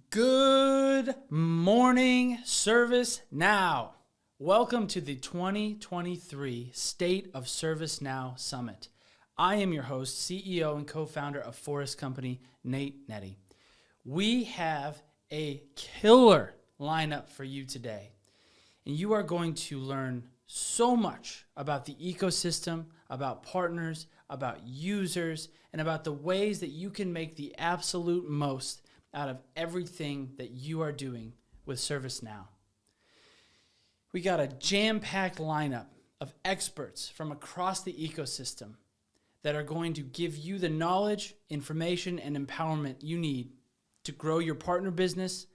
Good morning, ServiceNow. Welcome to the 2023 State of ServiceNow Summit. I am your host, CEO and co-founder of Forest Company, Nate Nettie. We have a killer lineup for you today, and you are going to learn so much about the ecosystem, about partners, about users, and about the ways that you can make the absolute most out of everything that you are doing with ServiceNow. We got a jam-packed lineup of experts from across the ecosystem that are going to give you the knowledge, information, and empowerment you need to grow your partner business,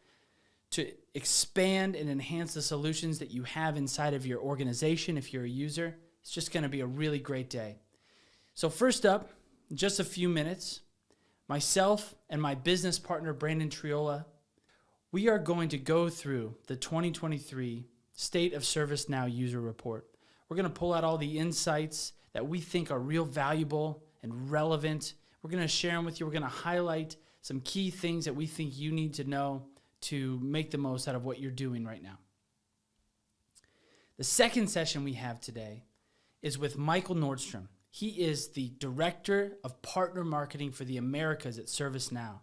to expand and enhance the solutions that you have inside of your organization if you're a user. It's just going to be a really great day. So first up, in just a few minutes, myself and my business partner, Brandon Triola, we are going to go through the 2023 State of ServiceNow User Report. We're going to pull out all the insights that we think are real valuable and relevant. We're going to share them with you. We're going to highlight some key things that we think you need to know to make the most out of what you're doing right now. The second session we have today is with Michael Nordstrom. He is the Director of Partner Marketing for the Americas at ServiceNow.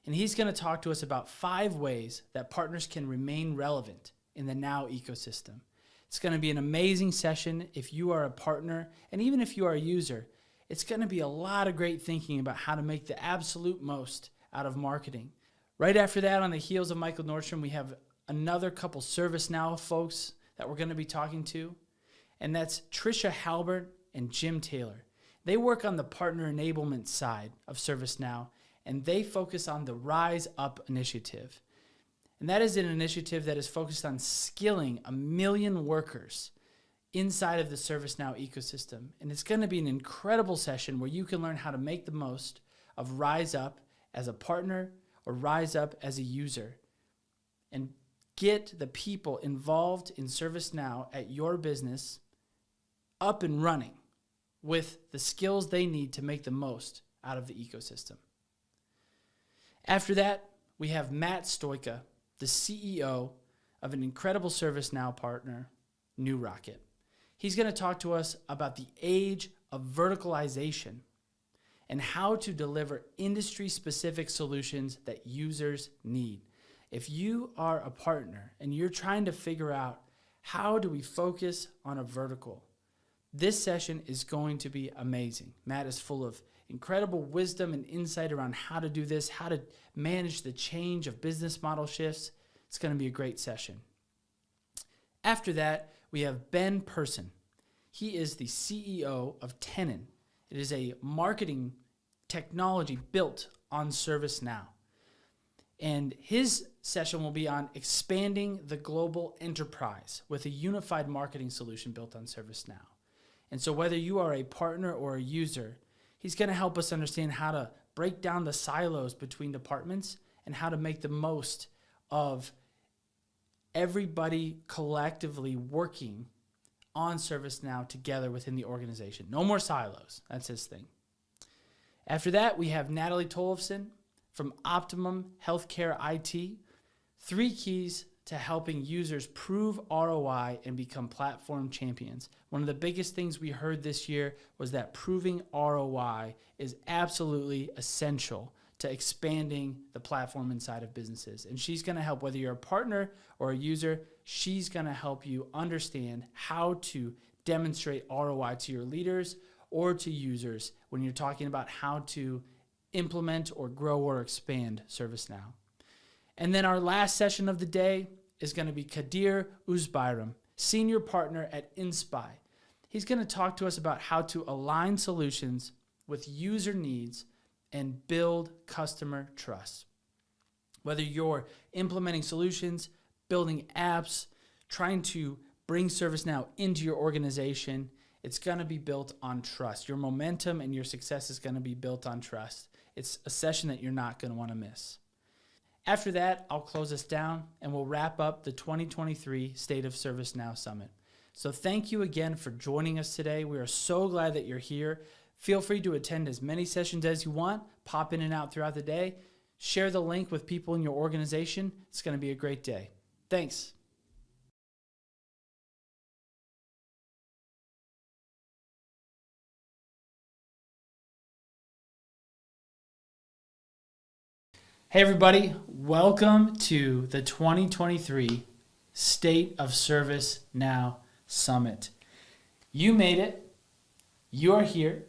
And he's going to talk to us about 5 ways that partners can remain relevant in the Now ecosystem. It's going to be an amazing session if you are a partner, and even if you are a user. It's going to be a lot of great thinking about how to make the absolute most out of marketing. Right after that, on the heels of Michael Nordstrom, we have another couple ServiceNow folks that we're going to be talking to, and that's Trisha Halbert and Jim Taylor. They work on the partner enablement side of ServiceNow, and they focus on the Rise Up initiative. And that is an initiative that is focused on skilling 1 million workers inside of the ServiceNow ecosystem. And it's going to be an incredible session where you can learn how to make the most of Rise Up as a partner or Rise Up as a user, and get the people involved in ServiceNow at your business up and running with the skills they need to make the most out of the ecosystem. After that, we have Matt Stoika, the CEO of an incredible ServiceNow partner, New Rocket. He's going to talk to us about the age of verticalization and how to deliver industry-specific solutions that users need. If you are a partner and you're trying to figure out how do we focus on a vertical, this session is going to be amazing. Matt is full of incredible wisdom and insight around how to do this, how to manage the change of business model shifts. It's going to be a great session. After that, we have Ben Person. He is the CEO of Tenon. It is a marketing technology built on ServiceNow. And his session will be on expanding the global enterprise with a unified marketing solution built on ServiceNow. And so whether you are a partner or a user, he's going to help us understand how to break down the silos between departments and how to make the most of everybody collectively working on ServiceNow together within the organization. No more silos. That's his thing. After that, we have Natalie Tollefson from Optimum Healthcare IT. 3 keys to helping users prove ROI and become platform champions. One of the biggest things we heard this year was that proving ROI is absolutely essential to expanding the platform inside of businesses. And she's going to help, whether you're a partner or a user, she's going to help you understand how to demonstrate ROI to your leaders or to users when you're talking about how to implement or grow or expand ServiceNow. And then our last session of the day is going to be Kadir Uzbayram, Senior Partner at Inspy. He's going to talk to us about how to align solutions with user needs and build customer trust. Whether you're implementing solutions, building apps, trying to bring ServiceNow into your organization, it's going to be built on trust. Your momentum and your success is going to be built on trust. It's a session that you're not going to want to miss. After that, I'll close us down and we'll wrap up the 2023 State of ServiceNow Summit. So thank you again for joining us today. We are so glad that you're here. Feel free to attend as many sessions as you want. Pop in and out throughout the day. Share the link with people in your organization. It's going to be a great day. Thanks. Hey everybody, welcome to the 2023 State of ServiceNow Summit. You made it. You're here.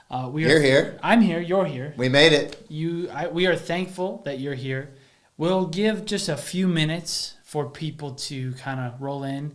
You're here. I'm here. You're here. We made it. We are thankful that you're here. We'll give just a few minutes for people to kind of roll in.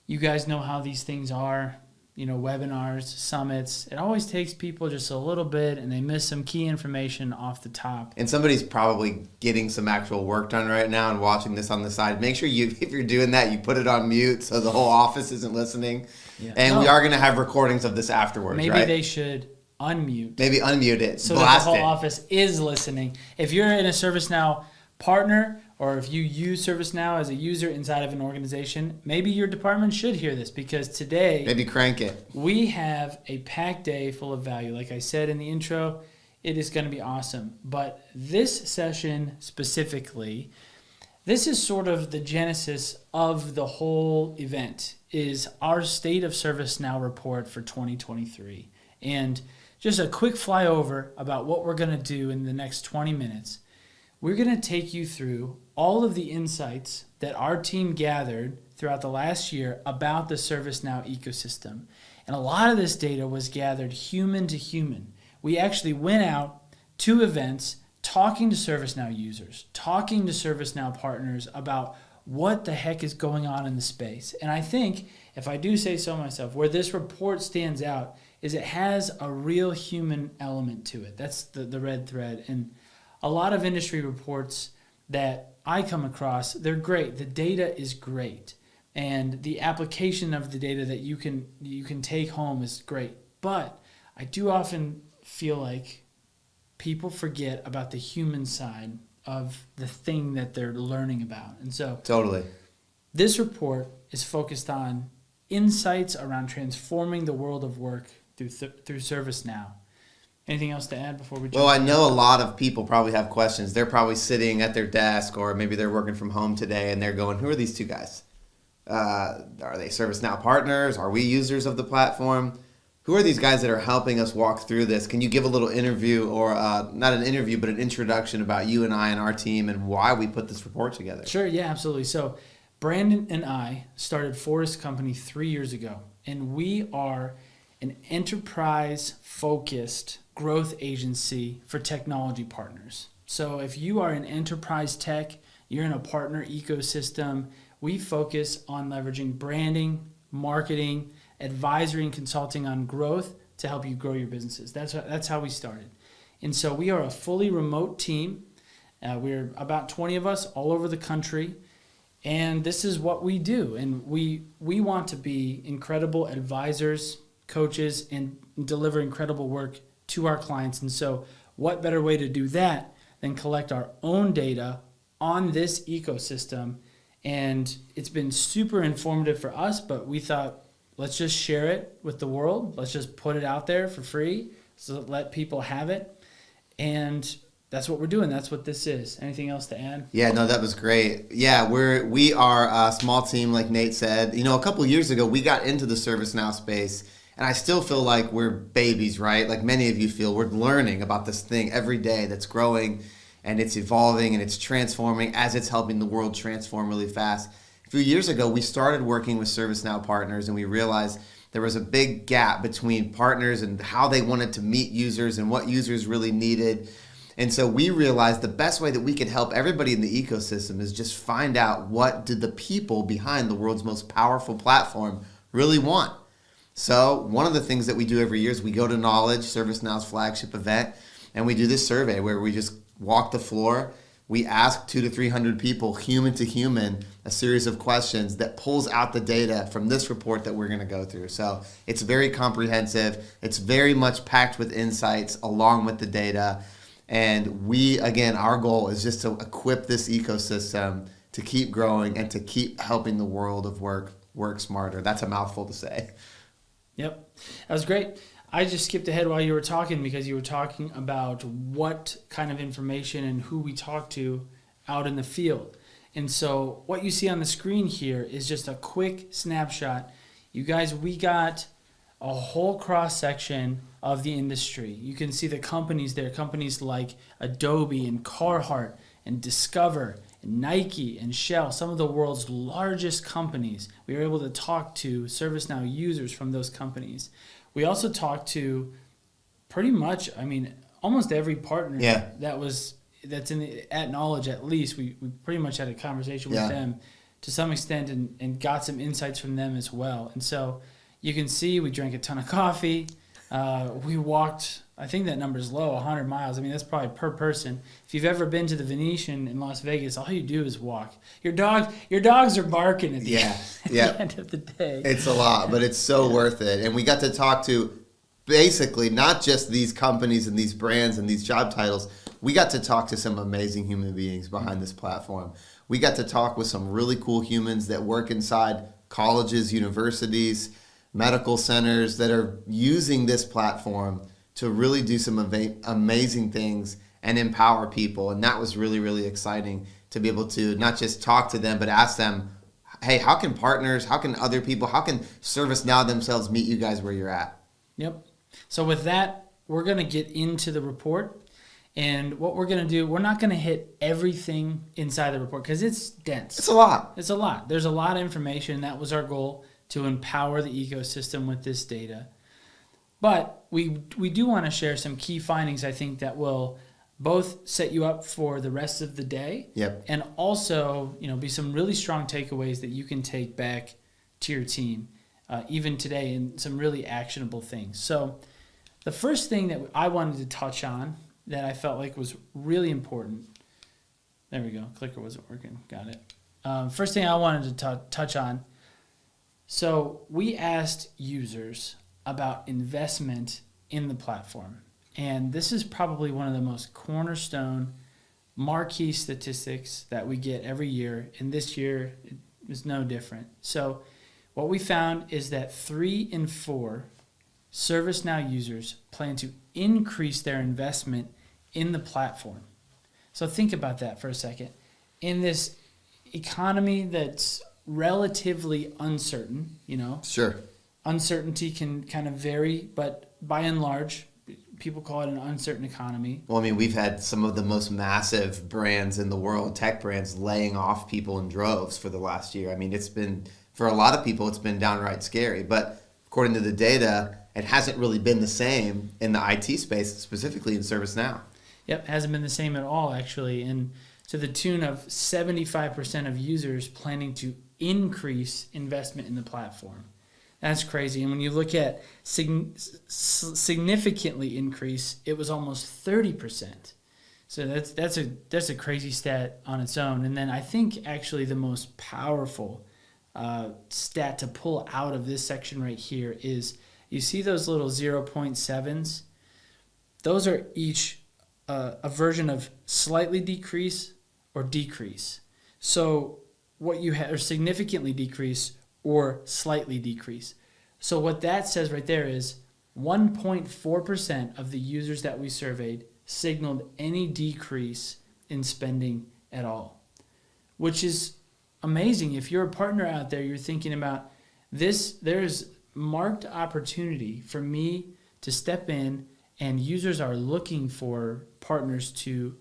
You guys know how these things are. You know, webinars, summits, it always takes people just a little bit and they miss some key information off the top. And somebody's probably getting some actual work done right now and watching this on the side. Make sure if you're doing that, you put it on mute so the whole office isn't listening. Yeah. And we are going to have recordings of this afterwards, Maybe right? They should unmute. Maybe unmute it. So blast that the whole it. office is listening. If you're in a ServiceNow partner, or if you use ServiceNow as a user inside of an organization, maybe your department should hear this, because today maybe crank it. We have a packed day full of value. Like I said in the intro, it is going to be awesome. But this session specifically, this is sort of the genesis of the whole event, is our State of ServiceNow report for 2023. And just a quick flyover about what we're going to do in the next 20 minutes. We're going to take you through all of the insights that our team gathered throughout the last year about the ServiceNow ecosystem. And a lot of this data was gathered human to human. We actually went out to events talking to ServiceNow users, talking to ServiceNow partners about what the heck is going on in the space. And I think, if I do say so myself, where this report stands out is it has a real human element to it. That's the red thread. And a lot of industry reports that I come across, they're great. The data is great. And the application of the data that you can take home is great. But I do often feel like people forget about the human side of the thing that they're learning about. And so totally, this report is focused on insights around transforming the world of work through ServiceNow. Anything else to add before we jump? Well, I know a lot of people probably have questions. They're probably sitting at their desk, or maybe they're working from home today, and they're going, who are these two guys? Are they ServiceNow partners? Are we users of the platform? Who are these guys that are helping us walk through this? Can you give a little interview, or not an interview, but an introduction about you and I and our team and why we put this report together? Sure, yeah, absolutely. So Brandon and I started Forest Company 3 years ago, and we are an enterprise-focused growth agency for technology partners. So if you are an enterprise tech, you're in a partner ecosystem, we focus on leveraging branding, marketing, advisory, and consulting on growth to help you grow your businesses. That's how we started. And so we are a fully remote team. We're about 20 of us all over the country. And this is what we do. And we want to be incredible advisors, coaches, and deliver incredible work to our clients. And so what better way to do that than collect our own data on this ecosystem? And it's been super informative for us, but we thought, let's just share it with the world. Let's just put it out there for free, so let people have it. And that's what we're doing. That's what this is. Anything else to add? Yeah, no, that was great. Yeah, we are a small team, like Nate said. You know, a couple years ago, we got into the ServiceNow space, and I still feel like we're babies, right? Like many of you feel. We're learning about this thing every day that's growing, and it's evolving, and it's transforming as it's helping the world transform really fast. A few years ago, we started working with ServiceNow partners, and we realized there was a big gap between partners and how they wanted to meet users and what users really needed. And so we realized the best way that we could help everybody in the ecosystem is just find out what did the people behind the world's most powerful platform really want. So one of the things that we do every year is we go to Knowledge, ServiceNow's flagship event, and we do this survey where we just walk the floor. We ask 200 to 300 people, human to human, a series of questions that pulls out the data from this report that we're going to go through. So it's very comprehensive. It's very much packed with insights along with the data. And we, again, our goal is just to equip this ecosystem to keep growing and to keep helping the world of work smarter. That's a mouthful to say. Yep, that was great. I just skipped ahead while you were talking because you were talking about what kind of information and who we talk to out in the field. And so what you see on the screen here is just a quick snapshot. You guys, we got a whole cross-section of the industry. You can see the companies there, companies like Adobe and Carhartt and Discover and Nike and Shell, some of the world's largest companies. We were able to talk to ServiceNow users from those companies. We also talked to pretty much, almost every partner that's at Knowledge at least. We pretty much had a conversation with them to some extent and got some insights from them as well. And so you can see we drank a ton of coffee. We walked, I think that number's low, 100 miles. That's probably per person. If you've ever been to the Venetian in Las Vegas, all you do is walk. Your dogs are barking at the end of the day. It's a lot, but it's so worth it. And we got to talk to basically not just these companies and these brands and these job titles. We got to talk to some amazing human beings behind this platform. We got to talk with some really cool humans that work inside colleges, universities, medical centers that are using this platform to really do some amazing things and empower people. And that was really, really exciting to be able to not just talk to them, but ask them, hey, how can partners, how can other people, how can ServiceNow themselves meet you guys where you're at? Yep. So with that, we're going to get into the report. And what we're going to do, we're not going to hit everything inside the report because it's dense. It's a lot. It's a lot. There's a lot of information. That was our goal, to empower the ecosystem with this data. But we do want to share some key findings, I think, that will both set you up for the rest of the day and also be some really strong takeaways that you can take back to your team even today, and some really actionable things. So the first thing that I wanted to touch on that I felt like was really important, there we go, clicker wasn't working, got it. First thing I wanted to touch on, so we asked users about investment in the platform. And this is probably one of the most cornerstone marquee statistics that we get every year. And this year it was no different. So what we found is that 3 in 4 ServiceNow users plan to increase their investment in the platform. So think about that for a second. In this economy that's relatively uncertain, Sure. Uncertainty can kind of vary, but by and large, people call it an uncertain economy. Well, we've had some of the most massive brands in the world, tech brands, laying off people in droves for the last year. It's been, for a lot of people, it's been downright scary. But according to the data, it hasn't really been the same in the IT space, specifically in ServiceNow. Yep, hasn't been the same at all, actually. And to the tune of 75% of users planning to increase investment in the platform. That's crazy. And when you look at significantly increase, it was almost 30%. So that's a crazy stat on its own. And then I think actually the most powerful stat to pull out of this section right here is, you see those little 0.7s? Those are each a version of slightly decrease or decrease. So what you have are significantly decrease or slightly decrease. So what that says right there is 1.4% of the users that we surveyed signaled any decrease in spending at all, which is amazing. If you're a partner out there, you're thinking about this, there's marked opportunity for me to step in, and users are looking for partners to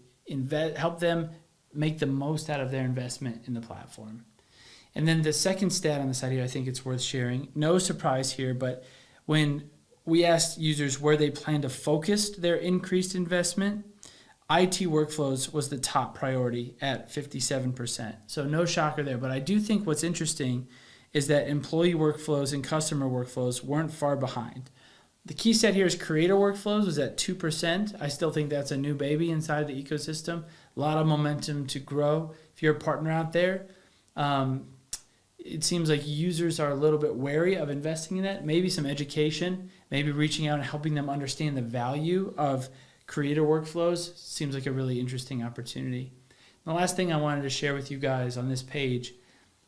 help them make the most out of their investment in the platform. And then the second stat on the side here, I think it's worth sharing. No surprise here, but when we asked users where they plan to focus their increased investment, IT workflows was the top priority at 57%. So no shocker there. But I do think what's interesting is that employee workflows and customer workflows weren't far behind. The key stat here is creator workflows was at 2%. I still think that's a new baby inside of the ecosystem. A lot of momentum to grow. If you're a partner out there, it seems like users are a little bit wary of investing in that. Maybe some education, maybe reaching out and helping them understand the value of creator workflows seems like a really interesting opportunity. And the last thing I wanted to share with you guys on this page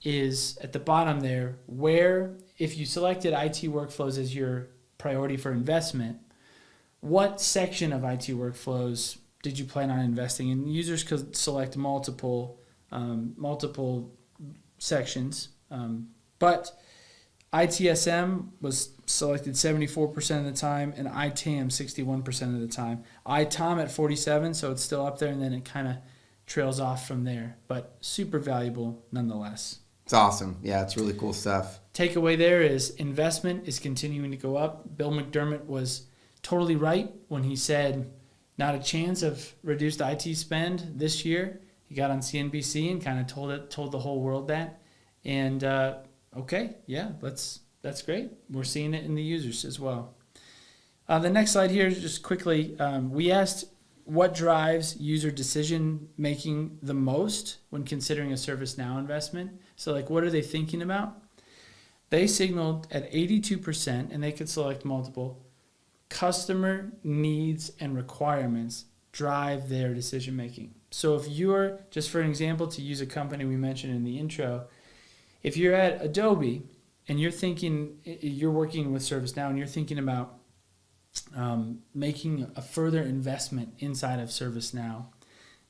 is at the bottom there, where if you selected IT workflows as your priority for investment, what section of IT workflows did you plan on investing in? Users could select multiple sections, but ITSM was selected 74% of the time, and ITAM 61% of the time. ITOM at 47%, so it's still up there, and then it kind of trails off from there, but super valuable nonetheless. It's awesome. Yeah, it's really cool stuff. Takeaway there is investment is continuing to go up. Bill McDermott was totally right when he said not a chance of reduced IT spend this year. He got on CNBC and kind of told the whole world that. And okay, yeah, that's great. We're seeing it in the users as well. The next slide here, just quickly, we asked what drives user decision making the most when considering a ServiceNow investment. So like, what are they thinking about? They signaled at 82%, and they could select multiple, customer needs and requirements drive their decision making. So if you're, just for an example, to use a company we mentioned in the intro, if you're at Adobe and you're working with ServiceNow and you're thinking about making a further investment inside of ServiceNow,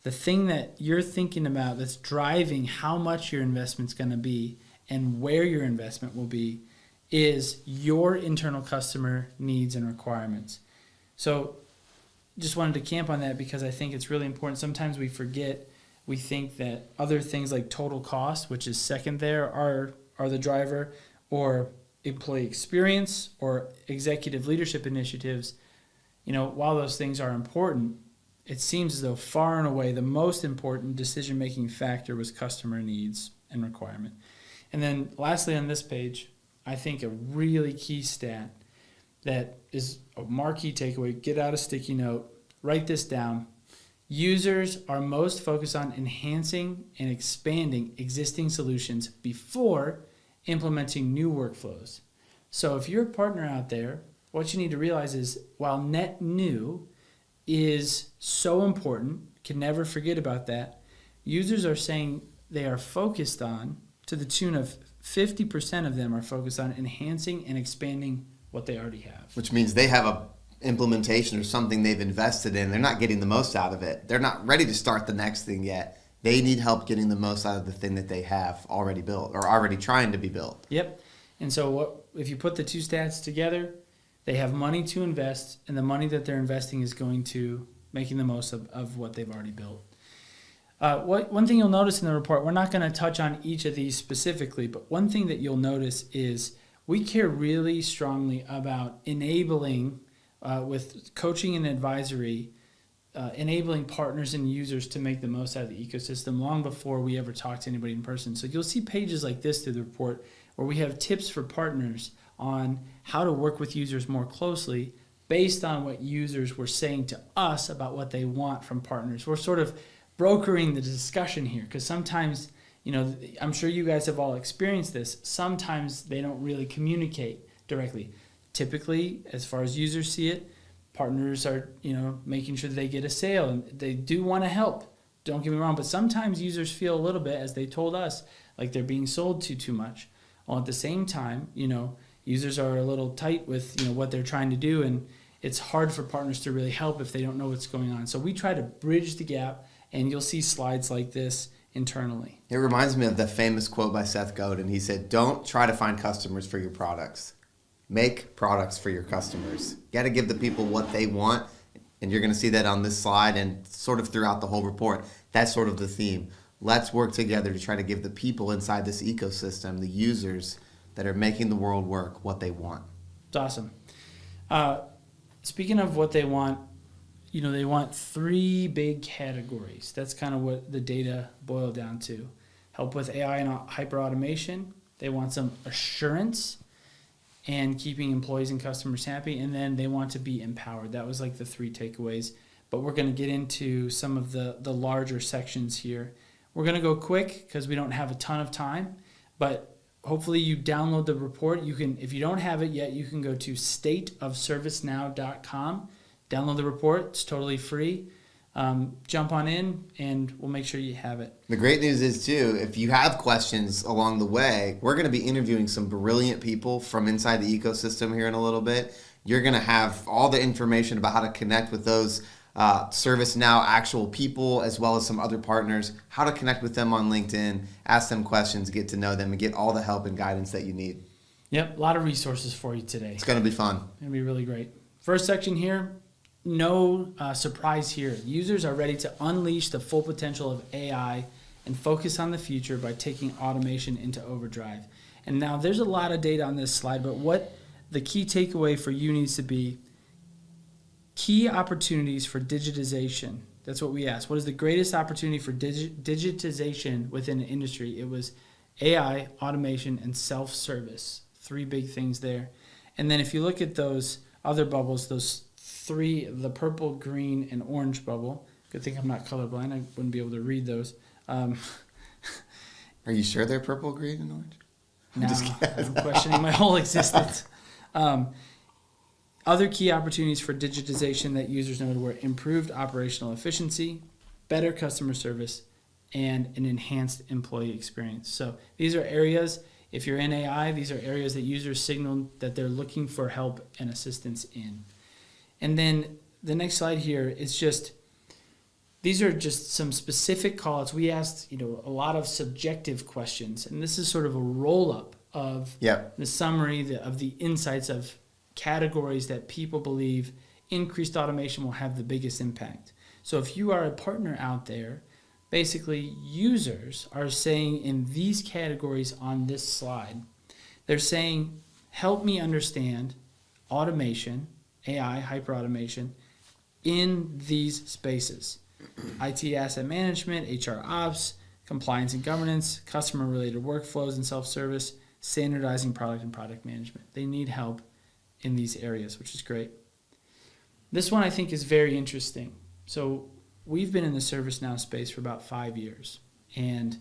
the thing that you're thinking about that's driving how much your investment's going to be and where your investment will be is your internal customer needs and requirements. So just wanted to camp on that because I think it's really important. Sometimes we forget, we think that other things like total cost, which is second there, are the driver, or employee experience or executive leadership initiatives. While those things are important, it seems as though far and away the most important decision-making factor was customer needs and requirement. And then lastly on this page, I think a really key stat that is a marquee takeaway, get out a sticky note, write this down. Users are most focused on enhancing and expanding existing solutions before implementing new workflows. So if you're a partner out there, what you need to realize is while net new is so important, can never forget about that, users are saying they are focused on, to the tune of 50% of them are focused on enhancing and expanding what they already have. Which means they have a implementation or something they've invested in. They're not getting the most out of it. They're not ready to start the next thing yet. They need help getting the most out of the thing that they have already built or already trying to be built. Yep. And so if you put the two stats together, they have money to invest, and the money that they're investing is going to making the most of what they've already built. One thing you'll notice in the report, we're not going to touch on each of these specifically, but one thing that you'll notice is we care really strongly about enabling, with coaching and advisory, enabling partners and users to make the most out of the ecosystem long before we ever talk to anybody in person. So you'll see pages like this through the report where we have tips for partners on how to work with users more closely based on what users were saying to us about what they want from partners. We're sort of brokering the discussion here because sometimes, I'm sure you guys have all experienced this, sometimes they don't really communicate directly. Typically, as far as users see it, partners are, making sure that they get a sale, and they do want to help. Don't get me wrong, but sometimes users feel a little bit, as they told us, like they're being sold to too much. While at the same time, users are a little tight with, what they're trying to do, it's hard for partners to really help if they don't know what's going on. So we try to bridge the gap, and you'll see slides like this internally. It reminds me of the famous quote by Seth Godin. He said, "Don't try to find customers for your products. Make products for your customers." You got to give the people what they want, and you're going to see that on this slide and sort of throughout the whole report. That's sort of the theme. Let's work together to try to give the people inside this ecosystem, the users that are making the world work, what they want. It's awesome. Speaking of what they want, they want 3 big categories. That's kind of what the data boiled down to. Help with AI and hyper-automation. They want some assurance and keeping employees and customers happy. And then they want to be empowered. That was like the 3 takeaways. But we're going to get into some of the larger sections here. We're going to go quick because we don't have a ton of time. But hopefully you download the report. You can, if you don't have it yet, you can go to stateofservicenow.com. Download the report. It's totally free. Jump on in, and we'll make sure you have it. The great news is, too, if you have questions along the way, we're going to be interviewing some brilliant people from inside the ecosystem here in a little bit. You're going to have all the information about how to connect with those ServiceNow actual people, as well as some other partners, how to connect with them on LinkedIn, ask them questions, get to know them, and get all the help and guidance that you need. Yep, a lot of resources for you today. It's going to be fun. It's going to be really great. First section here, no surprise here. Users are ready to unleash the full potential of AI and focus on the future by taking automation into overdrive. And now there's a lot of data on this slide, but what the key takeaway for you needs to be: key opportunities for digitization. That's what we asked. What is the greatest opportunity for digitization within an industry? It was AI, automation, and self-service. 3 big things there. And then if you look at those other bubbles, those 3, the purple, green, and orange bubble. Good thing I'm not colorblind. I wouldn't be able to read those. Are you sure they're purple, green, and orange? No, I'm questioning my whole existence. Other key opportunities for digitization that users noted were improved operational efficiency, better customer service, and an enhanced employee experience. So these are areas, if you're in AI, these are areas that users signaled that they're looking for help and assistance in. And then the next slide here is just, these are just some specific callouts. We asked, a lot of subjective questions, and this is sort of a roll-up of the summary of the insights of categories that people believe increased automation will have the biggest impact. So if you are a partner out there, basically users are saying in these categories on this slide, they're saying, help me understand automation, AI, hyper-automation, in these spaces. IT asset management, HR ops, compliance and governance, customer-related workflows and self-service, standardizing product and product management. They need help in these areas, which is great. This one I think is very interesting. So we've been in the ServiceNow space for about 5 years. And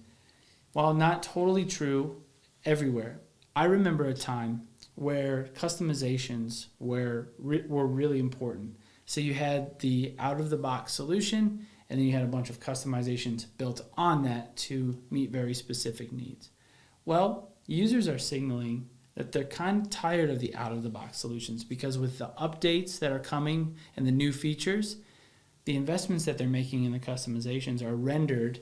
while not totally true everywhere, I remember a time where customizations were really important. So you had the out-of-the-box solution, and then you had a bunch of customizations built on that to meet very specific needs. Well, users are signaling that they're kind of tired of the out-of-the-box solutions, because with the updates that are coming and the new features, the investments that they're making in the customizations are rendered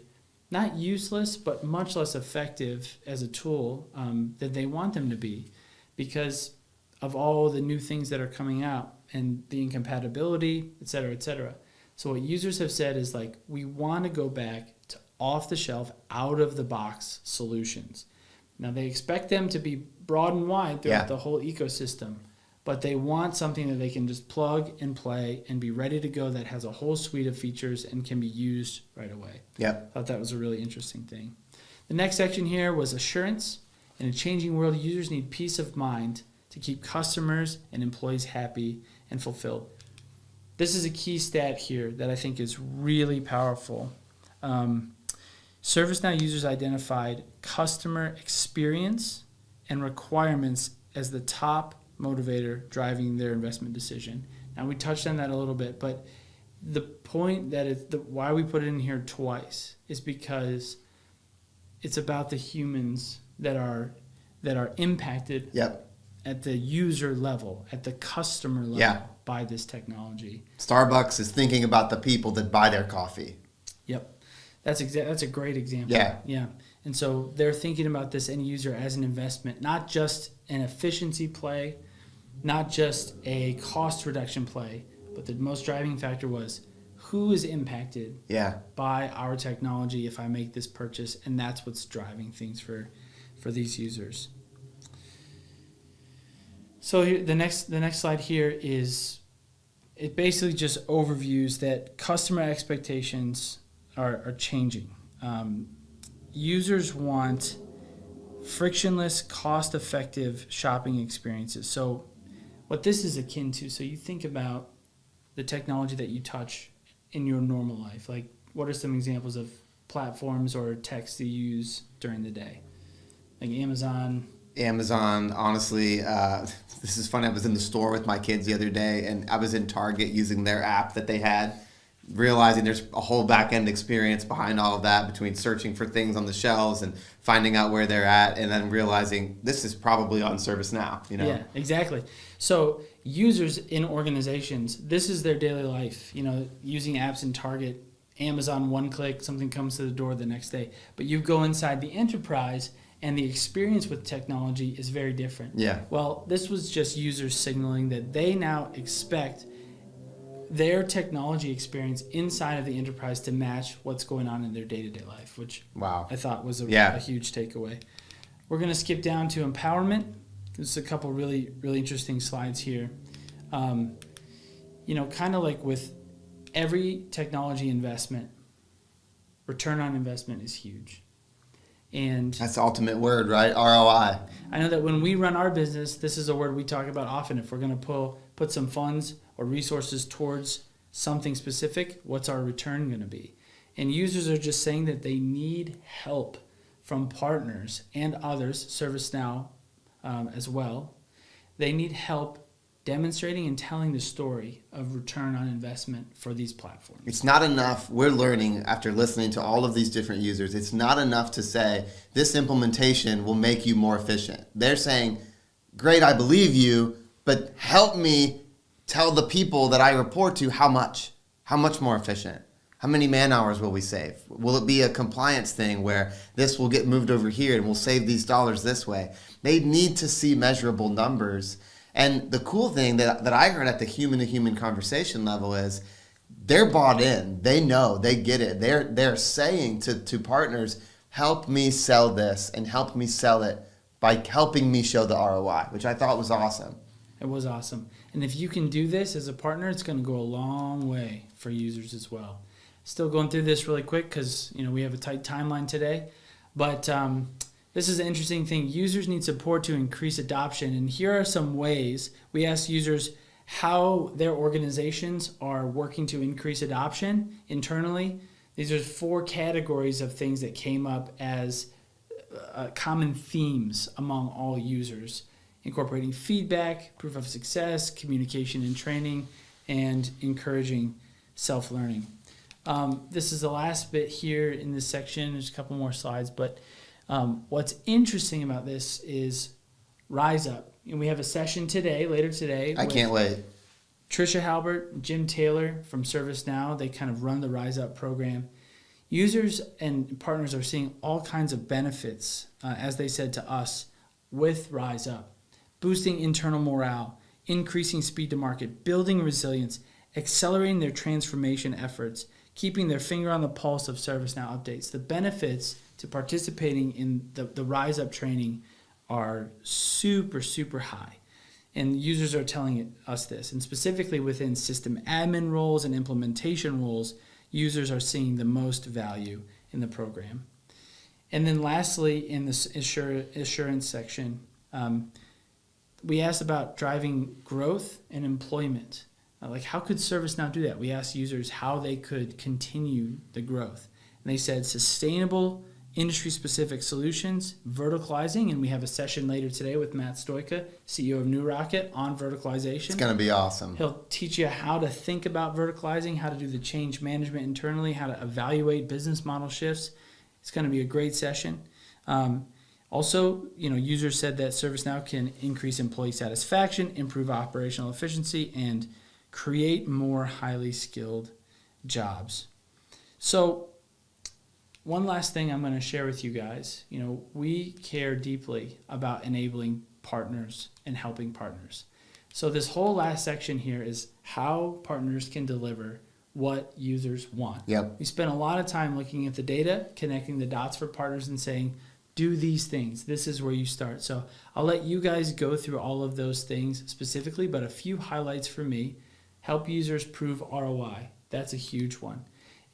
not useless, but much less effective as a tool than they want them to be, because of all the new things that are coming out and the incompatibility, et cetera, et cetera. So what users have said is, like, we want to go back to off-the-shelf, out-of-the-box solutions. Now, they expect them to be broad and wide throughout the whole ecosystem, but they want something that they can just plug and play and be ready to go, that has a whole suite of features and can be used right away. I thought that was a really interesting thing. The next section here was assurance. In a changing world, users need peace of mind to keep customers and employees happy and fulfilled. This is a key stat here that I think is really powerful. ServiceNow users identified customer experience and requirements as the top motivator driving their investment decision. Now, we touched on that a little bit, but the point that why we put it in here twice is because it's about the humans that are impacted at the user level, at the customer level, Yeah. by this technology. Starbucks is thinking about the people that buy their coffee. Yep. That's a great example. Yeah. Yeah. And so they're thinking about this end user as an investment, not just an efficiency play, not just a cost reduction play, but the most driving factor was who is impacted by our technology if I make this purchase, and that's what's driving things for these users. So here, the next slide here is, it basically just overviews that customer expectations are changing. Users want frictionless, cost-effective shopping experiences. So what this is akin to, so you think about the technology that you touch in your normal life. Like, what are some examples of platforms or techs that you use during the day? Like Amazon, honestly, this is funny. I was in the store with my kids the other day, and I was in Target using their app that they had, realizing there's a whole back-end experience behind all of that, between searching for things on the shelves and finding out where they're at, and then realizing this is probably on ServiceNow. Yeah, exactly. So users in organizations, this is their daily life, using apps in Target, Amazon, one click, something comes to the door the next day. But you go inside the enterprise, and the experience with technology is very different. Yeah. Well, this was just users signaling that they now expect their technology experience inside of the enterprise to match what's going on in their day-to-day life, which I thought was a huge takeaway. We're going to skip down to empowerment. There's a couple really, really interesting slides here. Kind of like with every technology investment, return on investment is huge. And that's the ultimate word, right? ROI. I know that when we run our business, this is a word we talk about often. If we're going to put some funds or resources towards something specific, what's our return going to be? And users are just saying that they need help from partners and others, ServiceNow as well. They need help demonstrating and telling the story of return on investment for these platforms. It's not enough. We're learning after listening to all of these different users. It's not enough to say this implementation will make you more efficient. They're saying, great, I believe you, but help me tell the people that I report to how much more efficient. How many man hours will we save? Will it be a compliance thing where this will get moved over here and we'll save these dollars this way? They need to see measurable numbers. And the cool thing that I heard at the human-to-human conversation level is they're bought in. They know. They get it. They're saying to partners, help me sell this and help me sell it by helping me show the ROI, which I thought was awesome. It was awesome. And if you can do this as a partner, it's going to go a long way for users as well. Still going through this really quick because we have a tight timeline today. But this is an interesting thing. Users need support to increase adoption. And here are some ways we ask users how their organizations are working to increase adoption internally. These are 4 categories of things that came up as common themes among all users: incorporating feedback, proof of success, communication and training, and encouraging self-learning. This is the last bit here in this section. There's a couple more slides, but what's interesting about this is Rise Up. And we have a session later today. I can't wait. Trisha Halbert, Jim Taylor from ServiceNow. They kind of run the Rise Up program. Users and partners are seeing all kinds of benefits, as they said to us, with Rise Up. Boosting internal morale, increasing speed to market, building resilience, accelerating their transformation efforts, keeping their finger on the pulse of ServiceNow updates. The benefits to participating in the Rise Up training are super, super high. And users are telling us this. And specifically within system admin roles and implementation roles, users are seeing the most value in the program. And then lastly, in the assurance section, we asked about driving growth and employment. Like, how could ServiceNow do that? We asked users how they could continue the growth. And they said sustainable, industry-specific solutions, verticalizing, and we have a session later today with Matt Stoika, CEO of New Rocket, on verticalization. It's going to be awesome. He'll teach you how to think about verticalizing, how to do the change management internally, how to evaluate business model shifts. It's going to be a great session. Also, users said that ServiceNow can increase employee satisfaction, improve operational efficiency, and create more highly skilled jobs. So one last thing I'm going to share with you guys. We care deeply about enabling partners and helping partners. So this whole last section here is how partners can deliver what users want. Yep. We spent a lot of time looking at the data, connecting the dots for partners and saying, do these things. This is where you start. So I'll let you guys go through all of those things specifically, but a few highlights for me. Help users prove ROI. That's a huge one.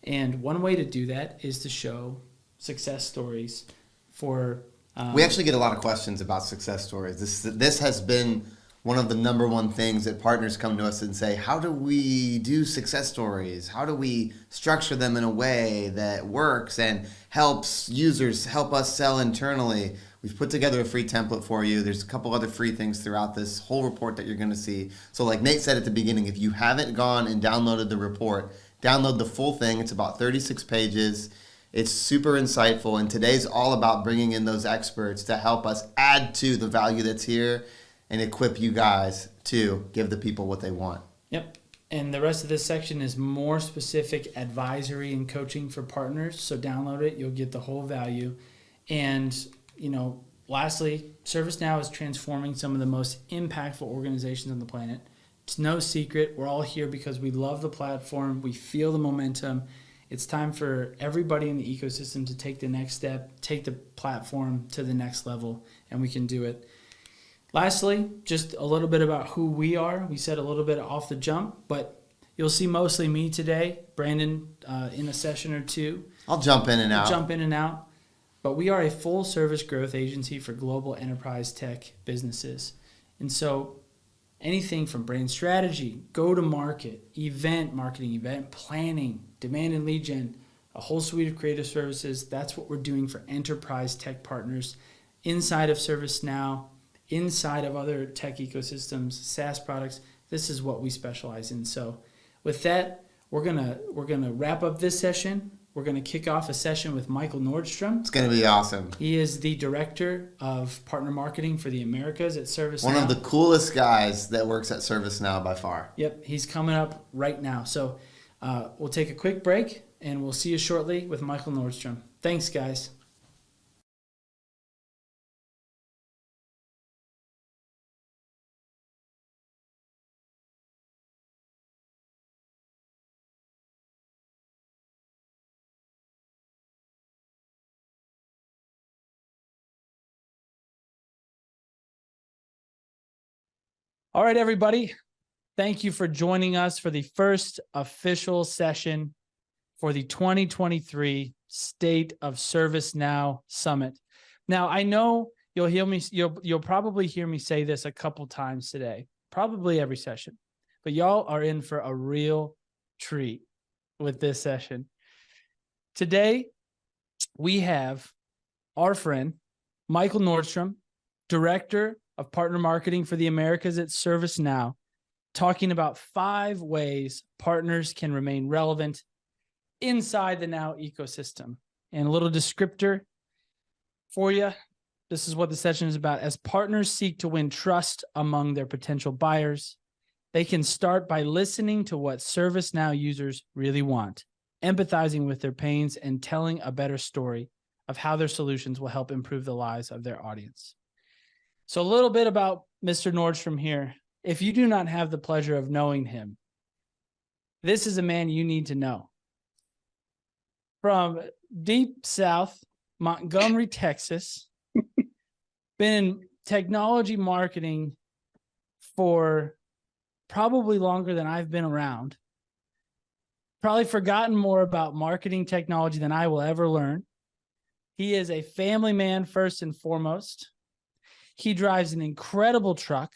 And one way to do that is to show success stories for... we actually get a lot of questions about success stories. This has been one of the number one things that partners come to us and say, how do we do success stories? How do we structure them in a way that works and helps users help us sell internally? We've put together a free template for you. There's a couple other free things throughout this whole report that you're going to see. So like Nate said at the beginning, if you haven't gone and downloaded the report, download the full thing. It's about 36 pages. It's super insightful, and today's all about bringing in those experts to help us add to the value that's here and equip you guys to give the people what they want. Yep. And the rest of this section is more specific advisory and coaching for partners. So download it. You'll get the whole value. And, lastly, ServiceNow is transforming some of the most impactful organizations on the planet. It's no secret. We're all here because we love the platform. We feel the momentum. It's time for everybody in the ecosystem to take the next step, take the platform to the next level, and we can do it. Lastly, just a little bit about who we are. We said a little bit off the jump, but you'll see mostly me today. Brandon in a session or two. I'll jump in and out. But we are a full-service growth agency for global enterprise tech businesses. And so anything from brand strategy, go-to-market, event marketing, event planning, demand and lead gen, a whole suite of creative services. That's what we're doing for enterprise tech partners inside of ServiceNow, inside of other tech ecosystems, SaaS products. This is what we specialize in. So with that, we're gonna wrap up this session. We're gonna kick off a session with Michael Nordstrom. It's gonna be awesome. He is the director of partner marketing for the Americas at ServiceNow. One of the coolest guys that works at ServiceNow by far. Yep, he's coming up right now. So we'll take a quick break, and we'll see you shortly with Michael Nordstrom. Thanks, guys. All right, everybody. Thank you for joining us for the first official session for the 2023 State of ServiceNow Summit. Now, I know you'll probably hear me say this a couple times today, probably every session, but y'all are in for a real treat with this session. Today, we have our friend, Michael Nordstrom, Director of Partner Marketing for the Americas at ServiceNow, talking about 5 ways partners can remain relevant inside the Now ecosystem. And a little descriptor for you. This is what the session is about. As partners seek to win trust among their potential buyers, they can start by listening to what ServiceNow users really want, empathizing with their pains, and telling a better story of how their solutions will help improve the lives of their audience. So a little bit about Mr. Nordstrom here. If you do not have the pleasure of knowing him, this is a man you need to know. From deep south, Montgomery, Texas, been in technology marketing for probably longer than I've been around. Probably forgotten more about marketing technology than I will ever learn. He is a family man first and foremost. He drives an incredible truck.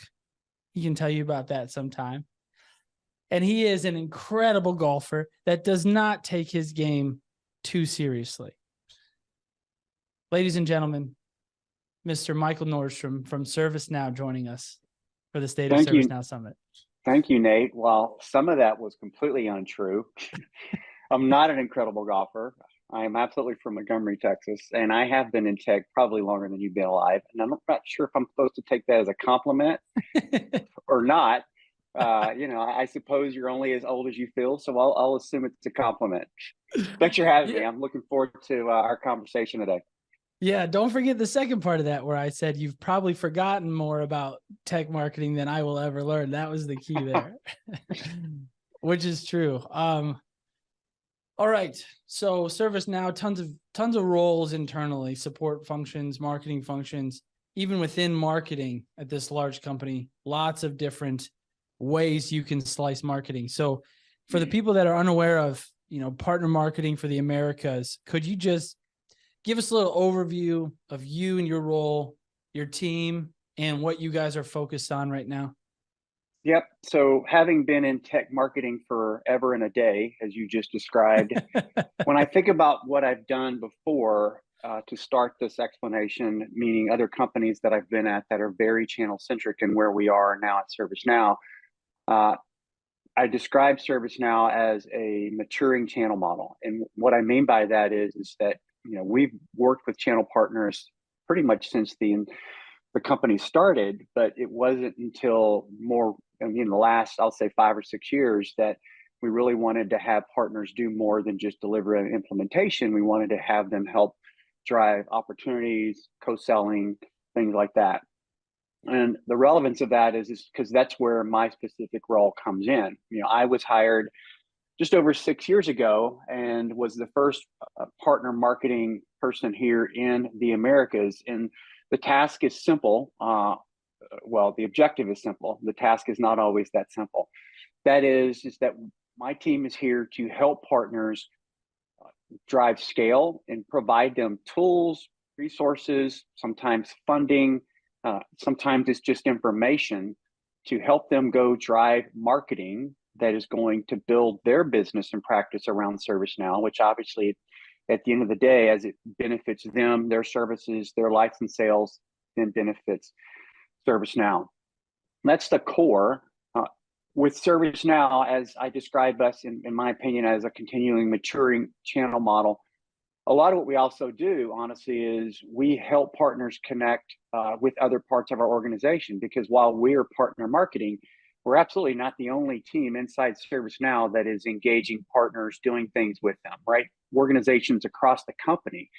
He can tell you about that sometime. And he is an incredible golfer that does not take his game too seriously. Ladies and gentlemen, Mr. Michael Nordstrom from ServiceNow joining us for the State of ServiceNow Summit. Thank you, Nate. Well, some of that was completely untrue. I'm not an incredible golfer. I am absolutely from Montgomery, Texas, and I have been in tech probably longer than you've been alive. And I'm not sure if I'm supposed to take that as a compliment or not. I suppose you're only as old as you feel, so I'll assume it's a compliment. Thanks for having Yeah. me. I'm looking forward to our conversation today. Yeah, don't forget the second part of that where I said you've probably forgotten more about tech marketing than I will ever learn. That was the key there, which is true. All right. So ServiceNow, tons of roles internally, support functions, marketing functions, even within marketing at this large company, lots of different ways you can slice marketing. So for the people that are unaware of, partner marketing for the Americas, could you just give us a little overview of you and your role, your team, and what you guys are focused on right now? Yep. So, having been in tech marketing forever and a day, as you just described, when I think about what I've done before to start this explanation, meaning other companies that I've been at that are very channel centric and where we are now at ServiceNow, uh, I describe ServiceNow as a maturing channel model. And what I mean by that is that we've worked with channel partners pretty much since the company started, but it wasn't until more in the last, I'll say 5 or 6 years, that we really wanted to have partners do more than just deliver an implementation. We wanted to have them help drive opportunities, co-selling, things like that. And the relevance of that is because that's where my specific role comes in. I was hired just over 6 years ago and was the first partner marketing person here in the Americas. And the task is simple. Well, the objective is simple. The task is not always that simple. That is that my team is here to help partners drive scale and provide them tools, resources, sometimes funding, sometimes it's just information to help them go drive marketing that is going to build their business and practice around ServiceNow, which obviously at the end of the day, as it benefits them, their services, their license sales, then benefits ServiceNow. That's the core. With ServiceNow, as I describe us, in my opinion, as a continuing maturing channel model, a lot of what we also do, honestly, is we help partners connect with other parts of our organization. Because while we're partner marketing, we're absolutely not the only team inside ServiceNow that is engaging partners, doing things with them, right? Organizations across the company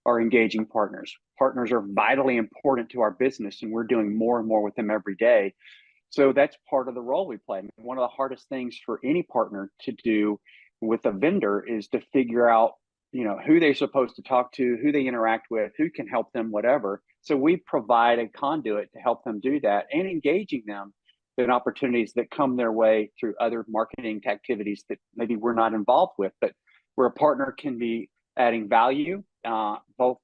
are engaging partners. Partners are vitally important to our business, and we're doing more and more with them every day. So that's part of the role we play. One of the hardest things for any partner to do with a vendor is to figure out, who they're supposed to talk to, who they interact with, who can help them, whatever. So we provide a conduit to help them do that and engaging them in opportunities that come their way through other marketing activities that maybe we're not involved with, but where a partner can be adding value, both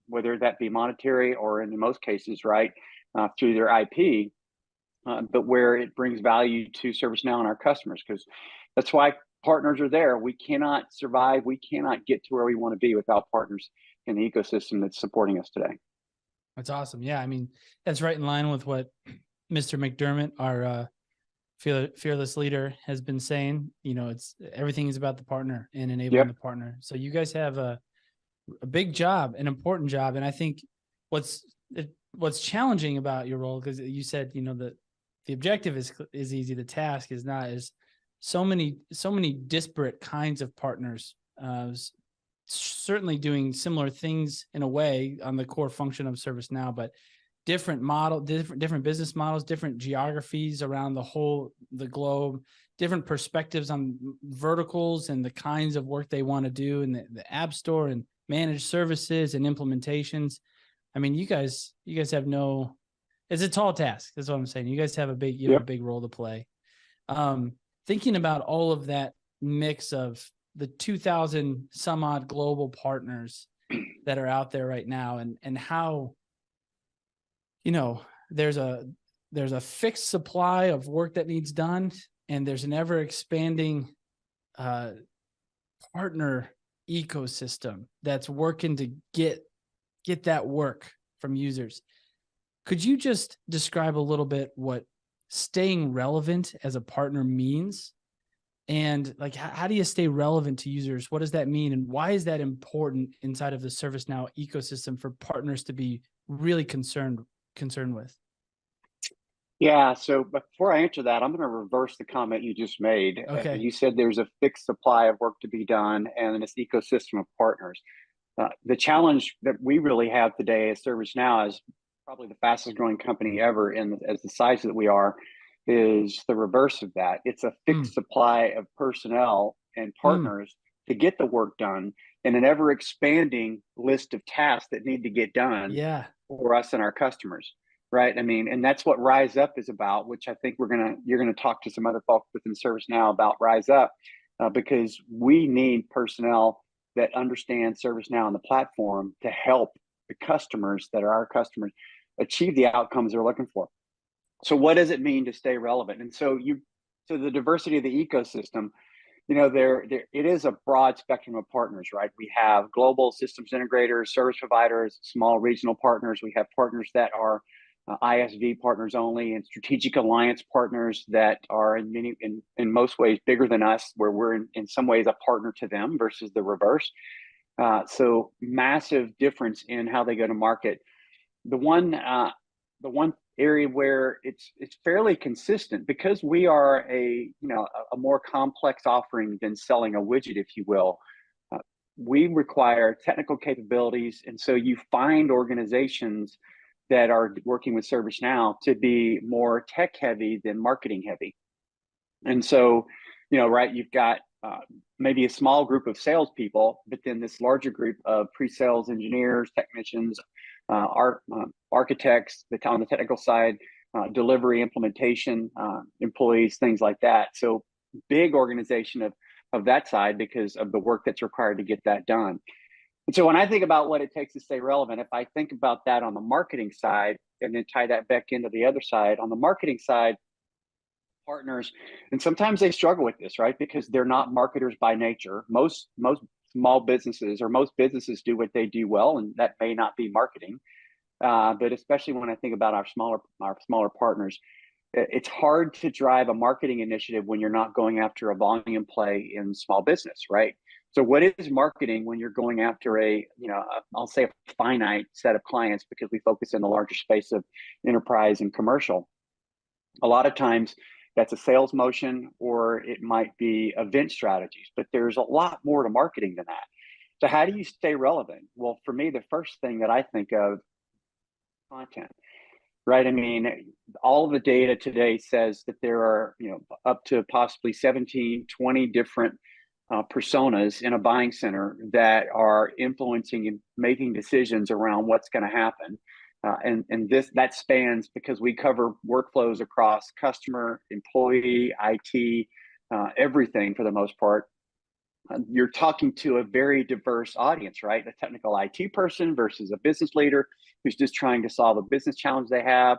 whether that be monetary or in most cases, right, through their IP. But where it brings value to ServiceNow and our customers, because that's why partners are there. We cannot survive. We cannot get to where we want to be without partners in the ecosystem that's supporting us today. That's awesome. Yeah, I mean, that's right in line with what Mr. McDermott, our fearless leader, has been saying. It's everything is about the partner and enabling the partner. So you guys have a big job, an important job, and I think what's challenging about your role, because you said the objective is easy, the task is not. Is so many disparate kinds of partners, certainly doing similar things in a way on the core function of ServiceNow, but different business models, different geographies around the globe, different perspectives on verticals and the kinds of work they want to do in the app store and managed services and implementations. I mean, you guys have it's a tall task. That's what I'm saying. You guys have a big role to play. Thinking about all of that mix of the 2,000 some odd global partners that are out there right now, and how, there's a fixed supply of work that needs done, and there's an ever expanding partner ecosystem that's working to get that work from users. Could you just describe a little bit what staying relevant as a partner means, And like, how do you stay relevant to users? What does that mean? And why is that important inside of the ServiceNow ecosystem for partners to be really concerned with? Yeah. So before I answer that, I'm going to reverse the comment you just made. Okay. You said there's a fixed supply of work to be done and this ecosystem of partners. The challenge that we really have today as ServiceNow is probably the fastest growing company ever, and as the size that we are, is the reverse of that. It's a Mm, fixed supply of personnel and mm, partners to get the work done, and an ever expanding list of tasks that need to get done yeah. for us and our customers. Right. I mean, and that's what Rise Up is about, which I think you're gonna talk to some other folks within ServiceNow about Rise Up, because we need personnel that understand ServiceNow and the platform to help the customers that are our customers achieve the outcomes they're looking for. So what does it mean to stay relevant? And so the diversity of the ecosystem, there it is a broad spectrum of partners, right? We have global systems integrators, service providers, small regional partners. We have partners that are ISV partners only, and strategic alliance partners that are in most ways bigger than us, where we're in some ways a partner to them versus the reverse. So massive difference in how they go to market. The one area where it's fairly consistent, because we are a more complex offering than selling a widget, if you will. uh, we require technical capabilities, and so you find organizations that are working with ServiceNow to be more tech heavy than marketing heavy. And so, right, you've got maybe a small group of salespeople, but then this larger group of pre-sales engineers, technicians, architects, on the technical side, delivery, implementation, employees, things like that. So big organization of that side because of the work that's required to get that done. And so when I think about what it takes to stay relevant, if I think about that on the marketing side and then tie that back into the other side, on the marketing side, partners, and sometimes they struggle with this, right? Because they're not marketers by nature. Most small businesses, or most businesses, do what they do well, and that may not be marketing. But especially when I think about our smaller partners, it's hard to drive a marketing initiative when you're not going after a volume play in small business, right? So what is marketing when you're going after I'll say a finite set of clients, because we focus in the larger space of enterprise and commercial. A lot of times that's a sales motion, or it might be event strategies, but there's a lot more to marketing than that. So how do you stay relevant? Well, for me, the first thing that I think of, content, right? I mean, all of the data today says that there are, up to possibly 17, 20 different personas in a buying center that are influencing and making decisions around what's going to happen. And that spans, because we cover workflows across customer, employee, IT, everything for the most part. You're talking to a very diverse audience, right? A technical IT person versus a business leader who's just trying to solve a business challenge they have,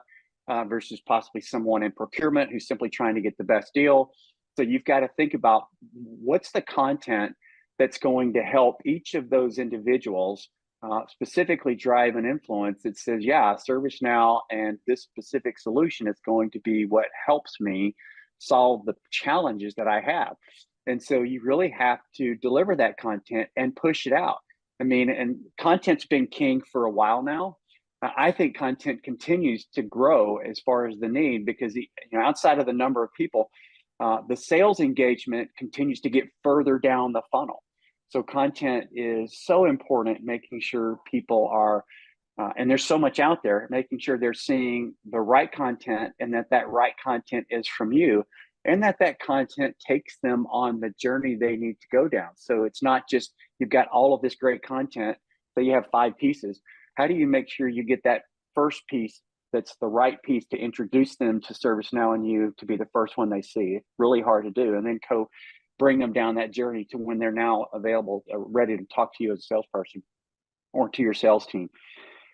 versus possibly someone in procurement who's simply trying to get the best deal. So you've got to think about what's the content that's going to help each of those individuals specifically drive an influence that says, yeah, ServiceNow and this specific solution is going to be what helps me solve the challenges that I have. And so you really have to deliver that content and push it out. I mean, and content's been king for a while now. I think content continues to grow as far as the need, because outside of the number of people, the sales engagement continues to get further down the funnel. So content is so important, making sure people are, and there's so much out there, making sure they're seeing the right content, and that right content is from you, and that content takes them on the journey they need to go down. So it's not just you've got all of this great content, but you have 5 pieces. How do you make sure you get that first piece that's the right piece to introduce them to ServiceNow and you to be the first one they see? It's really hard to do. And then bring them down that journey to when they're now available, ready to talk to you as a salesperson or to your sales team.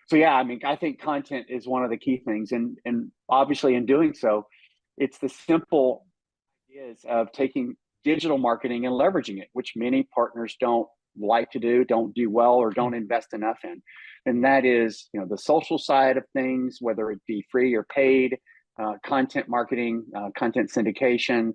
So yeah, I mean, I think content is one of the key things. And obviously in doing so, it's the simple ideas of taking digital marketing and leveraging it, which many partners don't like to do, don't do well, or don't invest enough in. And that is, the social side of things, whether it be free or paid, content marketing, content syndication,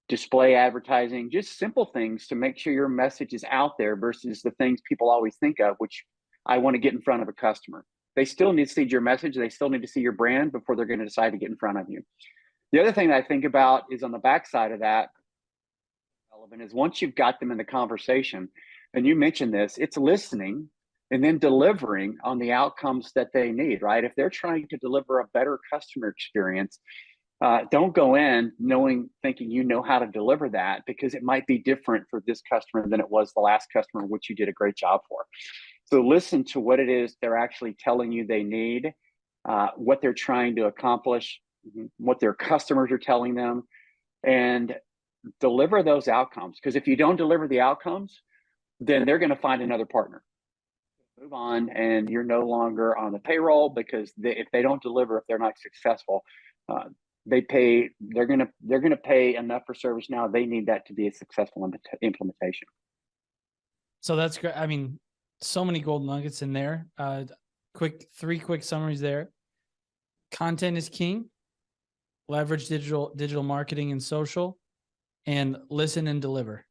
display advertising, just simple things to make sure your message is out there versus the things people always think of, which I want to get in front of a customer. They still need to see your message. They still need to see your brand before they're going to decide to get in front of you. The other thing that I think about is on the backside of that, relevant is once you've got them in the conversation, and you mentioned this, it's listening and then delivering on the outcomes that they need, right? If they're trying to deliver a better customer experience, don't go in thinking you know how to deliver that, because it might be different for this customer than it was the last customer, which you did a great job for. So listen to what it is they're actually telling you they need, what they're trying to accomplish, what their customers are telling them, and deliver those outcomes. Because if you don't deliver the outcomes, then they're going to find another partner. Move on, and you're no longer on the payroll, because if they don't deliver, if they're not successful, they're going to pay enough for ServiceNow. They need that to be a successful implementation. So that's great. I mean, so many gold nuggets in there. Three quick summaries there. Content is king. Leverage digital marketing and social, and listen and deliver.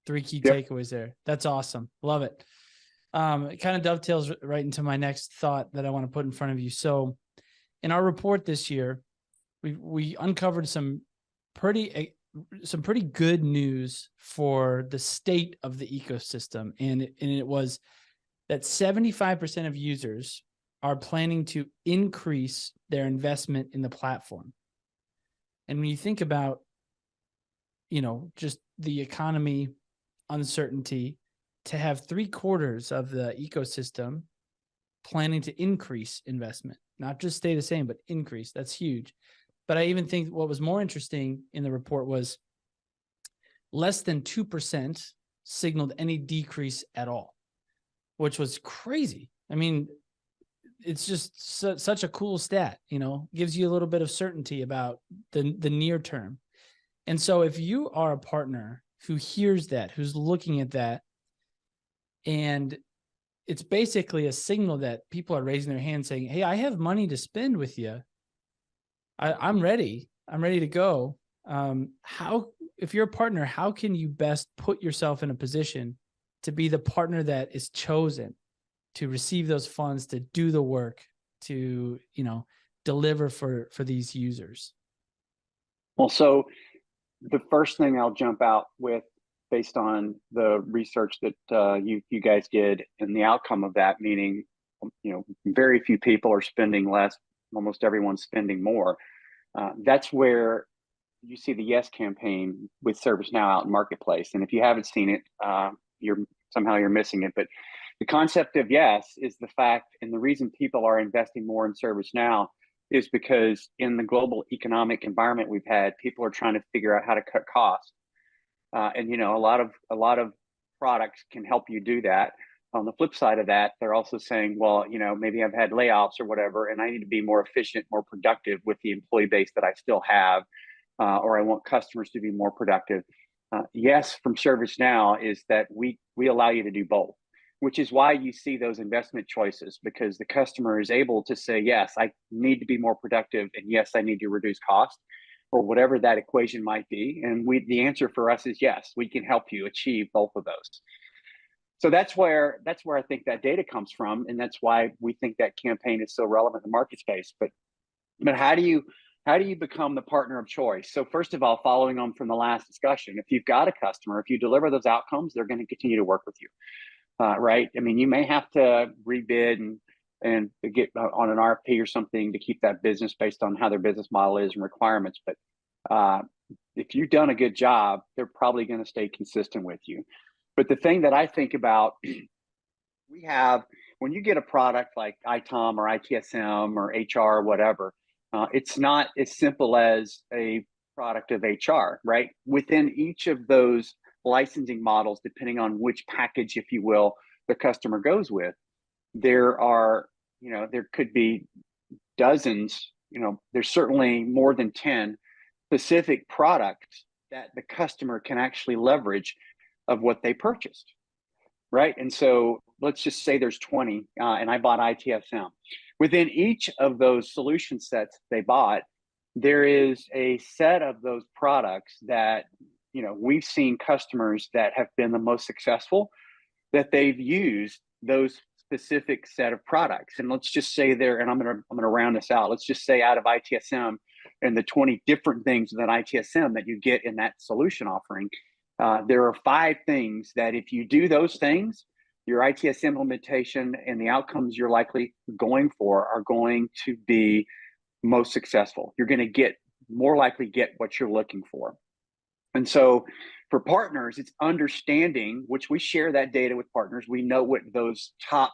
3 key takeaways there. That's awesome. Love it. It kind of dovetails right into my next thought that I want to put in front of you. So in our report this year, we uncovered some pretty good news for the state of the ecosystem. And it was that 75% of users are planning to increase their investment in the platform. And when you think about, just the economy, uncertainty, to have 3/4 of the ecosystem planning to increase investment, not just stay the same, but increase, that's huge. But I even think what was more interesting in the report was less than 2% signaled any decrease at all, which was crazy. I mean, it's just such a cool stat, gives you a little bit of certainty about the near term. And so if you are a partner who hears that, who's looking at that, and it's basically a signal that people are raising their hand saying, hey, I have money to spend with you. I'm ready. I'm ready to go. If you're a partner, how can you best put yourself in a position to be the partner that is chosen to receive those funds, to do the work, to, deliver for these users? Well, so the first thing I'll jump out with, based on the research that you guys did and the outcome of that, meaning, very few people are spending less, almost everyone's spending more. That's where you see the Yes campaign with ServiceNow out in marketplace. And if you haven't seen it, you're missing it. But the concept of Yes is the fact, and the reason people are investing more in ServiceNow is because in the global economic environment we've had, people are trying to figure out how to cut costs. And a lot of products can help you do that. On the flip side of that, they're also saying, well, maybe I've had layoffs or whatever, and I need to be more efficient, more productive with the employee base that I still have, or I want customers to be more productive. Yes, from ServiceNow is that we allow you to do both, which is why you see those investment choices, because the customer is able to say, yes, I need to be more productive, and yes, I need to reduce cost, or whatever that equation might be. And the answer for us is yes, we can help you achieve both of those. So that's where I think that data comes from, and that's why we think that campaign is so relevant in the market space. But how do you become the partner of choice? So first of all, following on from the last discussion, if you've got a customer, if you deliver those outcomes, they're going to continue to work with you, right? I mean, you may have to rebid and get on an RFP or something to keep that business based on how their business model is and requirements. But if you've done a good job, they're probably going to stay consistent with you. But the thing that I think about, when you get a product like ITOM or ITSM or HR or whatever, it's not as simple as a product of HR, right? Within each of those licensing models, depending on which package, if you will, the customer goes with, there could be dozens, there's certainly more than 10 specific products that the customer can actually leverage of what they purchased, right? And so let's just say there's 20 and I bought ITSM. Within each of those solution sets they bought, there is a set of those products that, we've seen customers that have been the most successful, that they've used those specific set of products. And let's just say and I'm gonna round this out. Let's just say out of ITSM and the 20 different things within ITSM that you get in that solution offering, there are 5 things that if you do those things, your ITS implementation and the outcomes you're likely going for are going to be most successful. You're going to more likely get what you're looking for. And so for partners, it's understanding, which we share that data with partners. We know what those top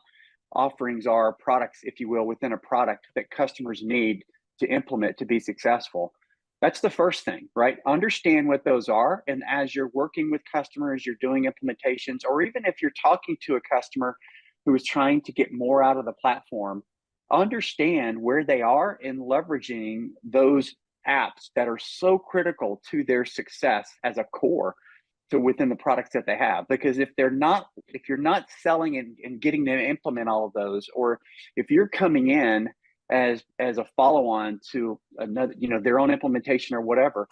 offerings are, products, if you will, within a product that customers need to implement to be successful. That's the first thing, right? Understand what those are. And as you're working with customers, you're doing implementations, or even if you're talking to a customer who is trying to get more out of the platform, understand where they are in leveraging those apps that are so critical to their success as a core to within the products that they have. Because if you're not selling and getting them to implement all of those, or if you're coming in as a follow-on to another, their own implementation or whatever,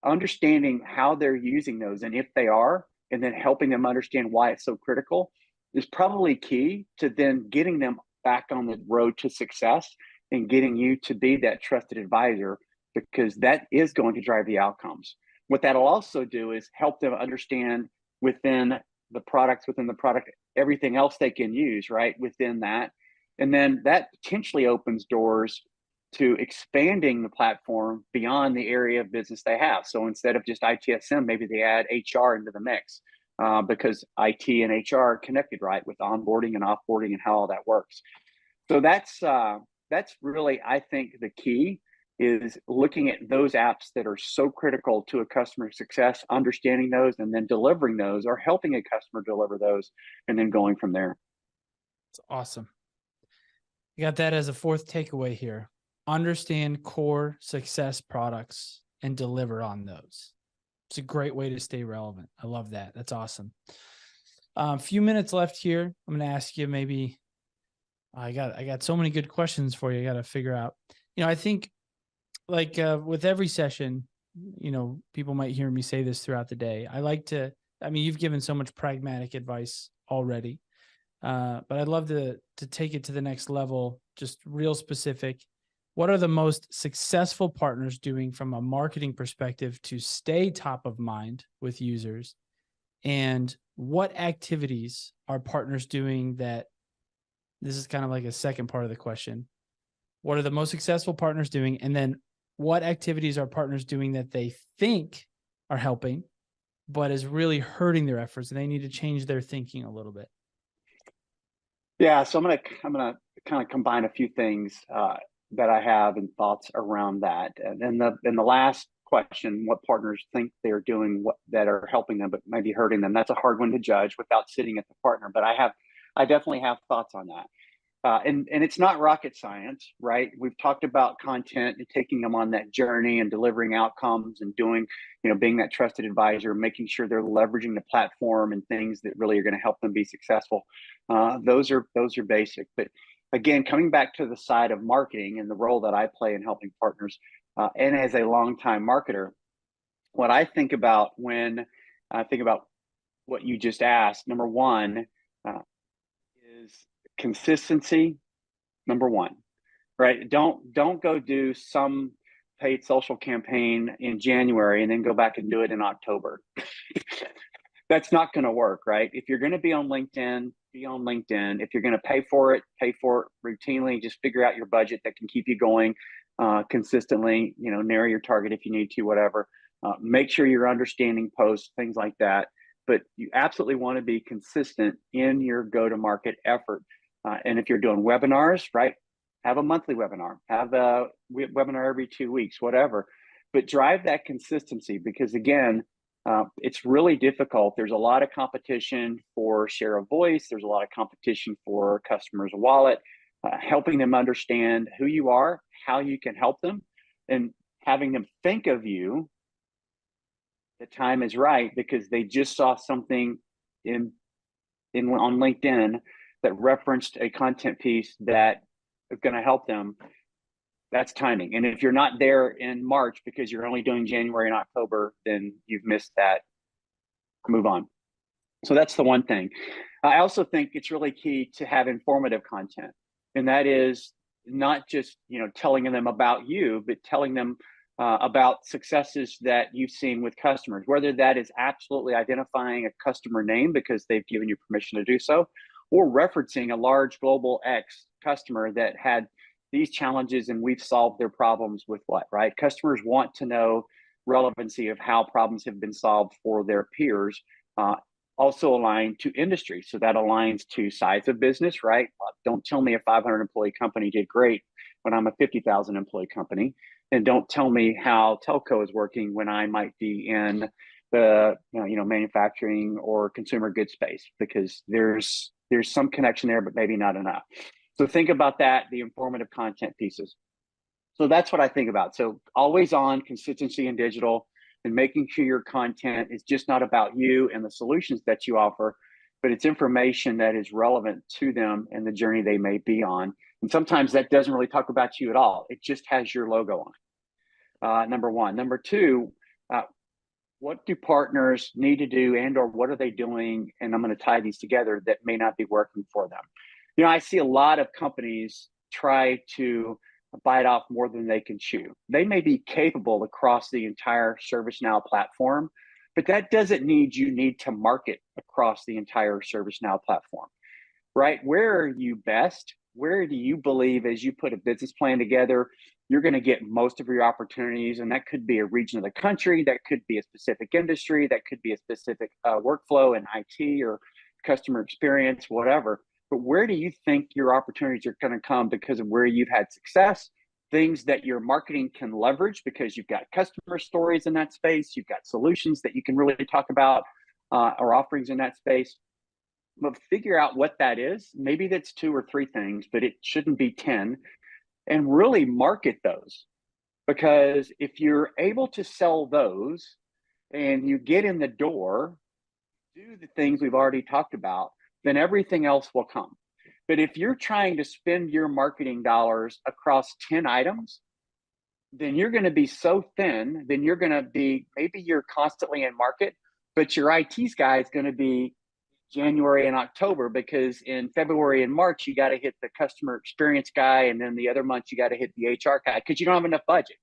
understanding how they're using those and if they are, and then helping them understand why it's so critical is probably key to then getting them back on the road to success and getting you to be that trusted advisor, because that is going to drive the outcomes. What that'll also do is help them understand within the product, everything else they can use, right, within that. And then that potentially opens doors to expanding the platform beyond the area of business they have. So instead of just ITSM, maybe they add HR into the mix, because IT and HR are connected, right, with onboarding and offboarding and how all that works. So that's really, I think, the key is looking at those apps that are so critical to a customer's success, understanding those, and then delivering those, or helping a customer deliver those, and then going from there. It's awesome. You got that as a 4th takeaway here. Understand core success products and deliver on those. It's a great way to stay relevant. I love that. That's awesome. A few minutes left here. I'm going to ask you maybe, I got so many good questions for you. I got to figure out, I think with every session, people might hear me say this throughout the day. You've given so much pragmatic advice already, but I'd love to take it to the next level, just real specific. What are the most successful partners doing from a marketing perspective to stay top of mind with users? And what activities are partners doing that, this is kind of like a second part of the question. What are the most successful partners doing? And then what activities are partners doing that they think are helping, but is really hurting their efforts, and they need to change their thinking a little bit? Yeah, so I'm gonna kind of combine a few things that I have and thoughts around that. And in the last question, what partners think they're doing that are helping them but maybe hurting them? That's a hard one to judge without sitting at the partner, but I definitely have thoughts on that. And it's not rocket science, right? We've talked about content and taking them on that journey and delivering outcomes and doing, being that trusted advisor, making sure they're leveraging the platform and things that really are going to help them be successful. Those are basic. But again, coming back to the side of marketing and the role that I play in helping partners, and as a longtime marketer, what I think about when I think about what you just asked, number one, is consistency. Number one, right? Don't go do some paid social campaign in January and then go back and do it in October. That's not going to work, right? If you're going to be on LinkedIn, be on LinkedIn. If you're going to pay for it routinely. Just figure out your budget that can keep you going consistently. Narrow your target if you need to, whatever. Make sure you're understanding posts, things like that. But you absolutely want to be consistent in your go-to-market effort. And if you're doing webinars, right, have a monthly webinar, have a webinar every 2 weeks, whatever. But drive that consistency, because again, it's really difficult. There's a lot of competition for share of voice. There's a lot of competition for customers' wallet. Helping them understand who you are, how you can help them, and having them think of you the time is right because they just saw something on LinkedIn that referenced a content piece that is going to help them. That's timing. And if you're not there in March because you're only doing January and October, then you've missed that. Move on. So that's the one thing. I also think it's really key to have informative content. And that is not just, telling them about you, but telling them about successes that you've seen with customers, whether that is absolutely identifying a customer name because they've given you permission to do so, or referencing a large global X customer that had these challenges and we've solved their problems with what, right? Customers want to know relevancy of how problems have been solved for their peers. Also aligned to industry. So that aligns to size of business, right? Don't tell me a 500 employee company did great when I'm a 50,000 employee company. And don't tell me how telco is working when I might be in the manufacturing or consumer goods space, because there's some connection there, but maybe not enough. So think about that, the informative content pieces. So that's what I think about. So always on, consistency in digital, and making sure your content is just not about you and the solutions that you offer, but it's information that is relevant to them and the journey they may be on. And sometimes that doesn't really talk about you at all. It just has your logo on. Number one. Number two, what do partners need to do or what are they doing? And I'm going to tie these together that may not be working for them. I see a lot of companies try to bite off more than they can chew. They may be capable across the entire ServiceNow platform, but that doesn't mean you need to market across the entire ServiceNow platform, right? Where are you best? Where do you believe, as you put a business plan together, you're going to get most of your opportunities? And that could be a region of the country, that could be a specific industry, that could be a specific workflow in IT or customer experience, whatever. But where do you think your opportunities are going to come because of where you've had success, things that your marketing can leverage because you've got customer stories in that space, you've got solutions that you can really talk about or offerings in that space. But figure out what that is. Maybe that's 2 or 3 things, but it shouldn't be 10. And really market those. Because if you're able to sell those and you get in the door, do the things we've already talked about, then everything else will come. But if you're trying to spend your marketing dollars across 10 items, then you're going to be so thin, then you're going to be, maybe you're constantly in market, but your IT's guy is going to be January and October, because in February and March, you got to hit the customer experience guy. And then the other months, you got to hit the HR guy because you don't have enough budget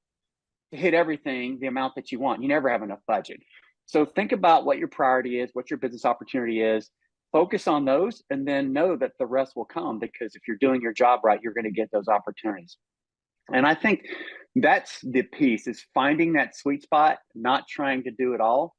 to hit everything, the amount that you want. You never have enough budget. So think about what your priority is, what your business opportunity is. Focus on those and then know that the rest will come, because if you're doing your job right, you're going to get those opportunities. And I think that's the piece, is finding that sweet spot, not trying to do it all,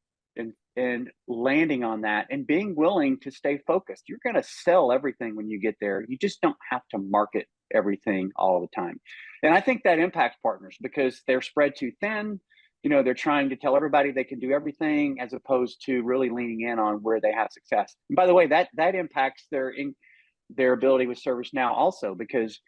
and landing on that and being willing to stay focused. You're going to sell everything when you get there. You just don't have to market everything all the time. And I think that impacts partners because they're spread too thin. They're trying to tell everybody they can do everything as opposed to really leaning in on where they have success. And by the way, that impacts their ability with ServiceNow also, because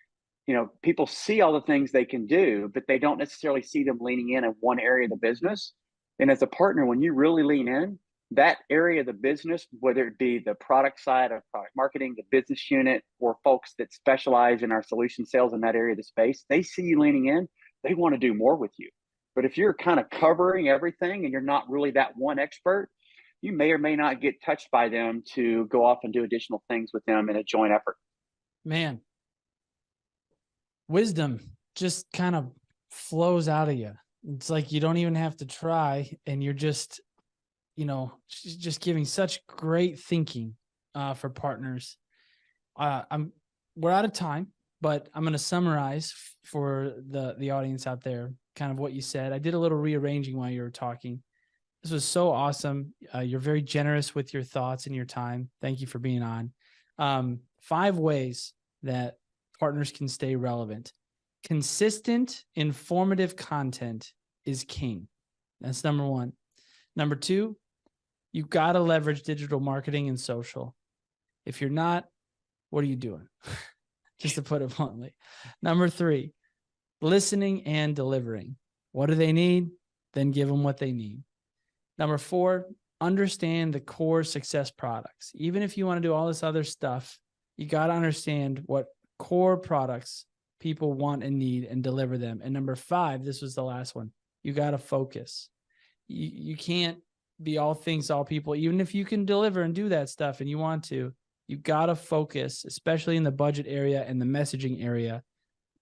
people see all the things they can do, but they don't necessarily see them leaning in one area of the business. And as a partner, when you really lean in, that area of the business, whether it be the product side of product marketing, the business unit, or folks that specialize in our solution sales in that area of the space, they see you leaning in, they want to do more with you. But if you're kind of covering everything and you're not really that one expert, you may or may not get touched by them to go off and do additional things with them in a joint effort. Man, wisdom just kind of flows out of you. It's like you don't even have to try, and you're just, just giving such great thinking for partners. We're out of time, but I'm going to summarize for the audience out there kind of what you said. I did a little rearranging while you were talking. This was so awesome. You're very generous with your thoughts and your time. Thank you for being on. 5 ways that partners can stay relevant. Consistent, informative content is king. That's number 1. Number 2, you got to leverage digital marketing and social. If you're not, what are you doing? Just to put it bluntly. Number 3, listening and delivering. What do they need? Then give them what they need. Number 4, understand the core success products. Even if you want to do all this other stuff, you got to understand what core products people want and need and deliver them. And number 5, this was the last one. You got to focus. You can't be all things to all people, even if you can deliver and do that stuff and you want to. You got to focus, especially in the budget area and the messaging area,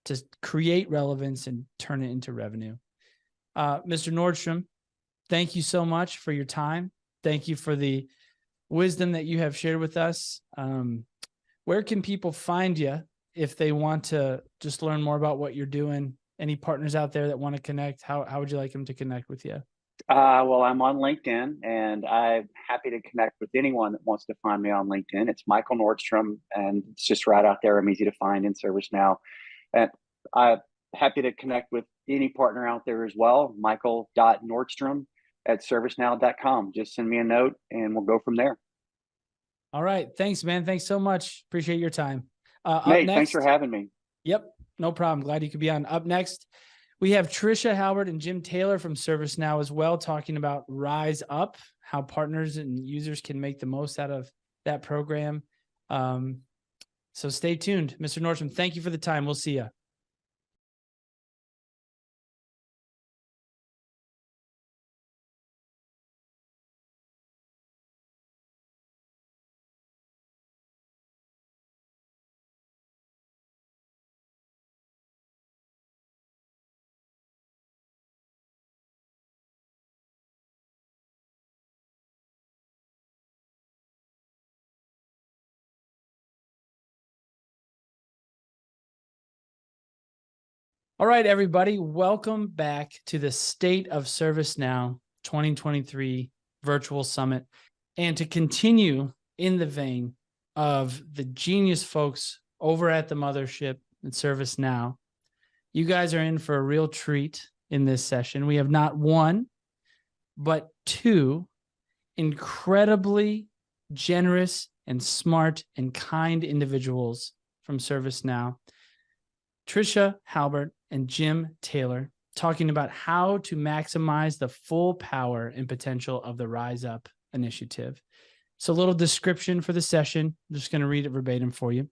to create relevance and turn it into revenue. Mr. Nordstrom, thank you so much for your time. Thank you for the wisdom that you have shared with us. Where can people find you if they want to just learn more about what you're doing? Any partners out there that want to connect? How would you like them to connect with you? Well, I'm on LinkedIn, and I'm happy to connect with anyone that wants to find me on LinkedIn. It's Michael Nordstrom, and it's just right out there. I'm easy to find in ServiceNow. And I'm happy to connect with any partner out there as well, michael.nordstrom@servicenow.com. Just send me a note, and we'll go from there. All right. Thanks, man. Thanks so much. Appreciate your time. Up Nate, next, thanks for having me. Yep, no problem. Glad you could be on. Up next, we have Trisha Halbert and Jim Taylor from ServiceNow as well, talking about Rise Up, how partners and users can make the most out of that program. So stay tuned. Mr. Nordstrom, thank you for the time. We'll see you. All right, everybody, welcome back to the State of ServiceNow 2023 Virtual Summit. And to continue in the vein of the genius folks over at the mothership at ServiceNow, you guys are in for a real treat in this session. We have not one, but 2 incredibly generous and smart and kind individuals from ServiceNow. Trisha Halbert and Jim Taylor, talking about how to maximize the full power and potential of the Rise Up initiative. So a little description for the session. I'm just going to read it verbatim for you.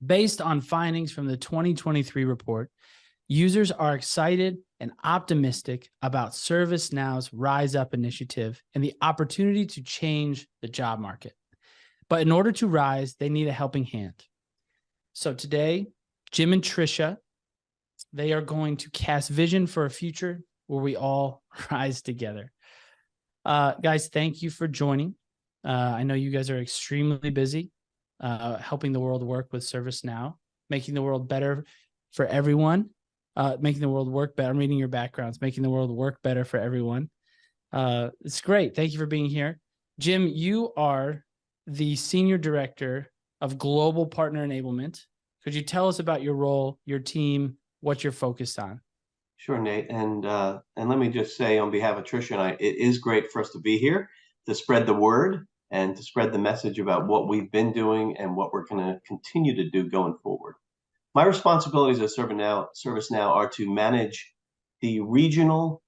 Based on findings from the 2023 report, users are excited and optimistic about ServiceNow's Rise Up initiative and the opportunity to change the job market. But in order to rise, they need a helping hand. So today, Jim and Trisha, they are going to cast vision for a future where we all rise together. Guys, thank you for joining. I know you guys are extremely busy helping the world work with ServiceNow, making the world better for everyone, making the world work better. I'm reading your backgrounds, making the world work better for everyone. It's great. Thank you for being here. Jim, you are the Senior Director of Global Partner Enablement. Could you tell us about your role, your team, what you're focused on? Sure, Nate. And let me just say on behalf of Trisha and I, it is great for us to be here to spread the word and to spread the message about what we've been doing and what we're going to continue to do going forward. My responsibilities at ServiceNow are to manage the regional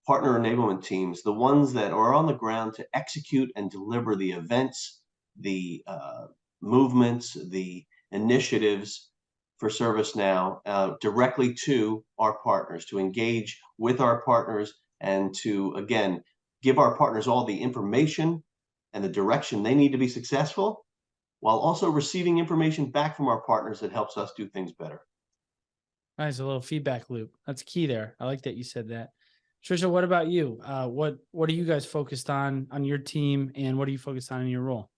partner enablement teams, the ones that are on the ground to execute and deliver the events, the movements, the initiatives for ServiceNow directly to our partners, to engage with our partners and to, again, give our partners all the information and the direction they need to be successful, while also receiving information back from our partners that helps us do things better. Nice, a little feedback loop. That's key there. I like that you said that. Trisha, what about you? What are you guys focused on your team, and what are you focused on in your role?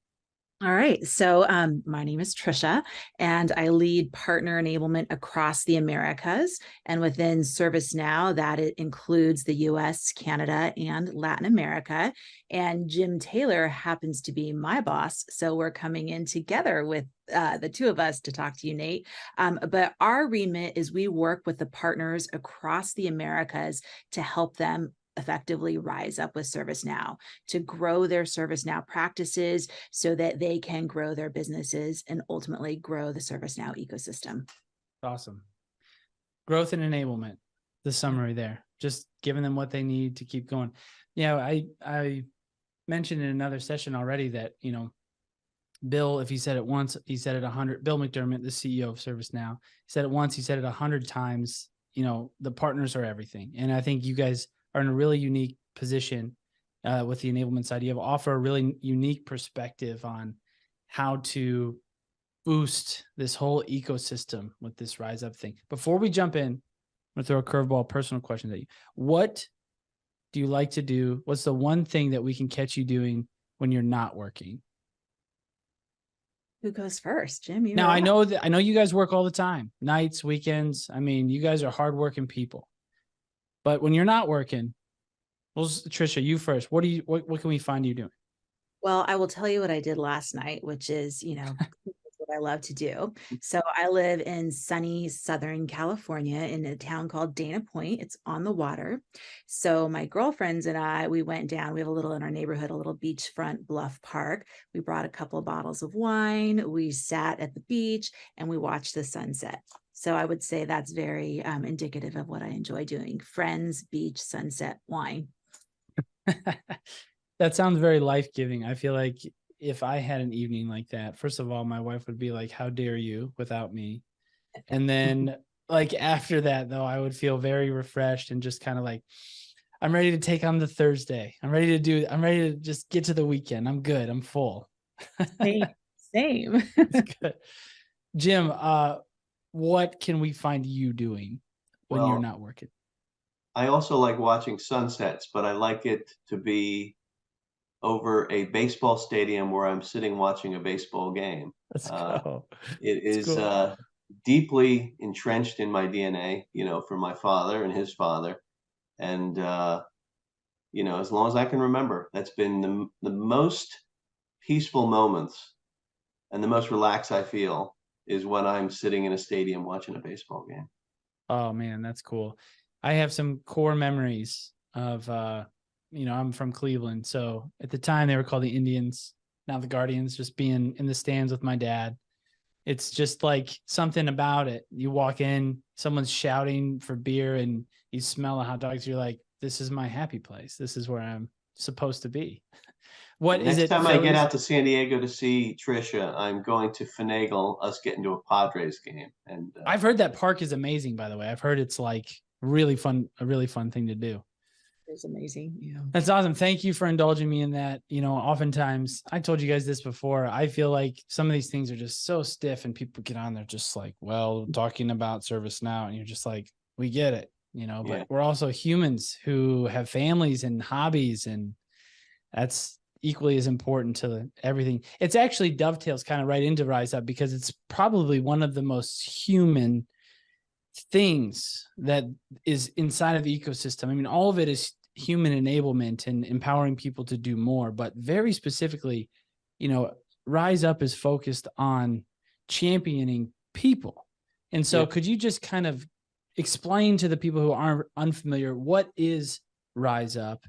All right. So my name is Trisha, and I lead partner enablement across the Americas. And within ServiceNow, that it includes the US, Canada, and Latin America. And Jim Taylor happens to be my boss. So we're coming in together with the two of us to talk to you, Nate. But our remit is we work with the partners across the Americas to help them effectively rise up with ServiceNow, to grow their ServiceNow practices so that they can grow their businesses and ultimately grow the ServiceNow ecosystem. Awesome. Growth and enablement, the summary there, just giving them what they need to keep going. Yeah, I mentioned in another session already that, Bill, if he said it once, he said it 100. Bill McDermott, the CEO of ServiceNow, he said it once, he said it 100 times. You know, the partners are everything. And I think you guys are in a really unique position with the enablement side. You have offer a really unique perspective on how to boost this whole ecosystem with this Rise Up thing. Before we jump in, I'm going to throw a curveball personal question at you. What do you like to do? What's the one thing that we can catch you doing when you're not working? Who goes first, Jim? You Now, I know you guys work all the time, nights, weekends. I mean, you guys are hardworking people. But when you're not working, well, Trisha, you first. What can we find you doing? Well, I will tell you what I did last night, which is, what I love to do. So I live in sunny Southern California in a town called Dana Point. It's on the water. So my girlfriends and I, we went down. We have a little in our neighborhood, a little beachfront bluff park. We brought a couple of bottles of wine. We sat at the beach and we watched the sunset. So I would say that's very indicative of what I enjoy doing. Friends, beach, sunset, wine. That sounds very life-giving. I feel like if I had an evening like that, first of all, my wife would be like, how dare you without me? And then like after that, though, I would feel very refreshed and just kind of like, I'm ready to take on the Thursday. I'm ready to just get to the weekend. I'm good. I'm full. Same. That's good. Jim, what can we find you doing when you're not working? I also like watching sunsets, but I like it to be over a baseball stadium where I'm sitting watching a baseball game. Let's go. It is deeply entrenched in my DNA, from my father and his father. And, as long as I can remember, that's been the most peaceful moments and the most relaxed I feel is when I'm sitting in a stadium watching a baseball game. Oh man, that's cool. I have some core memories of, I'm from Cleveland. So at the time they were called the Indians, now the Guardians, just being in the stands with my dad. It's just like something about it. You walk in, someone's shouting for beer and you smell the hot dogs. You're like, this is my happy place. This is where I'm supposed to be. What is it? Next time I get out to San Diego to see Trisha, I'm going to finagle us getting to a Padres game. And I've heard that park is amazing, by the way. I've heard it's like really fun, a really fun thing to do. It's amazing. Yeah. That's awesome. Thank you for indulging me in that. Oftentimes I told you guys this before. I feel like some of these things are just so stiff and people get on there just like, well, talking about ServiceNow. And you're just like, we get it, but we're also humans who have families and hobbies, and that's equally as important to everything. It's actually dovetails kind of right into Rise Up because it's probably one of the most human things that is inside of the ecosystem. I mean, all of it is human enablement and empowering people to do more, but very specifically, Rise Up is focused on championing people. And so could you just kind of explain to the people who aren't unfamiliar, what is Rise Up,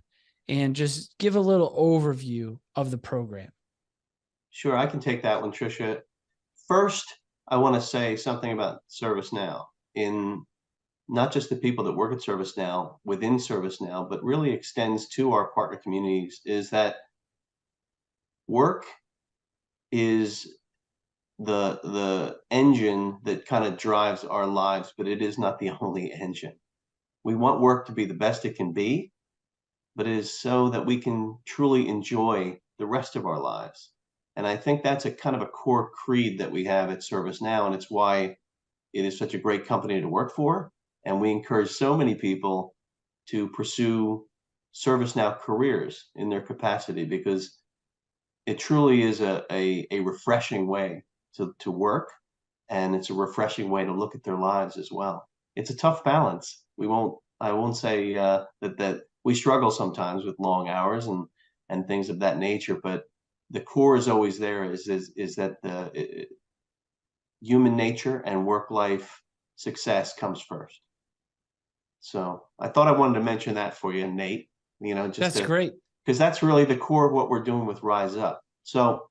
and just give a little overview of the program? Sure, I can take that one, Trisha. First, I want to say something about ServiceNow, in not just the people that work at ServiceNow, within ServiceNow, but really extends to our partner communities, is that work is the engine that kind of drives our lives, but it is not the only engine. We want work to be the best it can be, but it is so that we can truly enjoy the rest of our lives. And I think that's a kind of a core creed that we have at ServiceNow, and it's why it is such a great company to work for. And we encourage so many people to pursue ServiceNow careers in their capacity, because it truly is a refreshing way to work. And it's a refreshing way to look at their lives as well. It's a tough balance. I won't say that we struggle sometimes with long hours and things of that nature, but the core is always there, is that the human nature and work-life success comes first. So I thought I wanted to mention that for you, Nate. That's great, because that's really the core of what we're doing with Rise Up. So,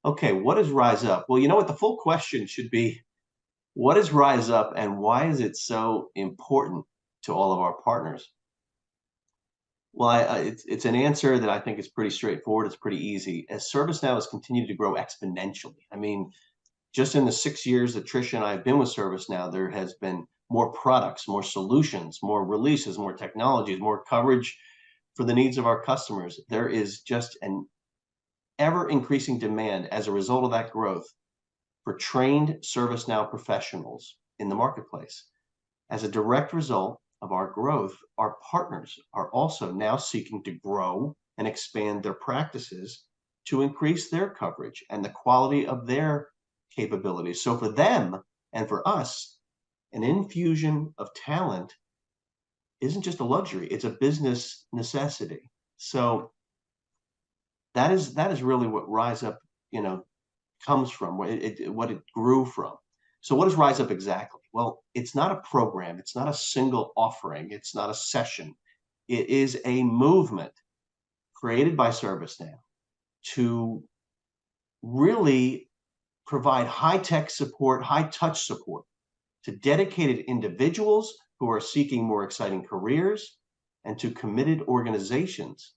okay, what is Rise Up? Well, you know what? The full question should be, what is Rise Up and why is it so important to all of our partners? Well, it's an answer that I think is pretty straightforward. It's pretty easy. As ServiceNow has continued to grow exponentially, I mean, just in the 6 years that Tricia and I have been with ServiceNow, there has been more products, more solutions, more releases, more technologies, more coverage for the needs of our customers. There is just an ever increasing demand as a result of that growth for trained ServiceNow professionals in the marketplace. As a direct result of our growth, our partners are also now seeking to grow and expand their practices to increase their coverage and the quality of their capabilities. So for them and for us, an infusion of talent isn't just a luxury, it's a business necessity. So that is really what Rise Up, comes from, what it grew from. So what is Rise Up exactly? Well, it's not a program, it's not a single offering, it's not a session. It is a movement created by ServiceNow to really provide high-tech support, high-touch support to dedicated individuals who are seeking more exciting careers and to committed organizations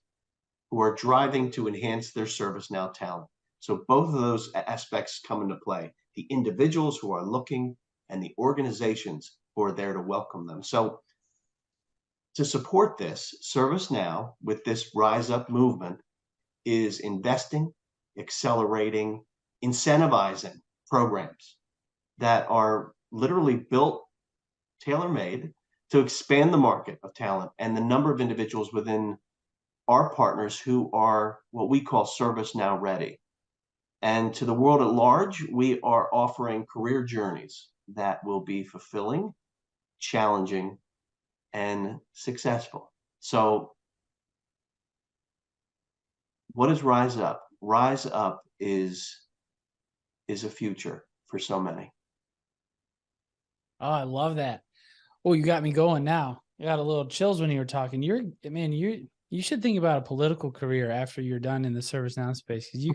who are driving to enhance their ServiceNow talent. So both of those aspects come into play. The individuals who are looking and the organizations who are there to welcome them. So to support this, ServiceNow, with this Rise Up movement, is investing, accelerating, incentivizing programs that are literally built, tailor-made, to expand the market of talent and the number of individuals within our partners who are what we call ServiceNow ready. And to the world at large, we are offering career journeys that will be fulfilling, challenging, and successful. So what is Rise Up? Rise Up is a future for so many. Oh, I love that. Oh, you got me going now. I got a little chills when you were talking. You should think about a political career after you're done in the ServiceNow space, because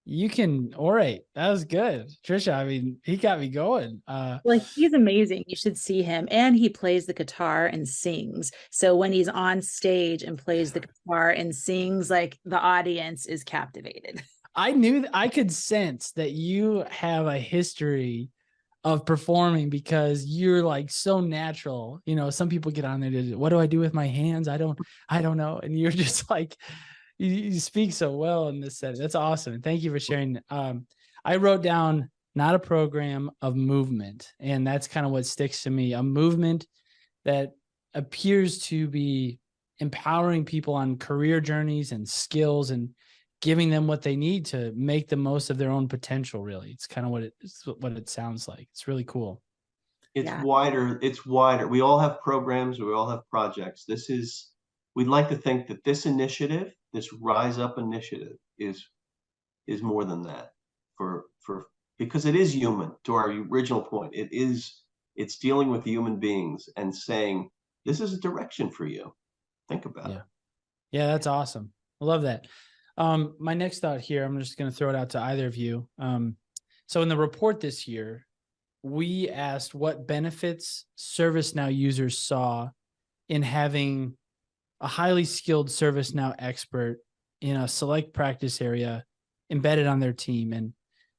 you can orate. That was good. Trisha, I mean, he got me going. Well, he's amazing. You should see him. And he plays the guitar and sings. So when he's on stage and plays the guitar and sings, like, the audience is captivated. I could sense that you have a history of performing, because you're like so natural. Some people get on there to, what do I do with my hands? I don't know. And you're just like, you speak so well in this setting. That's awesome. Thank you for sharing. I wrote down, not a program, of movement. And that's kind of what sticks to me. A movement that appears to be empowering people on career journeys and skills and giving them what they need to make the most of their own potential. Really, it's kind of what it sounds like. It's really cool. It's wider. It's wider. We all have programs. We all have projects. We'd like to think that this initiative, this Rise Up initiative, is more than that, because it is human. To our original point, it's dealing with human beings and saying, this is a direction for you. Think about it. Yeah, that's awesome. I love that. My next thought here, I'm just going to throw it out to either of you. So in the report this year, we asked what benefits ServiceNow users saw in having a highly skilled ServiceNow expert in a select practice area embedded on their team. And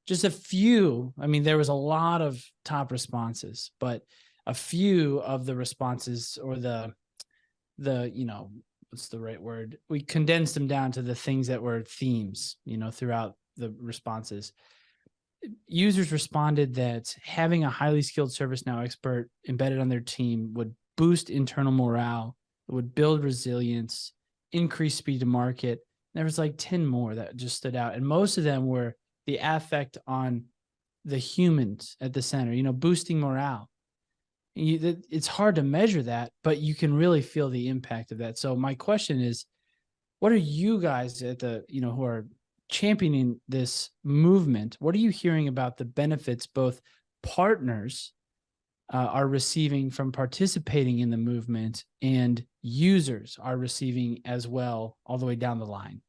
just a few, I mean, there was a lot of top responses, but a few of the responses, or the what's the right word? We condensed them down to the things that were themes, throughout the responses. Users responded that having a highly skilled ServiceNow expert embedded on their team would boost internal morale, it would build resilience, increase speed to market. There was like 10 more that just stood out. And most of them were the affect on the humans at the center, boosting morale. It's hard to measure that, but you can really feel the impact of that. So my question is, what are you guys at the, who are championing this movement? What are you hearing about the benefits both partners are receiving from participating in the movement and users are receiving as well, all the way down the line?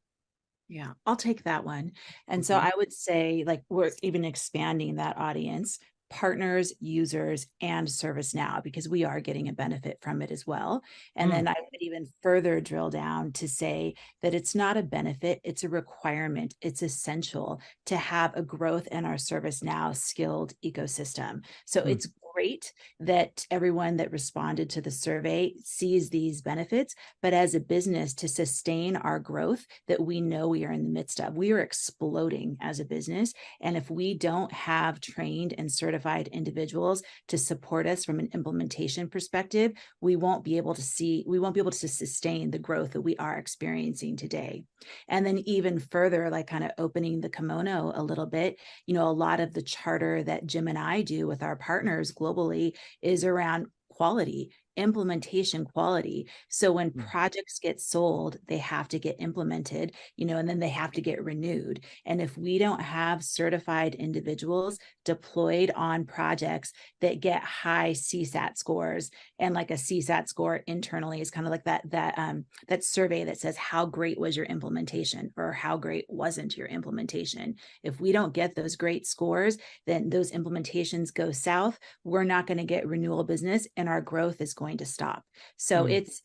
Yeah, I'll take that one. And so I would say, like, we're even expanding that audience. partners, users, and ServiceNow, because we are getting a benefit from it as well. And then I would even further drill down to say that it's not a benefit, it's a requirement. It's essential to have a growth in our ServiceNow skilled ecosystem. So it's great that everyone that responded to the survey sees these benefits, but as a business, to sustain our growth that we know we are in the midst of, we are exploding as a business. And if we don't have trained and certified individuals to support us from an implementation perspective, we won't be able to sustain the growth that we are experiencing today. And then even further, like kind of opening the kimono a little bit, a lot of the charter that Jim and I do with our partners globally is around quality, implementation quality. So when projects get sold, they have to get implemented, and then they have to get renewed. And if we don't have certified individuals deployed on projects that get high CSAT scores, and like a CSAT score internally is kind of like that survey that says how great was your implementation or how great wasn't your implementation. If we don't get those great scores, then those implementations go south. We're not going to get renewal business, and our growth is going to stop. So it's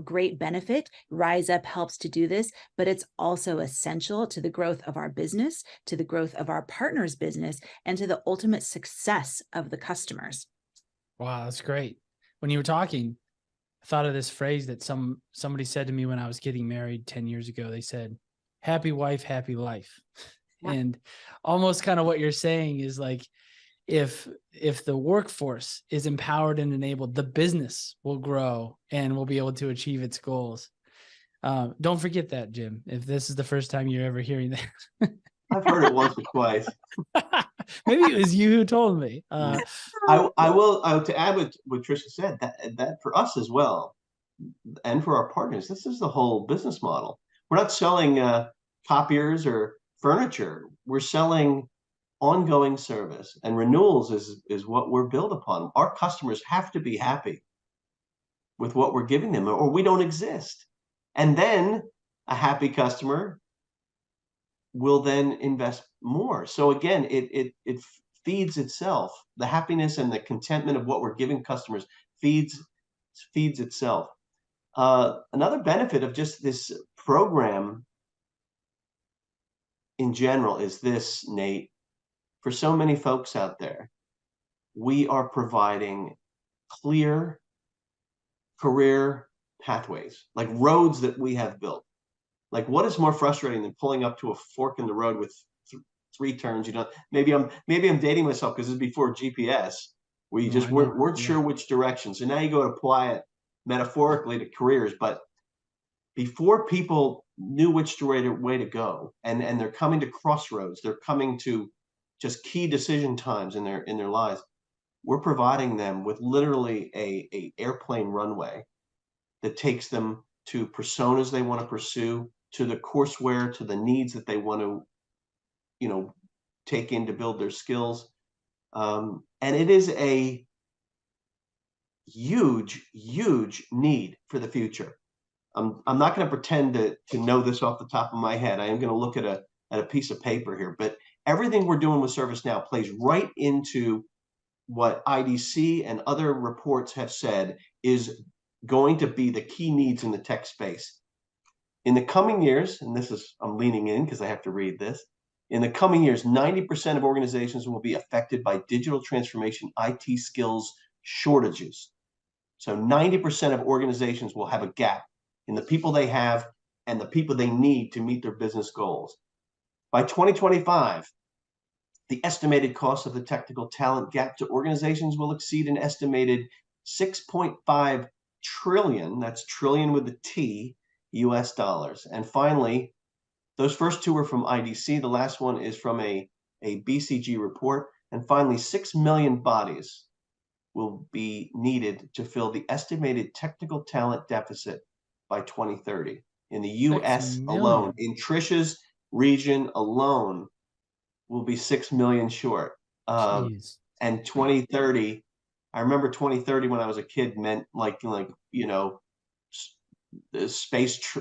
great benefit. Rise Up helps to do this, but it's also essential to the growth of our business, to the growth of our partners' business, and to the ultimate success of the customers. Wow, that's great. When you were talking, I thought of this phrase that somebody said to me when I was getting married 10 years ago. They said, "Happy wife, happy life." Yeah. And almost kind of what you're saying is like, if the workforce is empowered and enabled, the business will grow and will be able to achieve its goals. Don't forget that, Jim, if this is the first time you're ever hearing that. I've heard it once or twice. Maybe it was you who told me. I will to add what Tricia said, that for us as well, and for our partners, this is the whole business model. We're not selling copiers or furniture. We're selling ongoing service, and renewals is what we're built upon. Our customers have to be happy with what we're giving them, or we don't exist. And then a happy customer will then invest more. So again, it feeds itself. The happiness and the contentment of what we're giving customers feeds itself. Another benefit of just this program in general is this, Nate. For so many folks out there, we are providing clear career pathways, like roads that we have built. Like, what is more frustrating than pulling up to a fork in the road with three turns? Maybe I'm dating myself because this is before GPS. We just weren't sure which direction. So now you go to apply it metaphorically to careers, but before people knew which way to go, and they're coming to crossroads, they're coming to just key decision times in their lives, we're providing them with literally a airplane runway that takes them to personas they want to pursue, to the courseware, to the needs that they want to, take in to build their skills. And it is a huge, huge need for the future. I'm not going to pretend to know this off the top of my head. I am going to look at a piece of paper here, but everything we're doing with ServiceNow plays right into what IDC and other reports have said is going to be the key needs in the tech space. In the coming years, and I'm leaning in because I have to read this, in the coming years, 90% of organizations will be affected by digital transformation IT skills shortages. So 90% of organizations will have a gap in the people they have and the people they need to meet their business goals. By 2025, the estimated cost of the technical talent gap to organizations will exceed an estimated 6.5 trillion, that's trillion with a T, US dollars. And finally, those first two are from IDC. The last one is from a BCG report. And finally, 6 million bodies will be needed to fill the estimated technical talent deficit by 2030 in the US alone. In Tricia's region alone, will be 6 million short. And 2030, I remember 2030 when I was a kid meant like space,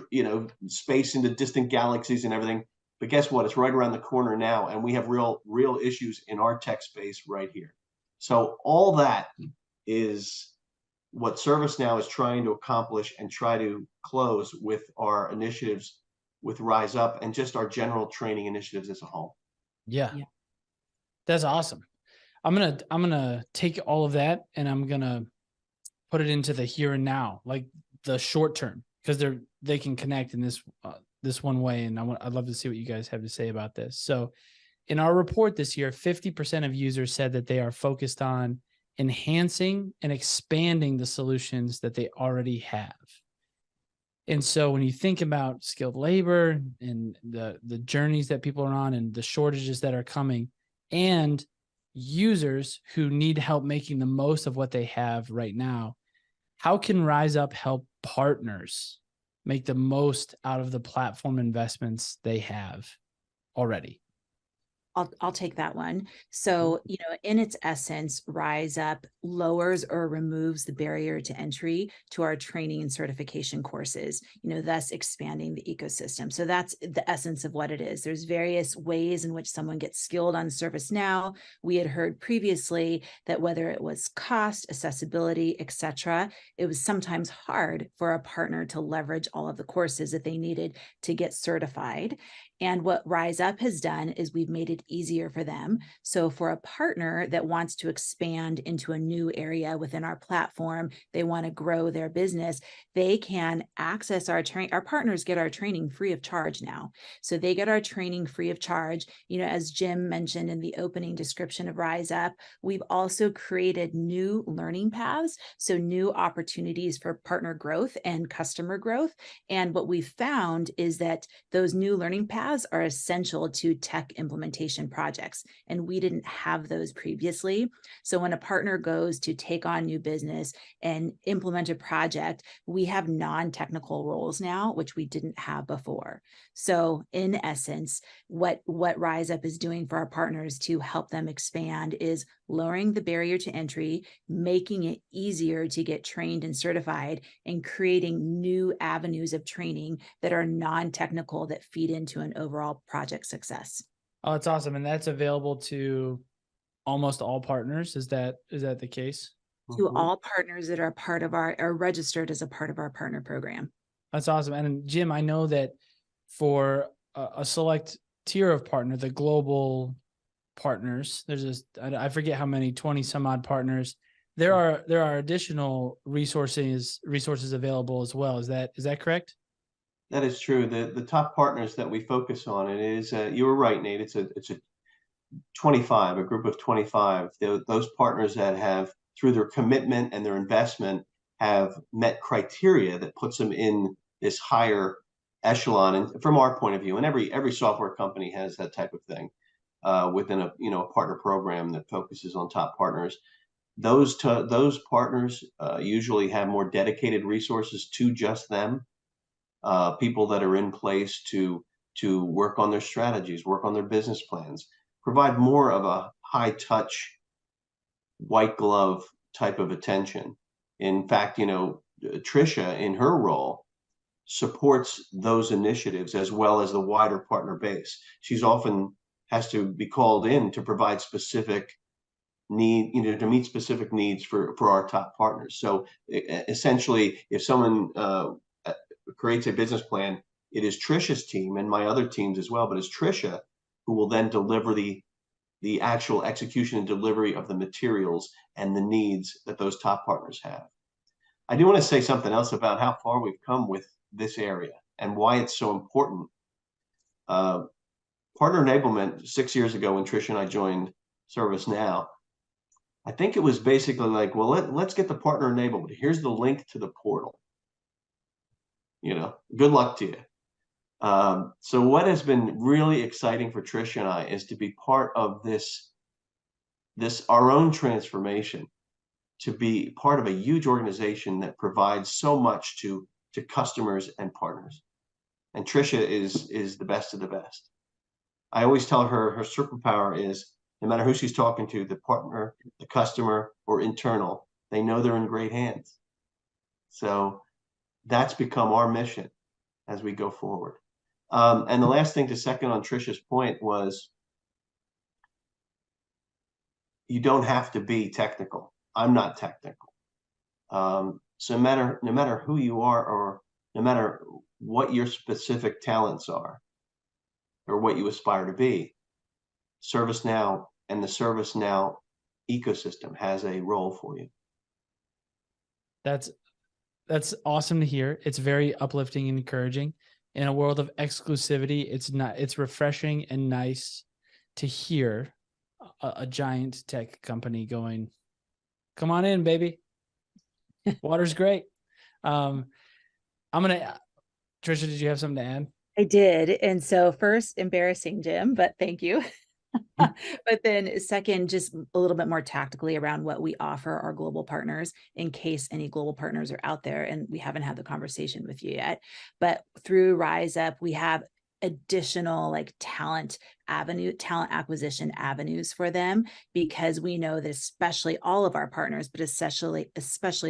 space into distant galaxies and everything. But guess what? It's right around the corner now, and we have real issues in our tech space right here. So all that is what ServiceNow is trying to accomplish and try to close with our initiatives with Rise Up and just our general training initiatives as a whole. Yeah. That's awesome. I'm gonna take all of that and I'm gonna put it into the here and now, like the short term, because they can connect in this one way. And I'd love to see what you guys have to say about this. So in our report this year, 50% of users said that they are focused on enhancing and expanding the solutions that they already have. And so when you think about skilled labor and the journeys that people are on and the shortages that are coming, and users who need help making the most of what they have right now, how can Rise Up help partners make the most out of the platform investments they have already? I'll take that one. So, in its essence, Rise Up lowers or removes the barrier to entry to our training and certification courses, thus expanding the ecosystem. So that's the essence of what it is. There's various ways in which someone gets skilled on ServiceNow. We had heard previously that whether it was cost, accessibility, etc., it was sometimes hard for a partner to leverage all of the courses that they needed to get certified. And what Rise Up has done is we've made it easier for them. So for a partner that wants to expand into a new area within our platform, they want to grow their business, they can access our training. Our partners get our training free of charge now. So they get our training free of charge. As Jim mentioned in the opening description of Rise Up, we've also created new learning paths. So new opportunities for partner growth and customer growth. And what we've found is that those new learning paths are essential to tech implementation projects. And we didn't have those previously. So when a partner goes to take on new business and implement a project, we have non-technical roles now, which we didn't have before. So in essence, what Rise Up is doing for our partners to help them expand is lowering the barrier to entry, making it easier to get trained and certified, and creating new avenues of training that are non-technical that feed into an overall project success. Oh, that's awesome. And that's available to almost all partners. Is that the case? To all partners that are part of are registered as a part of our partner program. That's awesome. And Jim, I know that for a select tier of partner, the global partners, there's I forget how many, 20 some odd partners. There are additional resources available as well. Is that correct? That is true. The top partners that we focus on, it is you were right, Nate. It's a 25, a group of 25. Those partners that have, through their commitment and their investment, have met criteria that puts them in this higher echelon. And from our point of view, and every software company has that type of thing within a partner program that focuses on top partners. Those partners usually have more dedicated resources to just them. People that are in place to work on their strategies, work on their business plans, provide more of a high touch, white glove type of attention. In fact, Tricia in her role supports those initiatives as well as the wider partner base. She's often has to be called in to provide specific to meet specific needs for our top partners. So essentially, if someone creates a business plan, it is Tricia's team and my other teams as well, but it's Tricia who will then deliver the actual execution and delivery of the materials and the needs that those top partners have. I do want to say something else about how far we've come with this area and why it's so important. Partner enablement 6 years ago when Tricia and I joined ServiceNow, I think it was basically like, well, let's get the partner enabled. Here's the link to the portal. Good luck to you. So what has been really exciting for Tricia and I is to be part of this our own transformation, to be part of a huge organization that provides so much to customers and partners. And Tricia is the best of the best. I always tell her superpower is no matter who she's talking to, the partner, the customer, or internal, they know they're in great hands. So that's become our mission as we go forward. And the last thing to second on Tricia's point was you don't have to be technical. I'm not technical. So no matter who you are, or no matter what your specific talents are, or what you aspire to be, ServiceNow and the ServiceNow ecosystem has a role for you. That's awesome to hear. It's very uplifting and encouraging. In a world of exclusivity, it's refreshing and nice to hear a giant tech company going, "Come on in, baby. Water's great." Trisha, did you have something to add? I did. And so first, embarrassing Jim, but thank you. But then second, just a little bit more tactically around what we offer our global partners in case any global partners are out there and we haven't had the conversation with you yet. But through Rise Up, we have additional like talent acquisition avenues for them, because we know that especially all of our partners, but especially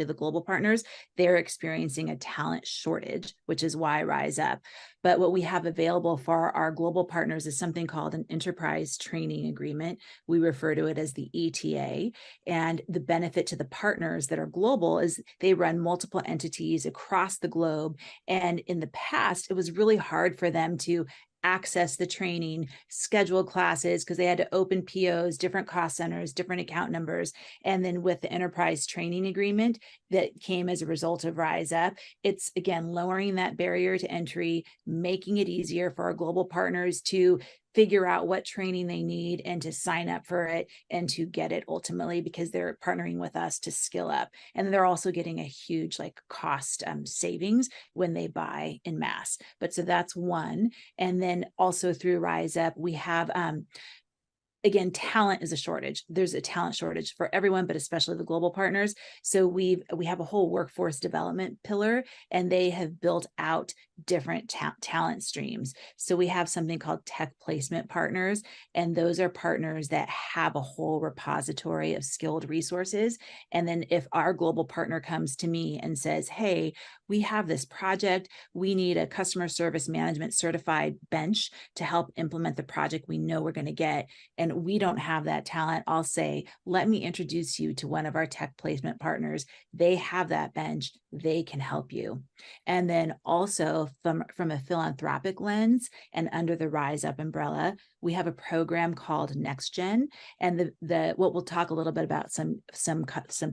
the global partners, they're experiencing a talent shortage, which is why Rise Up. But what we have available for our global partners is something called an enterprise training agreement. We refer to it as the ETA. And the benefit to the partners that are global is they run multiple entities across the globe. And in the past, it was really hard for them to access the training, schedule classes, because they had to open POs, different cost centers, different account numbers. And then with the enterprise training agreement that came as a result of Rise Up, it's again lowering that barrier to entry, making it easier for our global partners to figure out what training they need and to sign up for it and to get it ultimately, because they're partnering with us to skill up. And they're also getting a huge like cost savings when they buy in mass. But so that's one. And then also through Rise Up, we have again, talent is a shortage. There's a talent shortage for everyone, but especially the global partners. So we have a whole workforce development pillar, and they have built out different talent streams. So we have something called tech placement partners, and those are partners that have a whole repository of skilled resources. And then if our global partner comes to me and says, "Hey, we have this project, we need a customer service management certified bench to help implement the project we know we're going to get, and we don't have that talent," I'll say, "Let me introduce you to one of our tech placement partners. They have that bench. They can help you." And then also from a philanthropic lens and under the Rise Up umbrella, we have a program called Next Gen. And what we'll talk a little bit about some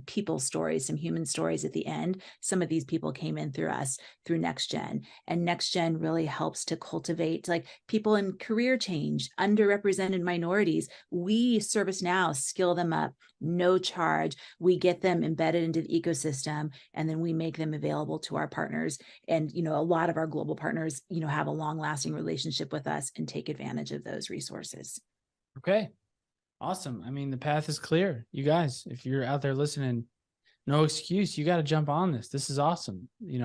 people stories, some human stories at the end. Some of these people came in through us through Next Gen. And Next Gen really helps to cultivate like people in career change, underrepresented minorities. We ServiceNow skill them up, no charge. We get them embedded into the ecosystem, and then we make them available to our partners. And, a lot of our global partners, have a long lasting relationship with us and take advantage of those resources. Okay. Awesome. I mean, the path is clear. You guys, if you're out there listening, no excuse. You got to jump on this. This is awesome. You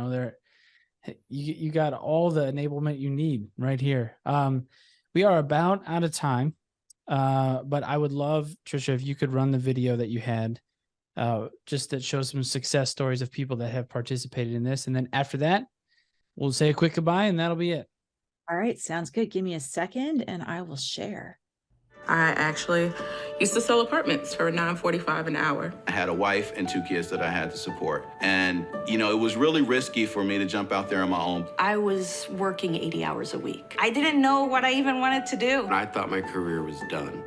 got all the enablement you need right here. We are about out of time. But I would love, Trisha, if you could run the video that you had, just that shows some success stories of people that have participated in this. And then after that, we'll say a quick goodbye and that'll be it. All right. Sounds good. Give me a second and I will share. I actually used to sell apartments for $9.45 an hour. I had a wife and 2 kids that I had to support. And, it was really risky for me to jump out there on my own. I was working 80 hours a week. I didn't know what I even wanted to do. I thought my career was done.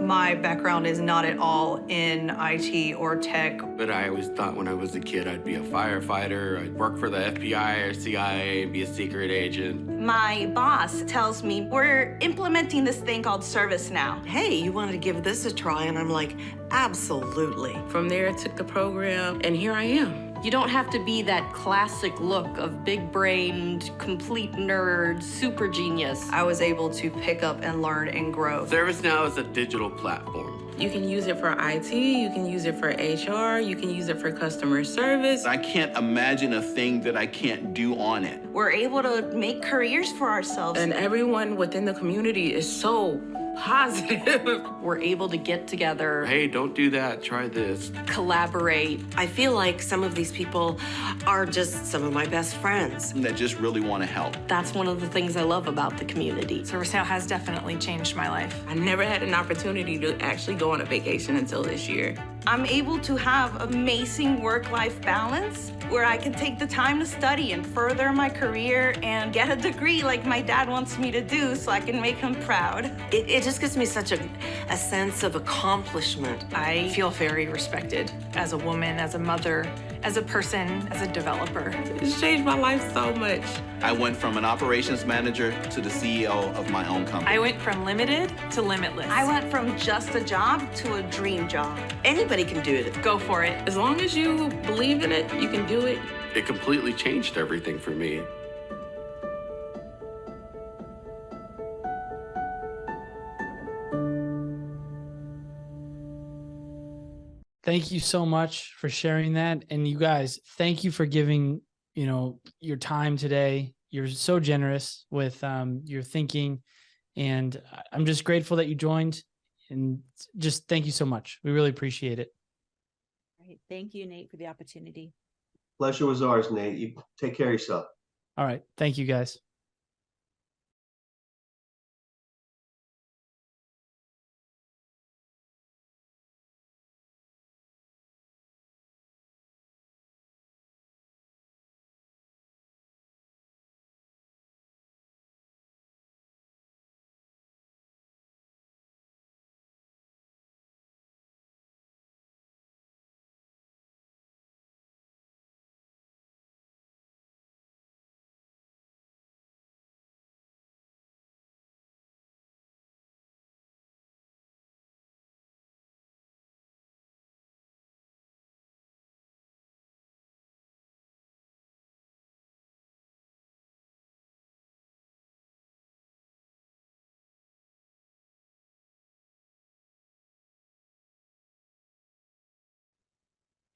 My background is not at all in IT or tech. But I always thought when I was a kid I'd be a firefighter, I'd work for the FBI or CIA and be a secret agent. My boss tells me, "We're implementing this thing called ServiceNow. Hey, you wanted to give this a try?" And I'm like, absolutely. From there, I took the program, and here I am. You don't have to be that classic look of big-brained, complete nerd, super genius. I was able to pick up and learn and grow. ServiceNow is a digital platform. You can use it for IT, you can use it for HR, you can use it for customer service. I can't imagine a thing that I can't do on it. We're able to make careers for ourselves. And everyone within the community is so positive. We're able to get together, Hey, don't do that. Try this. collaborate. I feel like some of these people are just some of my best friends. That just really want to help. That's one of the things I love about the community. ServiceNow has definitely changed my life. I never had an opportunity to actually go on a vacation until this year. I'm able to have amazing work-life balance where I can take the time to study and further my career and get a degree like my dad wants me to do so I can make him proud. It just gives me such a sense of accomplishment. I feel very respected as a woman, as a mother, as a person, as a developer. It's changed my life so much. I went from an operations manager to the CEO of my own company. I went from limited to limitless. I went from just a job to a dream job. Anybody can do it. Go for it. As long as you believe in it, you can do it. It completely changed everything for me. Thank you so much for sharing that. And you guys, thank you for giving, your time today. You're so generous with your thinking. And I'm just grateful that you joined. And just thank you so much. We really appreciate it. Great. Thank you, Nate, for the opportunity. Pleasure was ours, Nate. You take care of yourself. All right. Thank you, guys.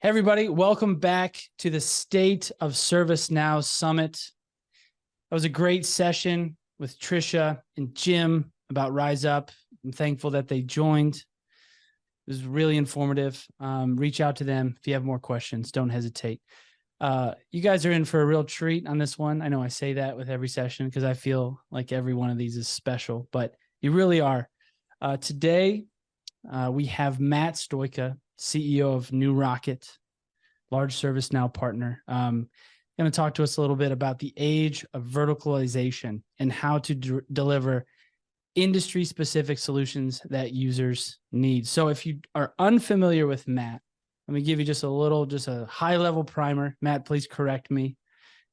Hey, everybody. Welcome back to the State of ServiceNow Summit. That was a great session with Trisha and Jim about Rise Up. I'm thankful that they joined. It was really informative. Reach out to them if you have more questions. Don't hesitate. You guys are in for a real treat on this one. I know I say that with every session because I feel like every one of these is special, but you really are. Today, we have Matt Stoika, CEO of New Rocket, large ServiceNow partner. Going to talk to us a little bit about the age of verticalization and how to deliver industry-specific solutions that users need. So if you are unfamiliar with Matt, let me give you just a high-level primer. Matt, please correct me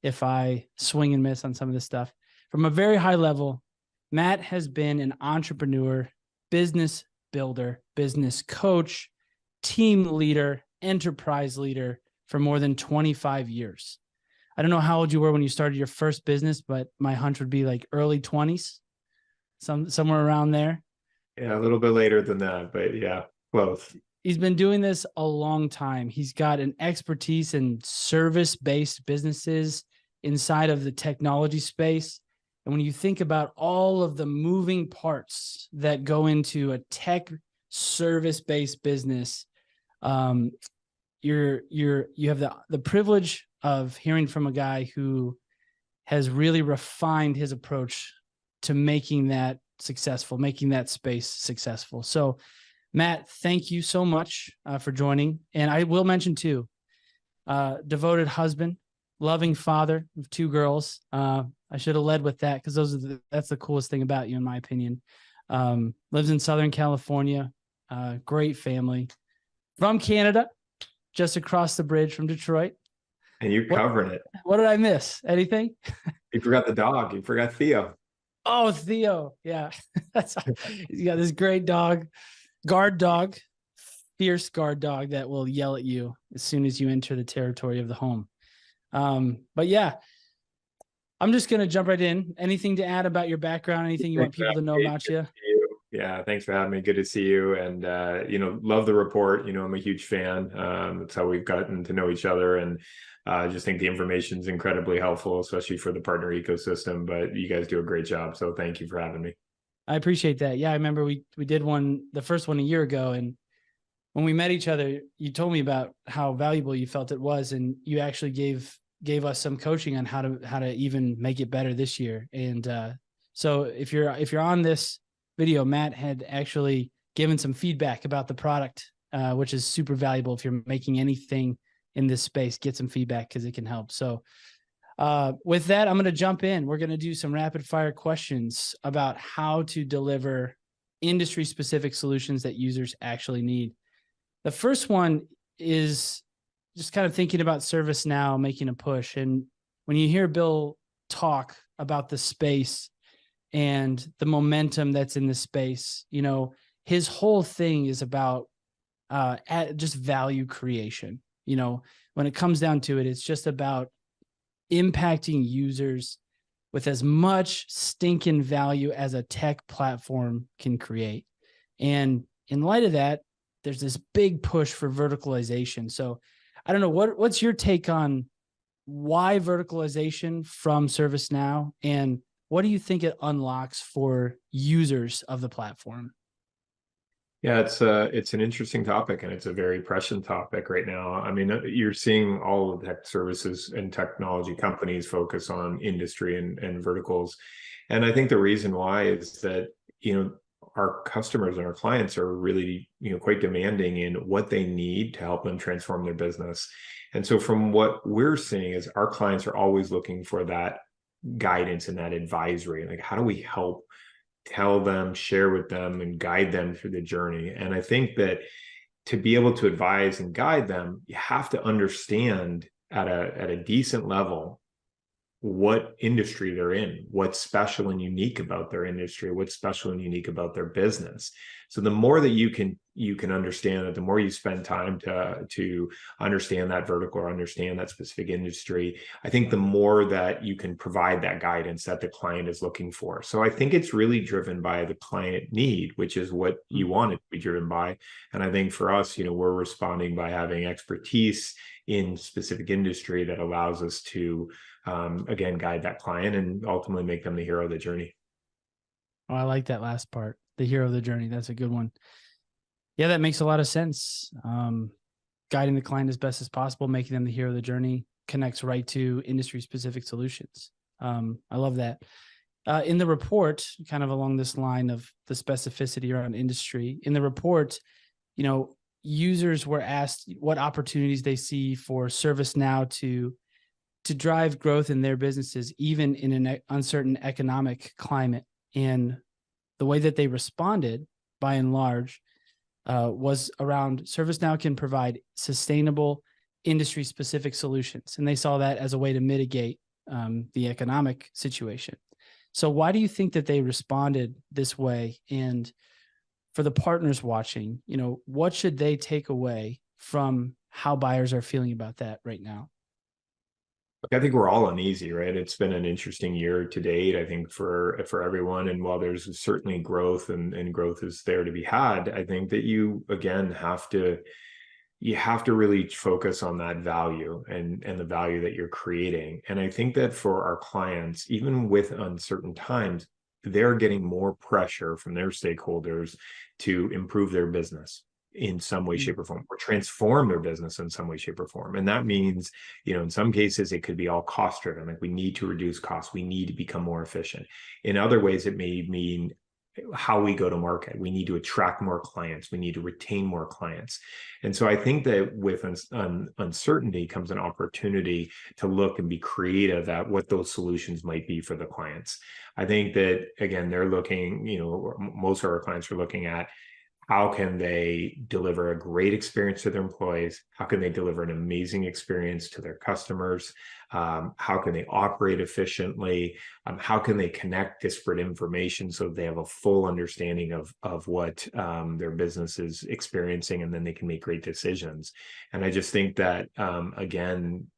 if I swing and miss on some of this stuff. From a very high level, Matt has been an entrepreneur, business builder, business coach, team leader, enterprise leader for more than 25 years. I don't know how old you were when you started your first business, but my hunch would be like early 20s, somewhere around there. Yeah, a little bit later than that, but yeah, close. He's been doing this a long time. He's got an expertise in service-based businesses inside of the technology space. And when you think about all of the moving parts that go into a tech service-based business, you have the privilege of hearing from a guy who has really refined his approach to making that successful, making that space successful. So, Matt, thank you so much for joining. And I will mention too, devoted husband, loving father of 2 girls. I should have led with that because that's the coolest thing about you, in my opinion. Lives in Southern California, great family. From Canada, just across the bridge from Detroit. And you're covering it. What did I miss? Anything? You forgot the dog. You forgot Theo. Oh, Theo. Yeah. He's got this great dog, guard dog, fierce guard dog that will yell at you as soon as you enter the territory of the home. But yeah, I'm just going to jump right in. Anything to add about your background? Anything you want people to know about you? Yeah, thanks for having me. Good to see you. And, love the report. I'm a huge fan. That's how we've gotten to know each other. And I just think the information is incredibly helpful, especially for the partner ecosystem. But you guys do a great job. So thank you for having me. I appreciate that. Yeah, I remember we did the first one a year ago, and when we met each other, you told me about how valuable you felt it was, and you actually gave us some coaching on how to even make it better this year. And so if you're on this video, Matt had actually given some feedback about the product, which is super valuable. If you're making anything in this space, get some feedback because it can help. So with that, I'm going to jump in. We're going to do some rapid fire questions about how to deliver industry specific solutions that users actually need. The first one is just kind of thinking about ServiceNow making a push. And when you hear Bill talk about the space and the momentum that's in the space, his whole thing is about just value creation. When it comes down to it, it's just about impacting users with as much stinking value as a tech platform can create. And in light of that, there's this big push for verticalization. So I don't know, what's your take on why verticalization from ServiceNow, and what do you think it unlocks for users of the platform? Yeah, it's an interesting topic, and it's a very prescient topic right now. I mean, you're seeing all of the tech services and technology companies focus on industry and verticals. And I think the reason why is that, our customers and our clients are really, quite demanding in what they need to help them transform their business. And so from what we're seeing is our clients are always looking for that guidance and that advisory. Like, how do we help tell them, share with them, and guide them through the journey? And I think that to be able to advise and guide them, you have to understand at a decent level what industry they're in, what's special and unique about their industry, what's special and unique about their business. So the more that you can understand it, the more you spend time to understand that vertical or understand that specific industry, I think the more that you can provide that guidance that the client is looking for. So I think it's really driven by the client need, which is what you want it to be driven by. And I think for us, we're responding by having expertise in specific industry that allows us to again, guide that client and ultimately make them the hero of the journey. Oh, I like that last part, the hero of the journey. That's a good one. Yeah, that makes a lot of sense. Guiding the client as best as possible, making them the hero of the journey connects right to industry specific solutions. I love that. In the report, kind of along this line of the specificity around industry, in the report, users were asked what opportunities they see for ServiceNow to drive growth in their businesses, even in an uncertain economic climate. And the way that they responded, by and large, was around ServiceNow can provide sustainable industry-specific solutions. And they saw that as a way to mitigate the economic situation. So why do you think that they responded this way? And for the partners watching, what should they take away from how buyers are feeling about that right now? I think we're all uneasy, right? It's been an interesting year to date, I think, for everyone. And while there's certainly growth and growth is there to be had, I think that you, again, have to really focus on that value and the value that you're creating. And I think that for our clients, even with uncertain times, they're getting more pressure from their stakeholders to improve their business in some way, shape, or form, or transform their business in some way, shape, or form. And that means, in some cases, it could be all cost driven. Like, we need to reduce costs. We need to become more efficient. In other ways, it may mean how we go to market. We need to attract more clients. We need to retain more clients. And so I think that with uncertainty comes an opportunity to look and be creative at what those solutions might be for the clients. I think that, again, they're looking, most of our clients are looking at how can they deliver a great experience to their employees? How can they deliver an amazing experience to their customers? How can they operate efficiently? How can they connect disparate information so they have a full understanding of what their business is experiencing, and then they can make great decisions? And I just think that, again,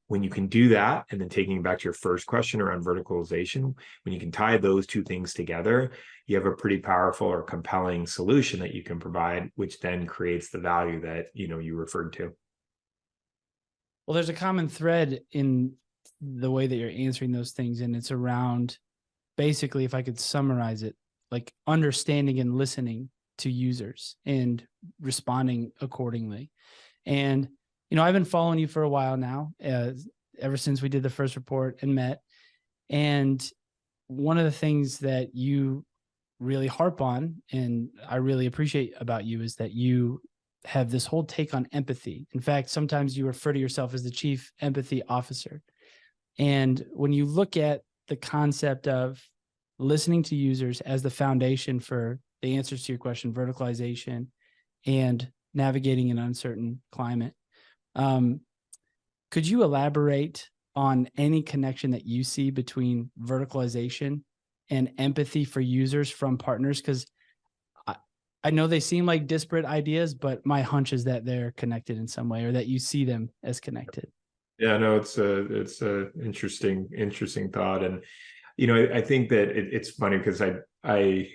when you can do that, and then taking back to your first question around verticalization, when you can tie those two things together, you have a pretty powerful or compelling solution that you can provide, which then creates the value that, you referred to. Well, there's a common thread in the way that you're answering those things, and it's around, basically, if I could summarize it, like understanding and listening to users and responding accordingly. And, I've been following you for a while now, ever since we did the first report and met. And one of the things that you really harp on, and I really appreciate about you, is that you have this whole take on empathy. In fact, sometimes you refer to yourself as the chief empathy officer. And when you look at the concept of listening to users as the foundation for the answers to your question, verticalization and navigating an uncertain climate, could you elaborate on any connection that you see between verticalization and empathy for users from partners? Because I know they seem like disparate ideas, but my hunch is that they're connected in some way, or that you see them as connected. Yeah, no, it's a interesting thought. And, I think that it's funny because I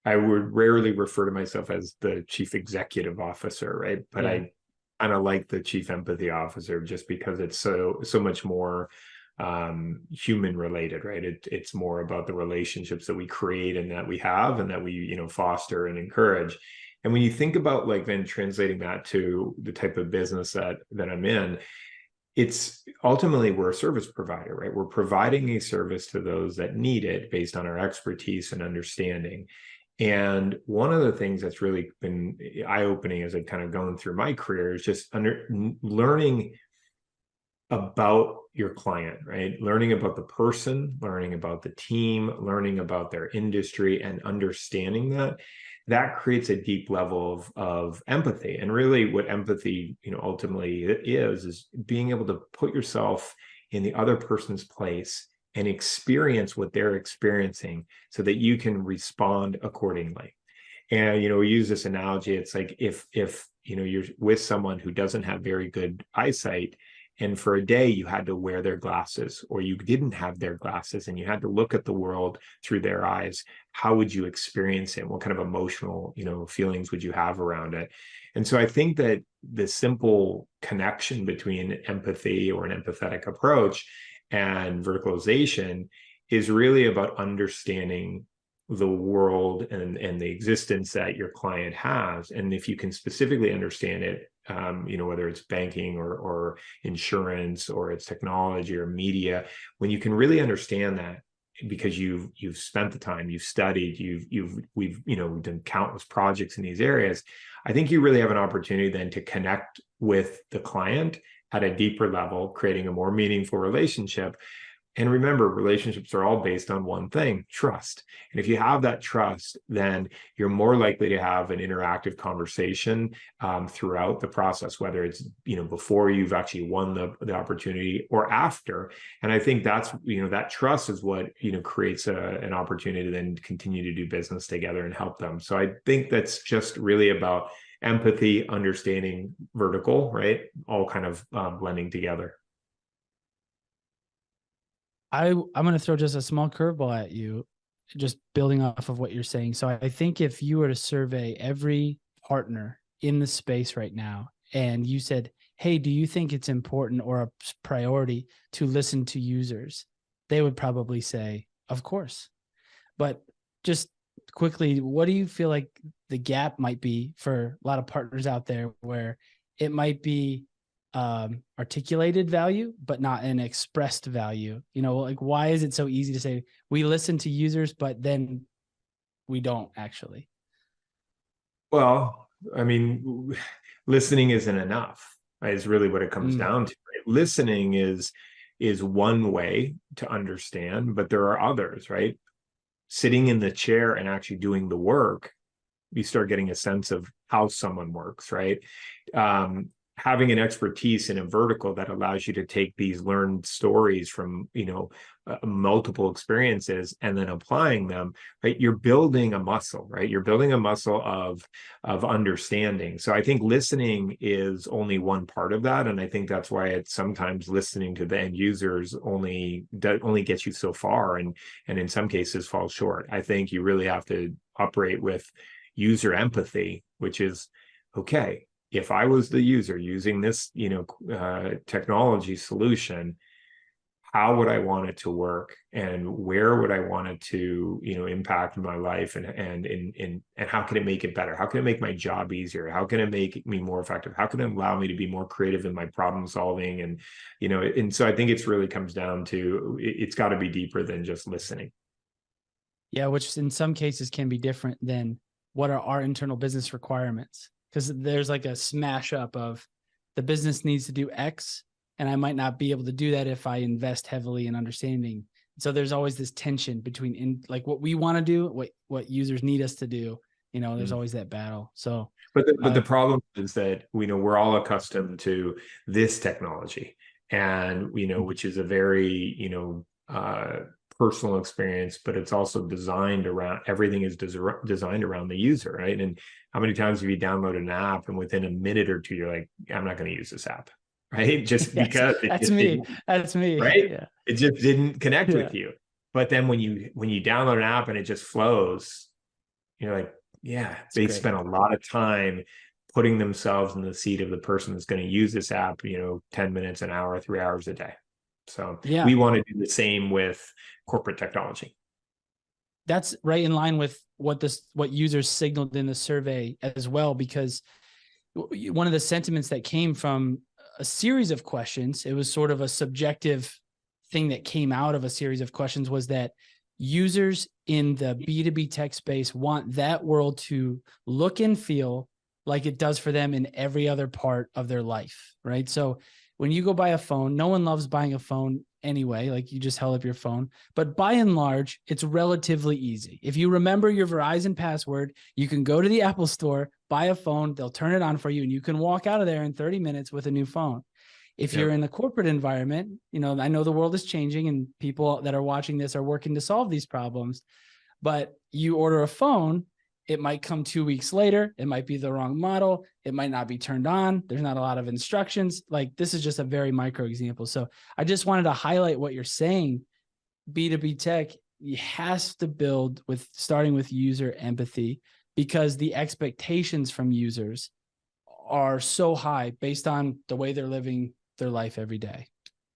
would rarely refer to myself as the chief executive officer, right? But I kind of like the chief empathy officer just because it's so much more human related, right? It's more about the relationships that we create and that we have and that we, foster and encourage. And when you think about like then translating that to the type of business that I'm in, it's ultimately we're a service provider, right? We're providing a service to those that need it based on our expertise and understanding. And one of the things that's really been eye-opening as I've kind of gone through my career is just learning about your client, right? Learning about the person, learning about the team, learning about their industry, and understanding that creates a deep level of empathy. And really what empathy, ultimately is being able to put yourself in the other person's place and experience what they're experiencing so that you can respond accordingly. And, we use this analogy. It's like if you're with someone who doesn't have very good eyesight, and for a day you had to wear their glasses, or you didn't have their glasses and you had to look at the world through their eyes, how would you experience it? What kind of emotional, feelings would you have around it? And so I think that the simple connection between empathy or an empathetic approach and verticalization is really about understanding the world and the existence that your client has. And if you can specifically understand it, whether it's banking or insurance or it's technology or media, when you can really understand that because you've spent the time, you've studied, we've done countless projects in these areas, I think you really have an opportunity then to connect with the client at a deeper level, creating a more meaningful relationship. And remember, relationships are all based on one thing, trust. And if you have that trust, then you're more likely to have an interactive conversation throughout the process, whether it's, before you've actually won the opportunity or after. And I think that's, that trust is what, creates an opportunity to then continue to do business together and help them. So I think that's just really about empathy, understanding, vertical, right? All kind of blending together. I'm going to throw just a small curveball at you, just building off of what you're saying. So I think if you were to survey every partner in the space right now, and you said, hey, do you think it's important or a priority to listen to users? They would probably say, of course. But just quickly, what do you feel like the gap might be for a lot of partners out there where it might be articulated value, but not an expressed value? Like, why is it so easy to say we listen to users, but then we don't actually? Well, I mean, listening isn't enough, right? Is really what it comes down to. Right? Listening is one way to understand, but there are others, right? Sitting in the chair and actually doing the work, you start getting a sense of how someone works, right? Having an expertise in a vertical that allows you to take these learned stories from, multiple experiences and then applying them, right? You're building a muscle, right? You're building a muscle of understanding. So I think listening is only one part of that. And I think that's why it's sometimes listening to the end users only gets you so far and in some cases falls short. I think you really have to operate with user empathy, which is, okay, if I was the user using this, technology solution, how would I want it to work, and where would I want it to, impact my life, and how can it make it better? How can it make my job easier? How can it make me more effective? How can it allow me to be more creative in my problem solving? And so I think it's really comes down to, it's got to be deeper than just listening. Yeah, which in some cases can be different than what are our internal business requirements, because there's like a smash up of the business needs to do X, and I might not be able to do that if I invest heavily in understanding. So there's always this tension between like what we want to do, what users need us to do. There's always that battle. So, but the problem is that we're all accustomed to this technology, and which is a very personal experience, but it's also designed around, everything is designed around the user, right? And how many times have you downloaded an app and within a minute or two, you're like, I'm not going to use this app, right? Just yes, because that's me. That's me. Right? Yeah. It just didn't connect with you. But then when you download an app and it just flows, you're like, yeah, they spent a lot of time putting themselves in the seat of the person that's going to use this app, 10 minutes, an hour, 3 hours a day. So we want to do the same with corporate technology. That's right in line with what users signaled in the survey as well, because one of the sentiments that came from a series of questions, it was sort of a subjective thing that came out of a series of questions, was that users in the B2B tech space want that world to look and feel like it does for them in every other part of their life, right? So when you go buy a phone, no one loves buying a phone anyway, like you just held up your phone, but by and large, it's relatively easy. If you remember your Verizon password, you can go to the Apple store, buy a phone, they'll turn it on for you, and you can walk out of there in 30 minutes with a new phone. If you're in the corporate environment, I know the world is changing and people that are watching this are working to solve these problems, but you order a phone, it might come 2 weeks later. It might be the wrong model. It might not be turned on. There's not a lot of instructions. Like, this is just a very micro example. So I just wanted to highlight what you're saying. B2B tech, you has to build with starting with user empathy, because the expectations from users are so high based on the way they're living their life every day.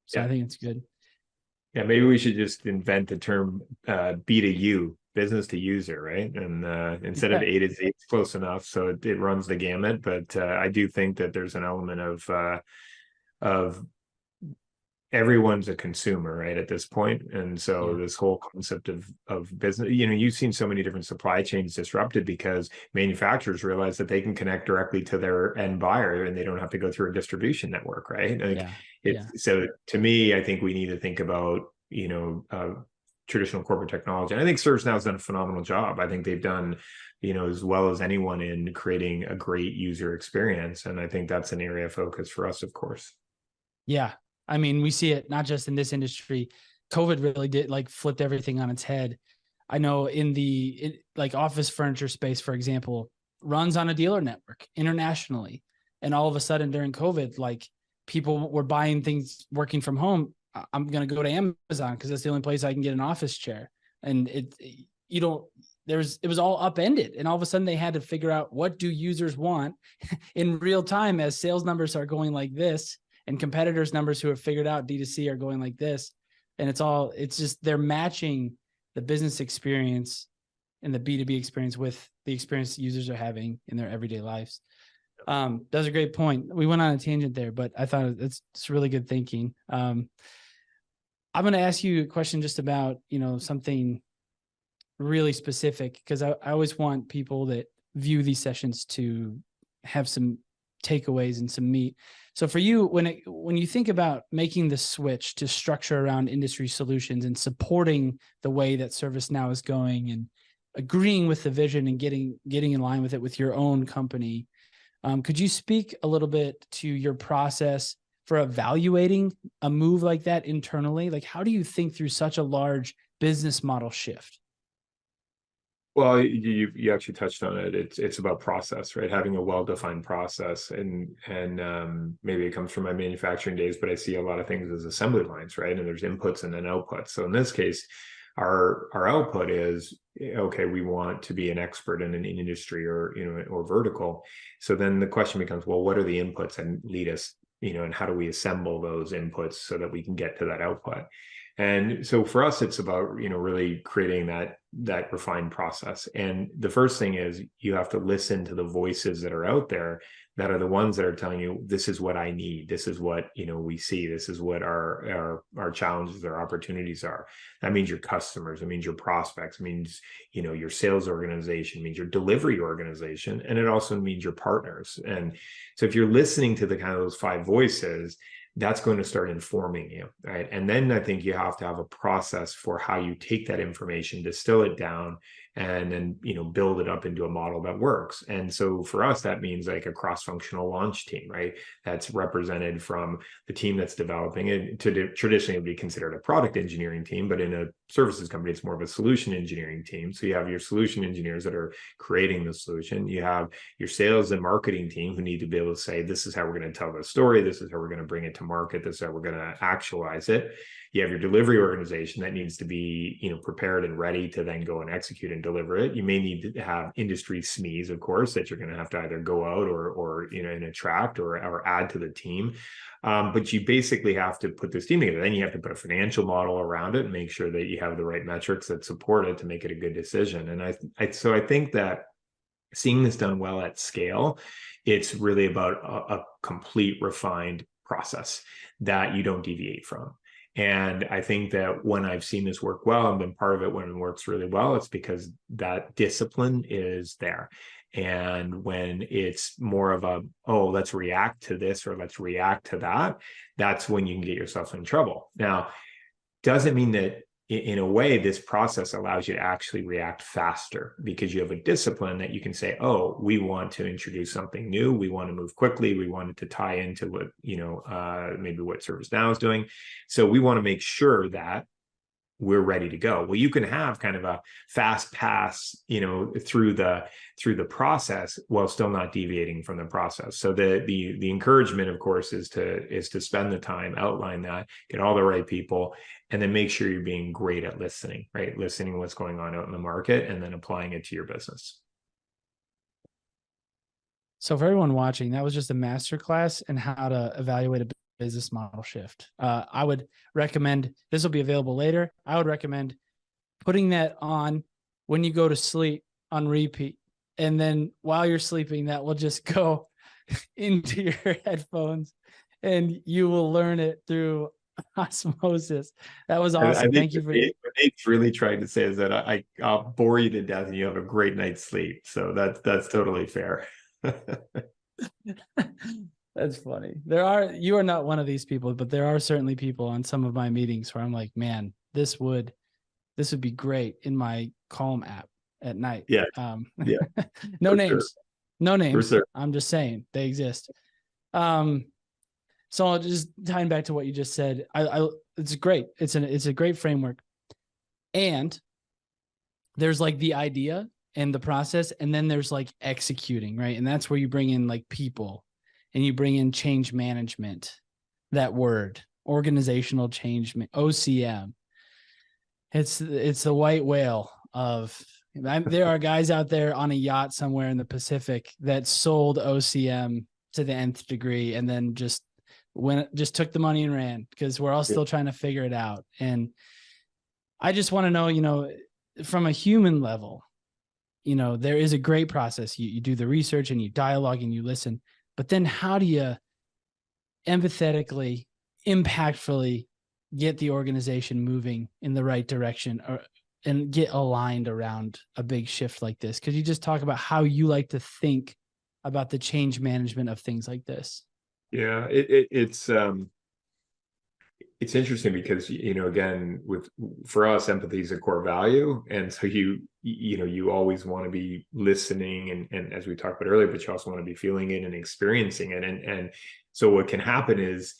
So I think it's good. Yeah, maybe we should just invent the term B2U, business to user, right? And instead of A to Z, it's close enough, so it runs the gamut. But I do think that there's an element of everyone's a consumer, right, at this point. And so this whole concept of business, you've seen so many different supply chains disrupted because manufacturers realize that they can connect directly to their end buyer and they don't have to go through a distribution network, right? So to me, I think we need to think about traditional corporate technology, and I think ServiceNow has done a phenomenal job. I think they've done as well as anyone in creating a great user experience, and I think that's an area of focus for us, of course. Yeah, I mean, we see it not just in this industry. COVID really did flipped everything on its head. I know in the office furniture space, for example, runs on a dealer network internationally. And all of a sudden during COVID, people were buying things working from home. I'm going to go to Amazon because that's the only place I can get an office chair. And it was all upended. And all of a sudden they had to figure out, what do users want in real time, as sales numbers are going like this and competitors' numbers who have figured out D2C are going like this. And it's just, they're matching the business experience and the B2B experience with the experience users are having in their everyday lives. That's a great point. We went on a tangent there, but I thought it's really good thinking. I'm going to ask you a question just about, something really specific, because I always want people that view these sessions to have some takeaways and some meat. So for you, when you think about making the switch to structure around industry solutions and supporting the way that ServiceNow is going and agreeing with the vision and getting in line with it with your own company, could you speak a little bit to your process for evaluating a move like that internally? How do you think through such a large business model shift? Well, you actually touched on it. It's about process, right? Having a well-defined process, and maybe it comes from my manufacturing days, but I see a lot of things as assembly lines, right? And there's inputs and then outputs. So in this case, our output is, okay, we want to be an expert in an industry or vertical. So then the question becomes, well, what are the inputs and lead us and how do we assemble those inputs so that we can get to that output? And so for us, it's about, really creating that refined process. And the first thing is you have to listen to the voices that are out there, that are the ones that are telling you, this is what I need. This is what, we see. This is what our challenges, our opportunities are. That means your customers. It means your prospects. It means, your sales organization. It means your delivery organization. And it also means your partners. And so if you're listening to the kind of those 5 voices, that's going to start informing you, right? And then I think you have to have a process for how you take that information, distill it down, and then, build it up into a model that works. And so for us, that means like a cross-functional launch team, right? That's represented from the team that's developing it. Traditionally, it would be considered a product engineering team, but in a services company, it's more of a solution engineering team. So you have your solution engineers that are creating the solution. You have your sales and marketing team who need to be able to say, this is how we're going to tell the story. This is how we're going to bring it to market. This is how we're going to actualize it. You have your delivery organization that needs to be, prepared and ready to then go and execute and deliver it. You may need to have industry SMEs, of course, that you're going to have to either go out or and attract or add to the team. But you basically have to put this team together. Then you have to put a financial model around it and make sure that you have the right metrics that support it to make it a good decision. And I think that seeing this done well at scale, it's really about a complete refined process that you don't deviate from. And I think that when I've seen this work well and been part of it when it works really well, it's because that discipline is there. And when it's more of a, oh, let's react to this or let's react to that, that's when you can get yourself in trouble. Now, doesn't mean that in a way, this process allows you to actually react faster because you have a discipline that you can say, oh, we want to introduce something new. We want to move quickly. We want it to tie into what, maybe what ServiceNow is doing. So we want to make sure that we're ready to go. Well, you can have kind of a fast pass, through the process while still not deviating from the process. So the encouragement, of course, is to spend the time, outline that, get all the right people, and then make sure you're being great at listening, right? Listening to what's going on out in the market and then applying it to your business. So for everyone watching, that was just a masterclass in how to evaluate a business model shift. I would recommend, this will be available later. I would recommend putting that on when you go to sleep on repeat. And then while you're sleeping, that will just go into your headphones and you will learn it through osmosis. That was awesome. Thank you for what Nate's really trying to say is that I'll bore you to death and you have a great night's sleep. So that's totally fair. That's funny. You are not one of these people, but there are certainly people on some of my meetings where I'm like, man, this would be great in my Calm app at night. Yeah. No For names, sure. no names. Sure. I'm just saying they exist. So I'll just tying back to what you just said. It's great. It's a great framework. And there's like the idea and the process, and then there's like executing, right? And that's where you bring in like people and you bring in change management, that word, organizational change, OCM. It's the white whale of, there are guys out there on a yacht somewhere in the Pacific that sold OCM to the nth degree and then just took the money and ran because we're all still trying to figure it out. And I just want to know, from a human level, there is a great process. You do the research and you dialogue and you listen, but then how do you empathetically, impactfully get the organization moving in the right direction and get aligned around a big shift like this? Could you just talk about how you like to think about the change management of things like this? Yeah, it's interesting because, again, for us, empathy is a core value. And so you always want to be listening and as we talked about earlier, but you also want to be feeling it and experiencing it. And so what can happen is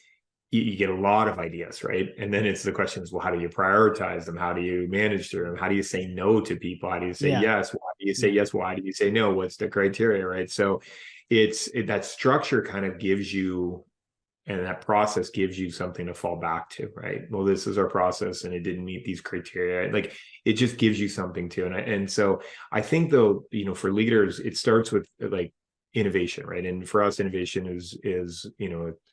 you get a lot of ideas, right? And then it's the question is, well, how do you prioritize them? How do you manage through them? How do you say no to people? How do you say yes? Why do you say yes? Why do you say no? What's the criteria, right? So that structure kind of gives you, and that process gives you something to fall back to, right? Well, this is our process and it didn't meet these criteria. Like it just gives you something to. And so I think though, for leaders, it starts with like innovation, right? And for us, innovation is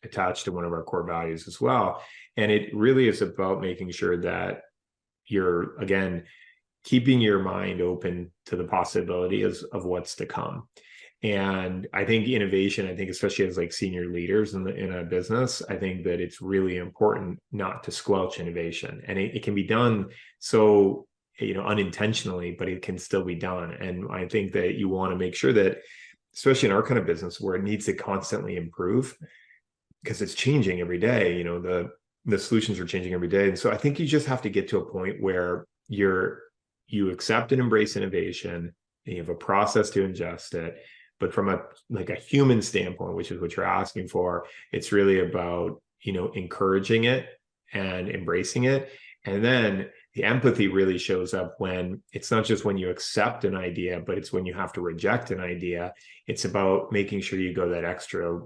attached to one of our core values as well. And it really is about making sure that you're, again, keeping your mind open to the possibilities of what's to come. And I think innovation, I think especially as like senior leaders in a business, I think that it's really important not to squelch innovation. And it can be done so unintentionally, but it can still be done. And I think that you want to make sure that, especially in our kind of business where it needs to constantly improve, because it's changing every day, the solutions are changing every day. And so I think you just have to get to a point where you accept and embrace innovation, and you have a process to ingest it. But from a human standpoint, which is what you're asking for, it's really about, encouraging it and embracing it. And then the empathy really shows up when it's not just when you accept an idea, but it's when you have to reject an idea. It's about making sure you go that extra,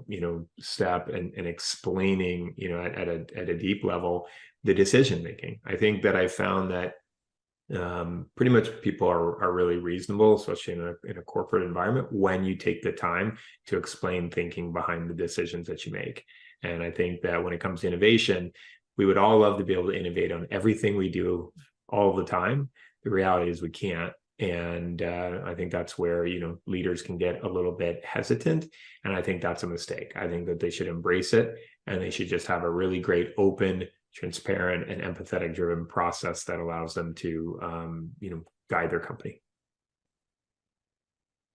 step and explaining, at a deep level, the decision making. I think that I found that pretty much people are really reasonable, especially in a corporate environment, when you take the time to explain thinking behind the decisions that you make. And I think that when it comes to innovation, we would all love to be able to innovate on everything we do all the time. The reality is we can't. And I think that's where, leaders can get a little bit hesitant. And I think that's a mistake. I think that they should embrace it, and they should just have a really great, open, transparent, and empathetic driven process that allows them to, guide their company.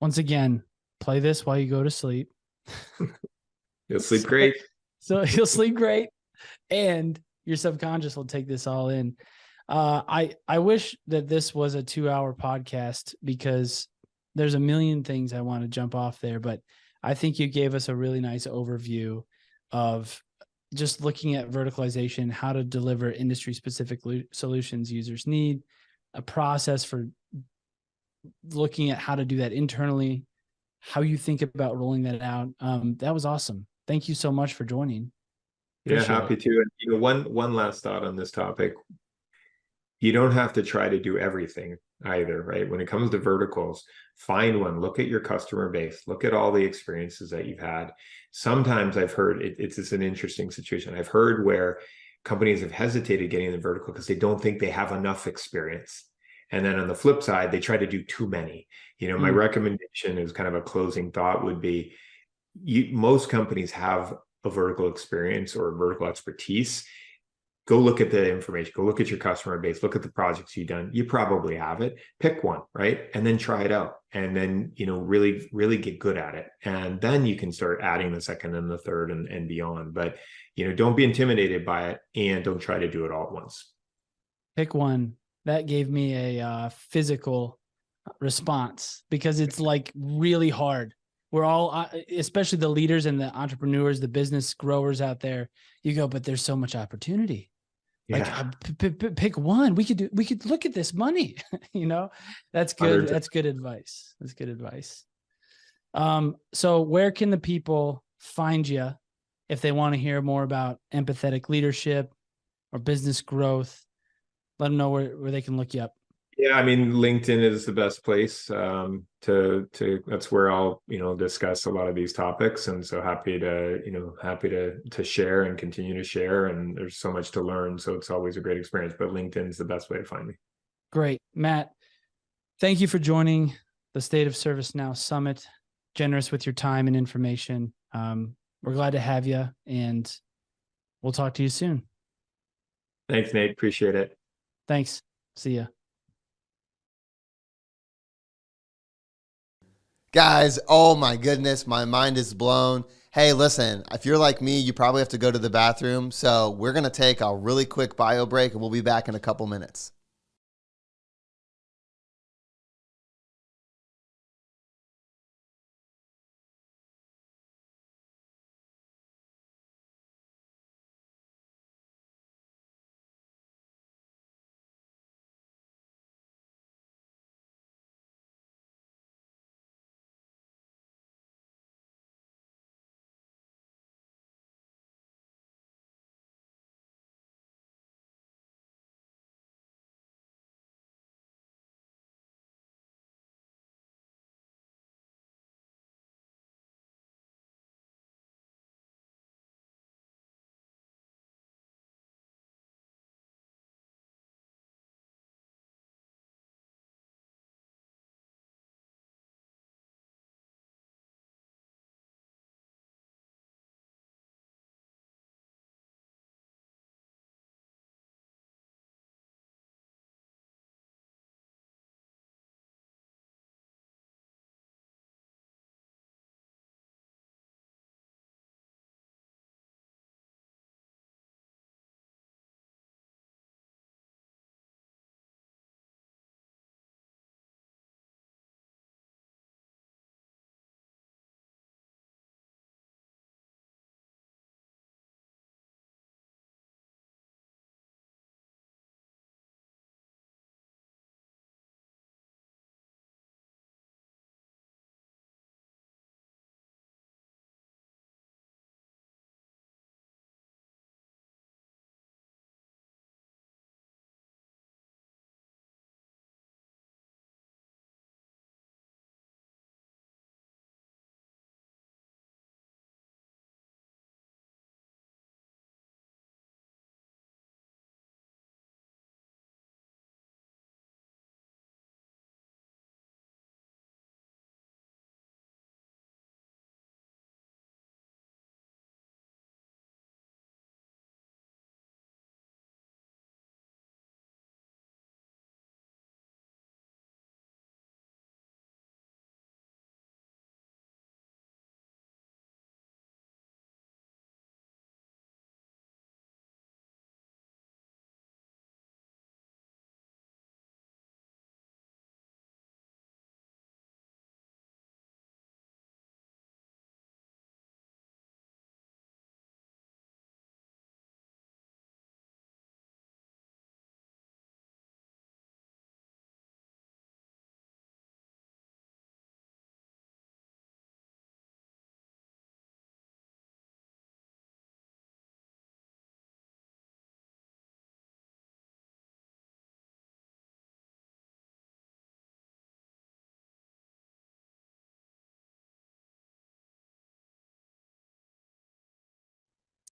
Once again, play this while you go to sleep. You'll sleep great. So you'll sleep great, and your subconscious will take this all in. I wish that this was a 2-hour podcast, because there's a million things I want to jump off there, but I think you gave us a really nice overview of just looking at verticalization, how to deliver industry-specific solutions users need, a process for looking at how to do that internally, how you think about rolling that out. That was awesome. Thank you so much for joining. Appreciate happy to. And one last thought on this topic. You don't have to try to do everything either, right? When it comes to verticals, find one, look at your customer base, look at all the experiences that you've had. Sometimes I've heard it's an interesting situation. I've heard where companies have hesitated getting in the vertical because they don't think they have enough experience. And then on the flip side, they try to do too many. My recommendation is kind of a closing thought would be, most companies have a vertical experience or vertical expertise. Go look at the information, go look at your customer base, look at the projects you've done. You probably have it. Pick one, right? And then try it out. And then, really, really get good at it. And then you can start adding the second and the third and beyond. But, don't be intimidated by it, and don't try to do it all at once. Pick one. That gave me a physical response, because it's like really hard. We're all, especially the leaders and the entrepreneurs, the business growers out there, you go, but there's so much opportunity. Yeah. Like pick one. We could look at this money, that's good. That's good advice. That's good advice. So where can the people find you if they want to hear more about empathetic leadership or business growth? Let them know where they can look you up. Yeah, I mean, LinkedIn is the best place to that's where I'll discuss a lot of these topics, and so happy to share and continue to share. And there's so much to learn, so it's always a great experience. But LinkedIn's the best way to find me. Great, Matt. Thank you for joining the State of ServiceNow Summit. Generous with your time and information. We're glad to have you, and we'll talk to you soon. Thanks, Nate. Appreciate it. Thanks. See ya. Guys, oh my goodness, my mind is blown. Hey, listen, if you're like me, you probably have to go to the bathroom. So we're going to take a really quick bio break, and we'll be back in a couple minutes.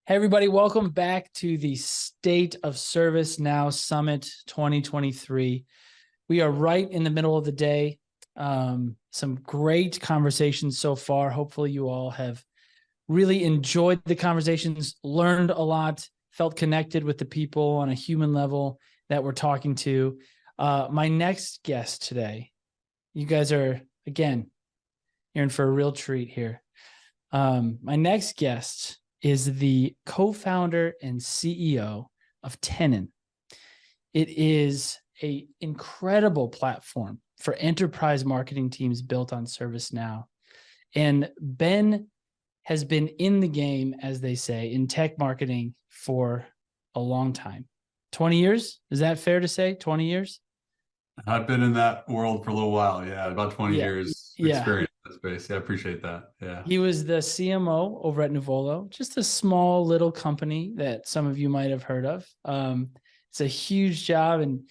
Hey, everybody, welcome back to the State of ServiceNow Summit 2023. We are right in the middle of the day. Some great conversations so far. Hopefully you all have really enjoyed the conversations, learned a lot, felt connected with the people on a human level that we're talking to. My next guest today, you guys are, again, you're in for a real treat here. My next guest is the co-founder and CEO of Tenon. It is an incredible platform for enterprise marketing teams built on ServiceNow. And Ben has been in the game, as they say, in tech marketing for a long time. 20 years? Is that fair to say? 20 years? I've been in that world for a little while. Yeah, about 20 years experience in that space. Yeah, I appreciate that. Yeah. He was the CMO over at Nuvolo, just a small little company that some of you might have heard of. It's a huge job, and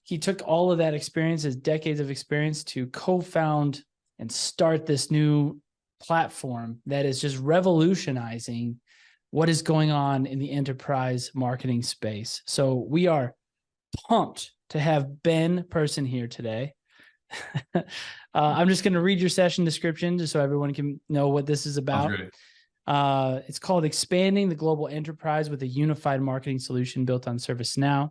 he took all of that experience, his decades of experience, to co-found and start this new platform that is just revolutionizing what is going on in the enterprise marketing space. So we are pumped to have Ben Person here today. I'm just going to read your session description just so everyone can know what this is about. It's called Expanding the Global Enterprise with a Unified Marketing Solution Built on ServiceNow.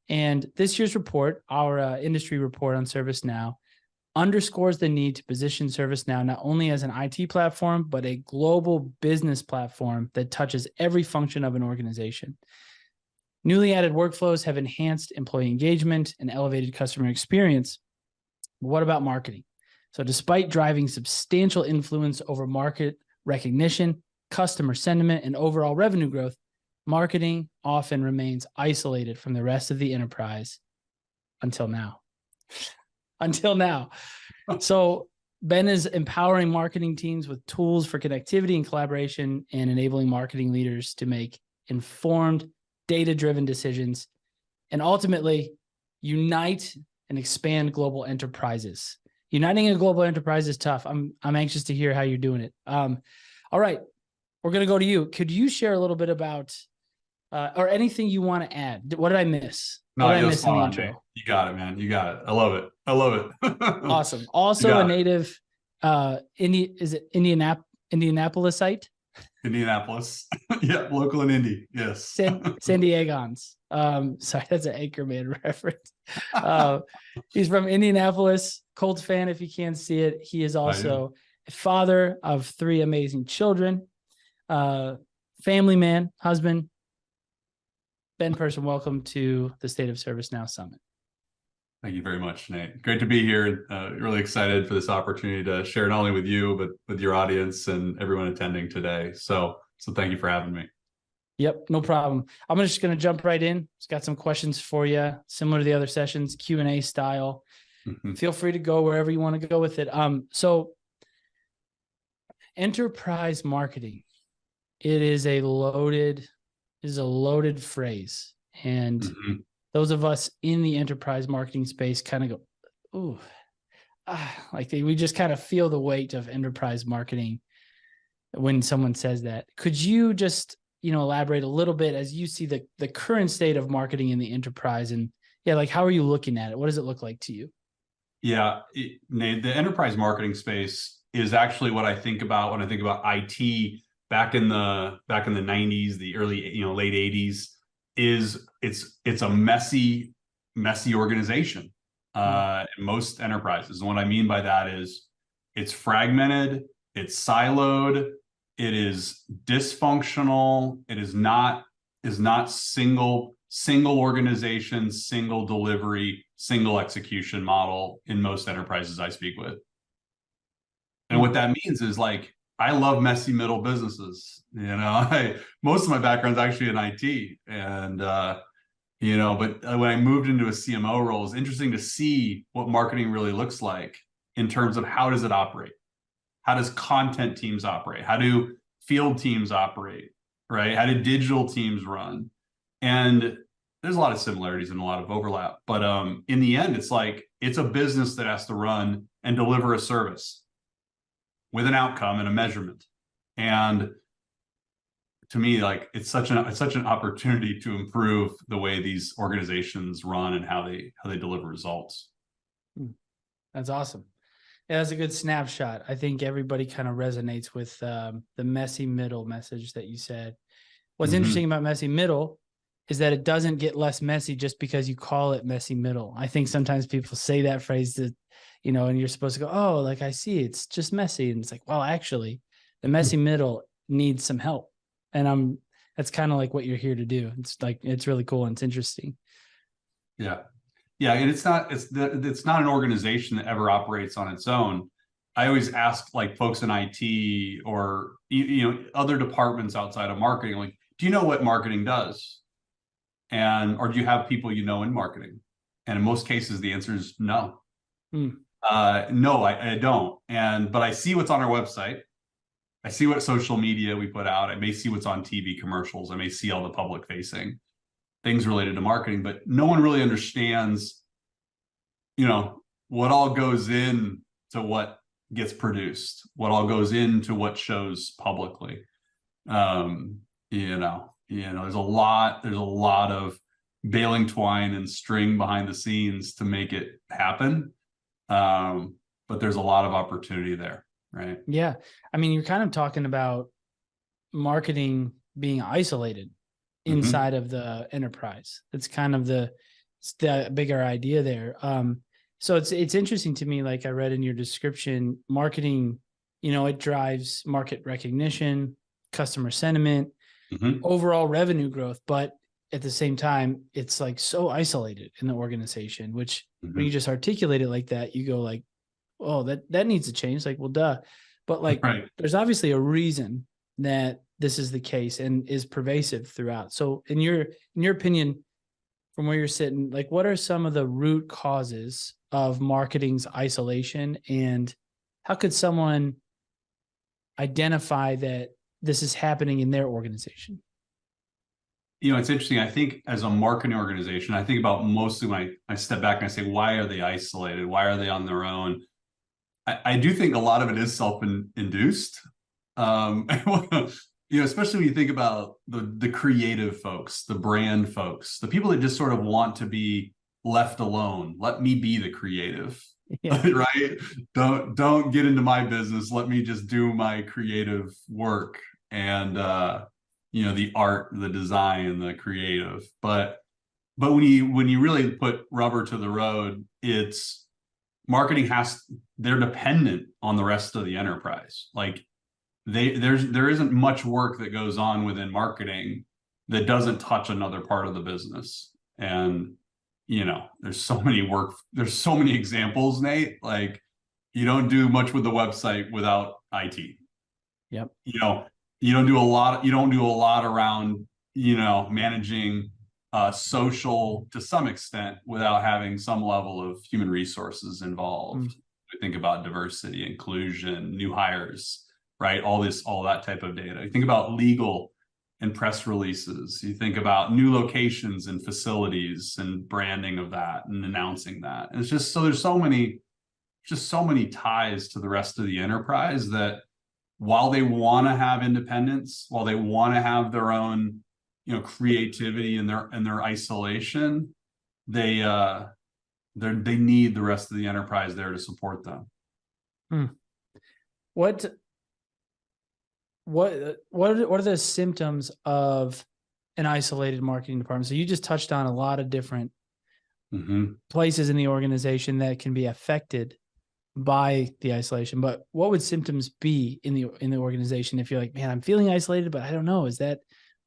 And this year's report, our industry report on ServiceNow, underscores the need to position ServiceNow not only as an IT platform, but a global business platform that touches every function of an organization. Newly added workflows have enhanced employee engagement and elevated customer experience. But what about marketing? So despite driving substantial influence over market recognition, customer sentiment, and overall revenue growth, marketing often remains isolated from the rest of the enterprise until now. Until now. So Ben is empowering marketing teams with tools for connectivity and collaboration and enabling marketing leaders to make informed, data-driven decisions, and ultimately unite and expand global enterprises. Uniting a global enterprise is tough. I'm anxious to hear how you're doing it. All right, we're going to go to you. Could you share a little bit about, or anything you want to add? What did I miss? No, what did I you're miss in the spot on, intro? Nate. You got it, man. You got it. I love it. I love it. Awesome. Also a native, is it Indianapolisite? Indianapolis. Yeah, local in Indy. Yes. San Diegans. Sorry, that's an Anchorman reference. He's from Indianapolis, Colts fan if you can't see it. He is also a father of 3 amazing children, family man, husband. Ben Person, welcome to the State of ServiceNow Summit. Thank you very much, Nate. Great to be here. Really excited for this opportunity to share not only with you, but with your audience and everyone attending today. So thank you for having me. Yep, no problem. I'm just going to jump right in. Just got some questions for you, similar to the other sessions, Q&A style. Mm-hmm. Feel free to go wherever you want to go with it. So enterprise marketing, it is a loaded phrase. And those of us in the enterprise marketing space kind of go, ooh, we just kind of feel the weight of enterprise marketing when someone says that. Could you just, elaborate a little bit as you see the current state of marketing in the enterprise, and how are you looking at it? What does it look like to you? Yeah, Nate, the enterprise marketing space is actually what I think about when I think about IT back in the 90s, the early, late 80s. It's a messy organization in most enterprises. And what I mean by that is it's fragmented, it's siloed, it is dysfunctional, it is not single organization, single delivery, single execution model in most enterprises I speak with. And what that means is I love messy middle businesses. Most of my background's actually in IT, and but when I moved into a CMO role, it's interesting to see what marketing really looks like in terms of how does it operate? How does content teams operate? How do field teams operate? Right? How do digital teams run? And there's a lot of similarities and a lot of overlap, but in the end, it's a business that has to run and deliver a service with an outcome and a measurement. And to me, like it's such an opportunity to improve the way these organizations run and how they deliver results. That's awesome. Yeah, that's a good snapshot. I think everybody kind of resonates with the messy middle message that you said. What's interesting about messy middle is that it doesn't get less messy just because you call it messy middle. I think sometimes people say that phrase that, and you're supposed to go, oh, like I see, it's just messy. And it's like, well, actually, the messy middle needs some help. And that's kind of like what you're here to do. It's like, it's really cool and it's interesting. Yeah. Yeah, and it's not an organization that ever operates on its own. I always ask like folks in IT or other departments outside of marketing, like, do you know what marketing does? Or do you have people in marketing? And in most cases, the answer is no. No, I don't. But I see what's on our website. I see what social media we put out. I may see what's on TV commercials. I may see all the public facing things related to marketing, but no one really understands, what all goes into what gets produced, what all goes into what shows publicly. There's a lot of baling twine and string behind the scenes to make it happen. But there's a lot of opportunity there, right? Yeah. I mean, you're kind of talking about marketing being isolated inside of the enterprise. That's kind of the bigger idea there. So it's interesting to me, like I read in your description, marketing, it drives market recognition, customer sentiment, overall revenue growth, but at the same time, it's like so isolated in the organization, which when you just articulate it like that, you go like, oh, that needs to change. Like, well, duh. But like, there's obviously a reason that this is the case and is pervasive throughout. So in your opinion, from where you're sitting, like what are some of the root causes of marketing's isolation, and how could someone identify that this is happening in their organization? It's interesting. I think as a marketing organization, I think about mostly when I step back and I say, why are they isolated? Why are they on their own? I do think a lot of it is self-induced. Especially when you think about the creative folks, the brand folks, the people that just sort of want to be left alone. Let me be the creative, right? Don't get into my business. Let me just do my creative work and the art, the design, the creative. But when you really put rubber to the road, it's marketing they're dependent on the rest of the enterprise. Like there isn't much work that goes on within marketing that doesn't touch another part of the business. And there's so many examples, Nate. Like you don't do much with the website without IT. Yep. You don't do a lot around managing social to some extent without having some level of human resources involved. We think about diversity, inclusion, new hires, right? All that type of data. You think about legal and press releases. You think about new locations and facilities and branding of that and announcing that. And it's just there's so many ties to the rest of the enterprise that while they want to have independence, while they want to have their own creativity and their isolation, they need the rest of the enterprise there to support them. What are the symptoms of an isolated marketing department? So you just touched on a lot of different places in the organization that can be affected by the isolation. But what would symptoms be in the organization if you're like, man, I'm feeling isolated, but I don't know. Is that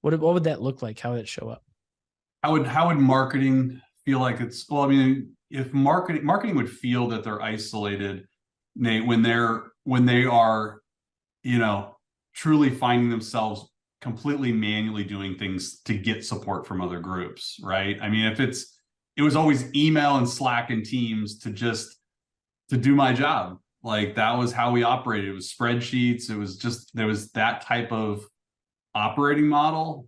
what would that look like? How would it show up? How would marketing feel like it's? Well, I mean, if marketing would feel that they're isolated, Nate, when they are, truly finding themselves completely manually doing things to get support from other groups, right? I mean, if it was always email and Slack and Teams to do my job. Like that was how we operated. It was spreadsheets. There was that type of operating model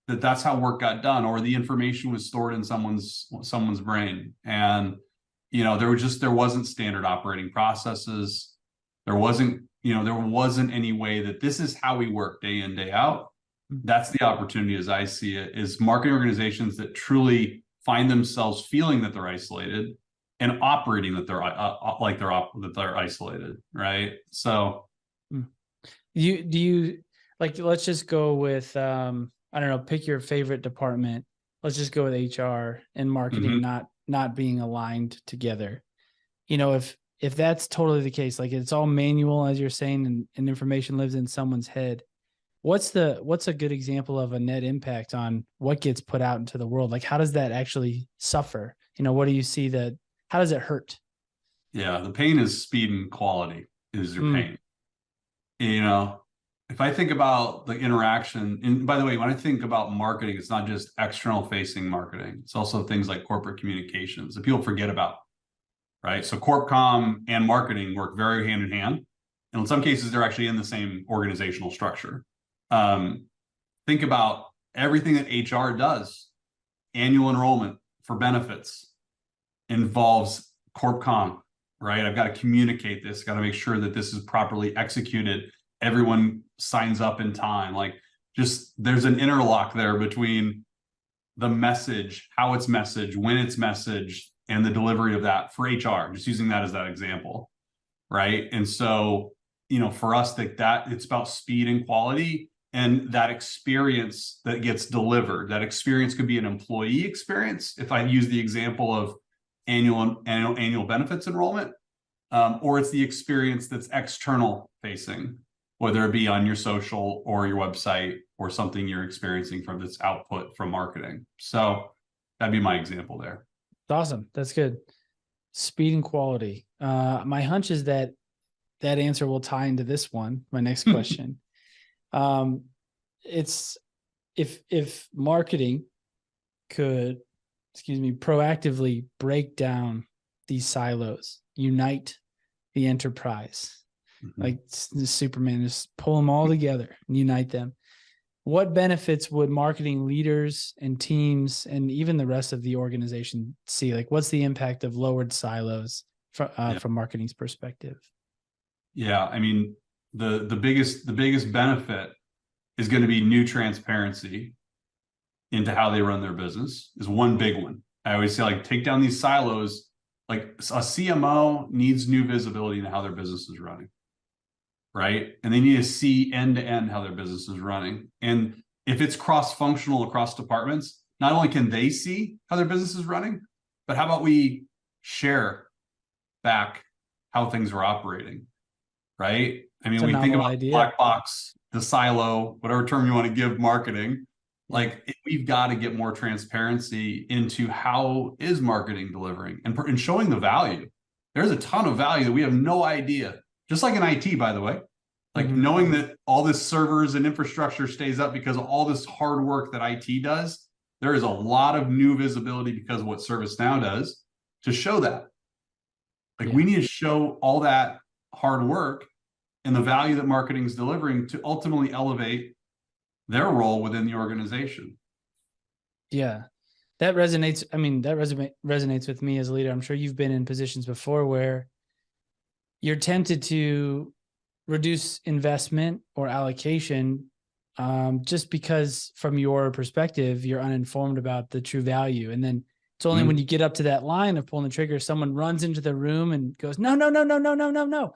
that's how work got done, or the information was stored in someone's brain. And, there wasn't standard operating processes. There wasn't any way that this is how we work day in, day out. That's the opportunity as I see it, is marketing organizations that truly find themselves feeling that they're isolated and operating that they're that they're isolated, right? So do you like, let's just go with I don't know, pick your favorite department. Let's just go with HR and marketing not being aligned together. You know, if that's totally the case, like it's all manual, as you're saying, and information lives in someone's head, what's a good example of a net impact on what gets put out into the world? Like, how does that actually suffer? You know, what do you see how does it hurt? Yeah, the pain is speed and quality is your pain. You know, if I think about the interaction, and by the way, when I think about marketing, it's not just external facing marketing. It's also things like corporate communications that people forget about, right? So corp comm and marketing work very hand in hand. And in some cases, they're actually in the same organizational structure. Think about everything that HR does. Annual enrollment for benefits involves corp comm, right? I've got to communicate this, got to make sure that this is properly executed. Everyone signs up in time. Like, just there's an interlock there between the message, how it's messaged, when it's messaged, and the delivery of that for HR, just using that as that example, right? And so, you know, for us, that it's about speed and quality, and that experience that gets delivered. That experience could be an employee experience, if I use the example of annual benefits enrollment, or it's the experience that's external facing, whether it be on your social or your website or something you're experiencing from this output from marketing. So that'd be my example there. Awesome. That's good. Speed and quality. My hunch is that answer will tie into this one, my next question. It's if marketing could, proactively break down these silos, unite the enterprise, like Superman, just pull them all together and unite them. What benefits would marketing leaders and teams and even the rest of the organization see? Like, what's the impact of lowered silos from marketing's perspective? Yeah, I mean, the biggest benefit is going to be new transparency into how they run their business is one big one. I always say, like, take down these silos. Like, a CMO needs new visibility into how their business is running, right? And they need to see end to end how their business is running. And if it's cross-functional across departments, not only can they see how their business is running, but how about we share back how things are operating, right? I mean, we think about the black box, the silo, whatever term you want to give marketing. Like, we've got to get more transparency into how is marketing delivering and showing the value. There's a ton of value that we have no idea. Just like in IT, by the way, like knowing that all this servers and infrastructure stays up because of all this hard work that IT does, there is a lot of new visibility because of what ServiceNow does to show that. Like, we need to show all that hard work and the value that marketing is delivering to ultimately elevate their role within the organization. Yeah, that resonates. I mean, that resonates with me as a leader. I'm sure you've been in positions before where you're tempted to reduce investment or allocation just because from your perspective, you're uninformed about the true value. And then it's only when you get up to that line of pulling the trigger, someone runs into the room and goes, no.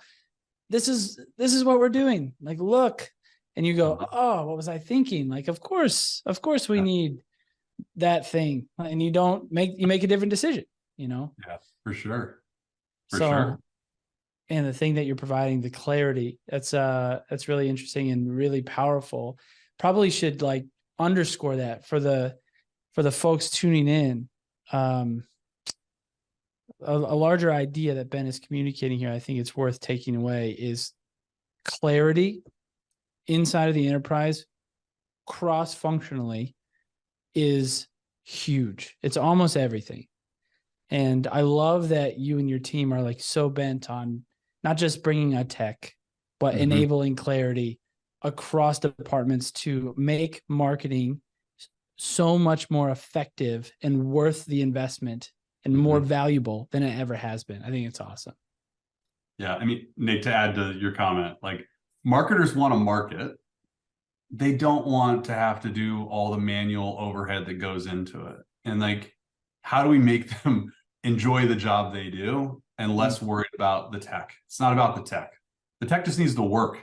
This is what we're doing. Like, look. And you go, oh, what was I thinking? Like, of course we need that thing. And you make a different decision, you know? Yeah, for sure. And the thing that you're providing, the clarity, that's really interesting and really powerful. Probably should like underscore that for the folks tuning in. A larger idea that Ben is communicating here, I think it's worth taking away, is clarity inside of the enterprise, cross-functionally, is huge. It's almost everything. And I love that you and your team are like so bent on not just bringing a tech, but enabling clarity across departments to make marketing so much more effective and worth the investment and more valuable than it ever has been. I think it's awesome. Yeah, I mean, Nate, to add to your comment, like, marketers want to market, they don't want to have to do all the manual overhead that goes into it. And like, how do we make them enjoy the job they do and less worried about the tech? It's not about the tech. The tech just needs to work.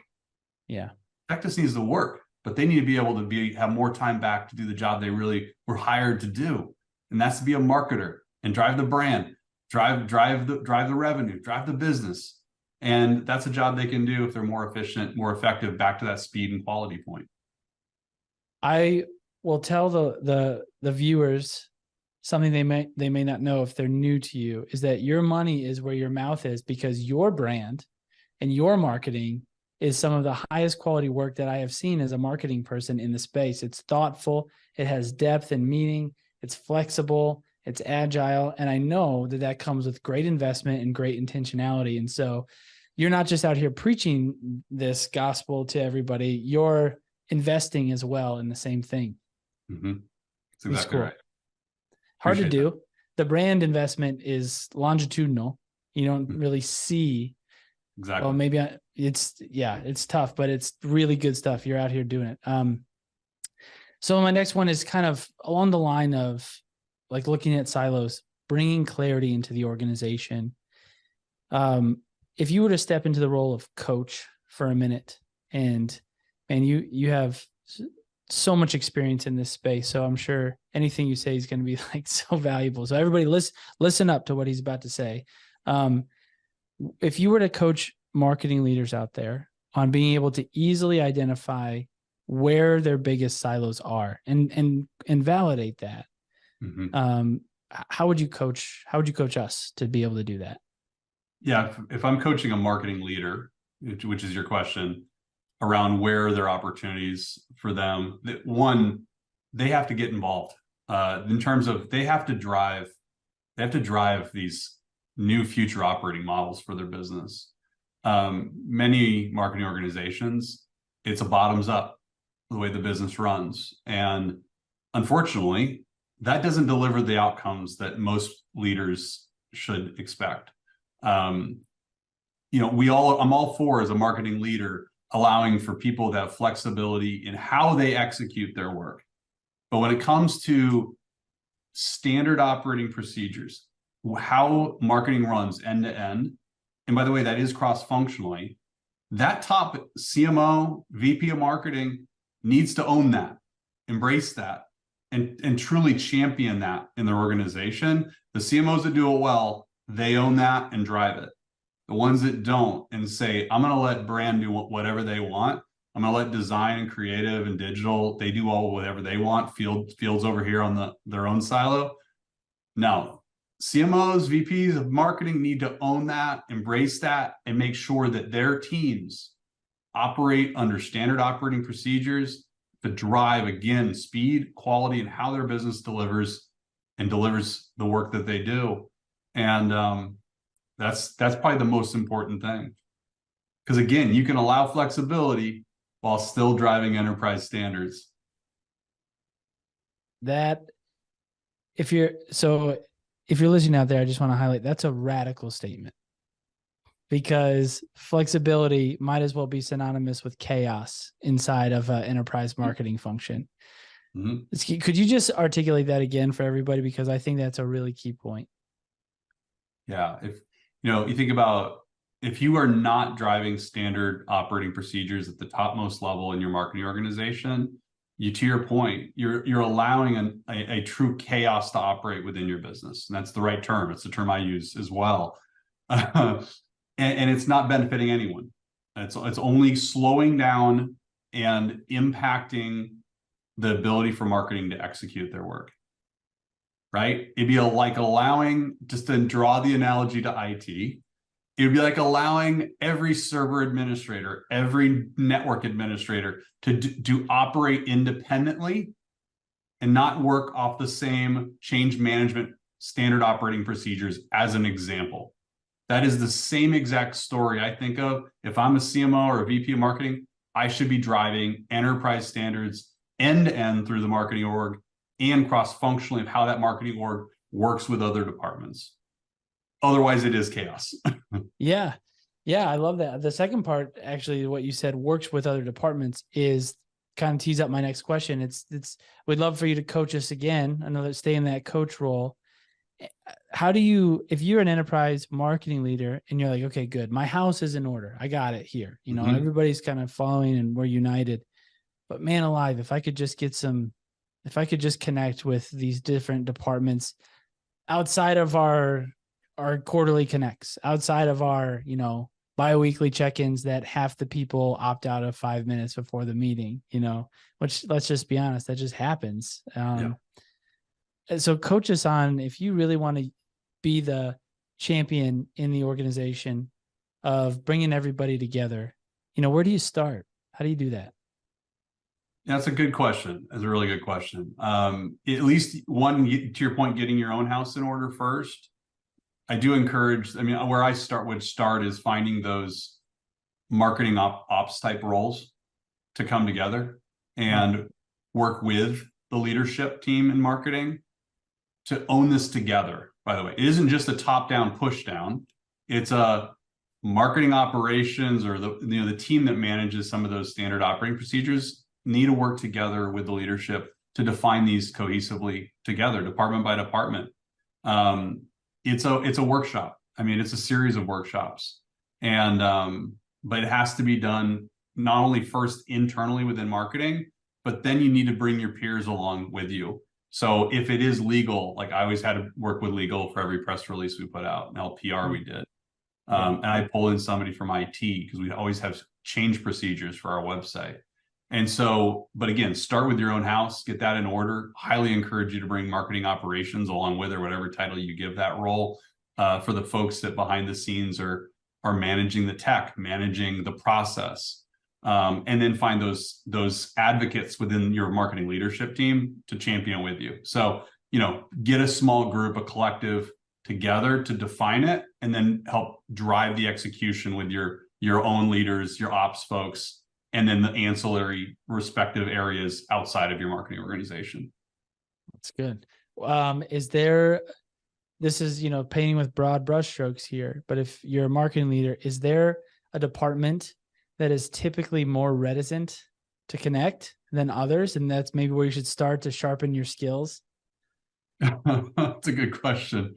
Yeah. Tech just needs to work, but they need to be able to have more time back to do the job they really were hired to do. And that's to be a marketer and drive the brand, drive the revenue, drive the business. And that's a job they can do if they're more efficient, more effective, back to that speed and quality point. I will tell the viewers something they may not know if they're new to you, is that your money is where your mouth is, because your brand and your marketing is some of the highest quality work that I have seen as a marketing person in the space. It's thoughtful, it has depth and meaning, it's flexible, it's agile, and I know that that comes with great investment and great intentionality. And so you're not just out here preaching this gospel to everybody, you're investing as well in the same thing. Mm-hmm. That's exactly right. Hard to do. The brand investment is longitudinal. You don't really see. Exactly. Well, maybe it's tough, but it's really good stuff. You're out here doing it. So my next one is kind of along the line of like looking at silos, bringing clarity into the organization. If you were to step into the role of coach for a minute, and you have so much experience in this space, so I'm sure anything you say is going to be like so valuable. So everybody listen up to what he's about to say. If you were to coach marketing leaders out there on being able to easily identify where their biggest silos are and validate that, how would you coach us to be able to do that? Yeah, if I'm coaching a marketing leader, which is your question, around where are there opportunities for them, one, they have to get involved in terms of they have to drive these new future operating models for their business. Many marketing organizations, it's a bottoms up the way the business runs, and unfortunately that doesn't deliver the outcomes that most leaders should expect. I'm all for, as a marketing leader, allowing for people to have flexibility in how they execute their work. But when it comes to standard operating procedures, how marketing runs end to end, and by the way, that is cross-functionally, that top CMO, VP of marketing needs to own that, embrace that, and truly champion that in their organization. The CMOs that do it well, they own that and drive it. The ones that don't and say, I'm going to let brand do whatever they want. I'm going to let design and creative and digital, they do all whatever they want. Fields over here on their own silo. No, CMOs, VPs of marketing need to own that, embrace that, and make sure that their teams operate under standard operating procedures to drive, again, speed, quality, and how their business delivers the work that they do. And that's probably the most important thing. Because again, you can allow flexibility while still driving enterprise standards. If you're listening out there, I just want to highlight that's a radical statement, because flexibility might as well be synonymous with chaos inside of an enterprise marketing function. Mm-hmm. Could you just articulate that again for everybody? Because I think that's a really key point. Yeah. If you think about, if you are not driving standard operating procedures at the topmost level in your marketing organization, to your point, you're allowing a true chaos to operate within your business. And that's the right term. It's the term I use as well. And it's not benefiting anyone. It's only slowing down and impacting the ability for marketing to execute their work. Right? It'd be like allowing, just to draw the analogy to IT, it'd be like allowing every server administrator, every network administrator to operate independently and not work off the same change management standard operating procedures, as an example. That is the same exact story I think of. If I'm a CMO or a VP of marketing, I should be driving enterprise standards end to end through the marketing org and cross-functionally of how that marketing org works with other departments. Otherwise, it is chaos. Yeah, I love that. The second part, actually, what you said, works with other departments, is kind of tease up my next question. We'd love for you to coach us again. I know that stay in that coach role. How do you, if you're an enterprise marketing leader and you're like, okay, good, my house is in order, I got it here. You know, everybody's kind of following and we're united. But man alive, if I could just connect with these different departments outside of our quarterly connects, outside of our, you know, bi-weekly check-ins that half the people opt out of 5 minutes before the meeting, you know, which, let's just be honest, that just happens. So coach us on, if you really want to be the champion in the organization of bringing everybody together, you know, where do you start? How do you do that? That's a good question. That's a really good question. At least one, to your point, getting your own house in order first. I do encourage, I mean, where I would start is finding those marketing ops type roles to come together and work with the leadership team in marketing to own this together. By the way, it isn't just a top-down push down. It's a marketing operations or the team that manages some of those standard operating procedures need to work together with the leadership to define these cohesively together, department by department. It's a workshop. I mean, it's a series of workshops, and but it has to be done not only first internally within marketing, but then you need to bring your peers along with you. So if it is legal, like I always had to work with legal for every press release we put out, and LPR we did. And I pull in somebody from IT because we always have change procedures for our website. And so, but again, start with your own house, get that in order. Highly encourage you to bring marketing operations along with, or whatever title you give that role, for the folks that behind the scenes are managing the tech, managing the process. And then find those advocates within your marketing leadership team to champion with you. So, you know, get a small group, a collective together to define it, and then help drive the execution with your own leaders, your ops folks, and then the ancillary respective areas outside of your marketing organization. That's good. This is, you know, painting with broad brushstrokes here, but if you're a marketing leader, is there a department that is typically more reticent to connect than others? And that's maybe where you should start to sharpen your skills. That's a good question.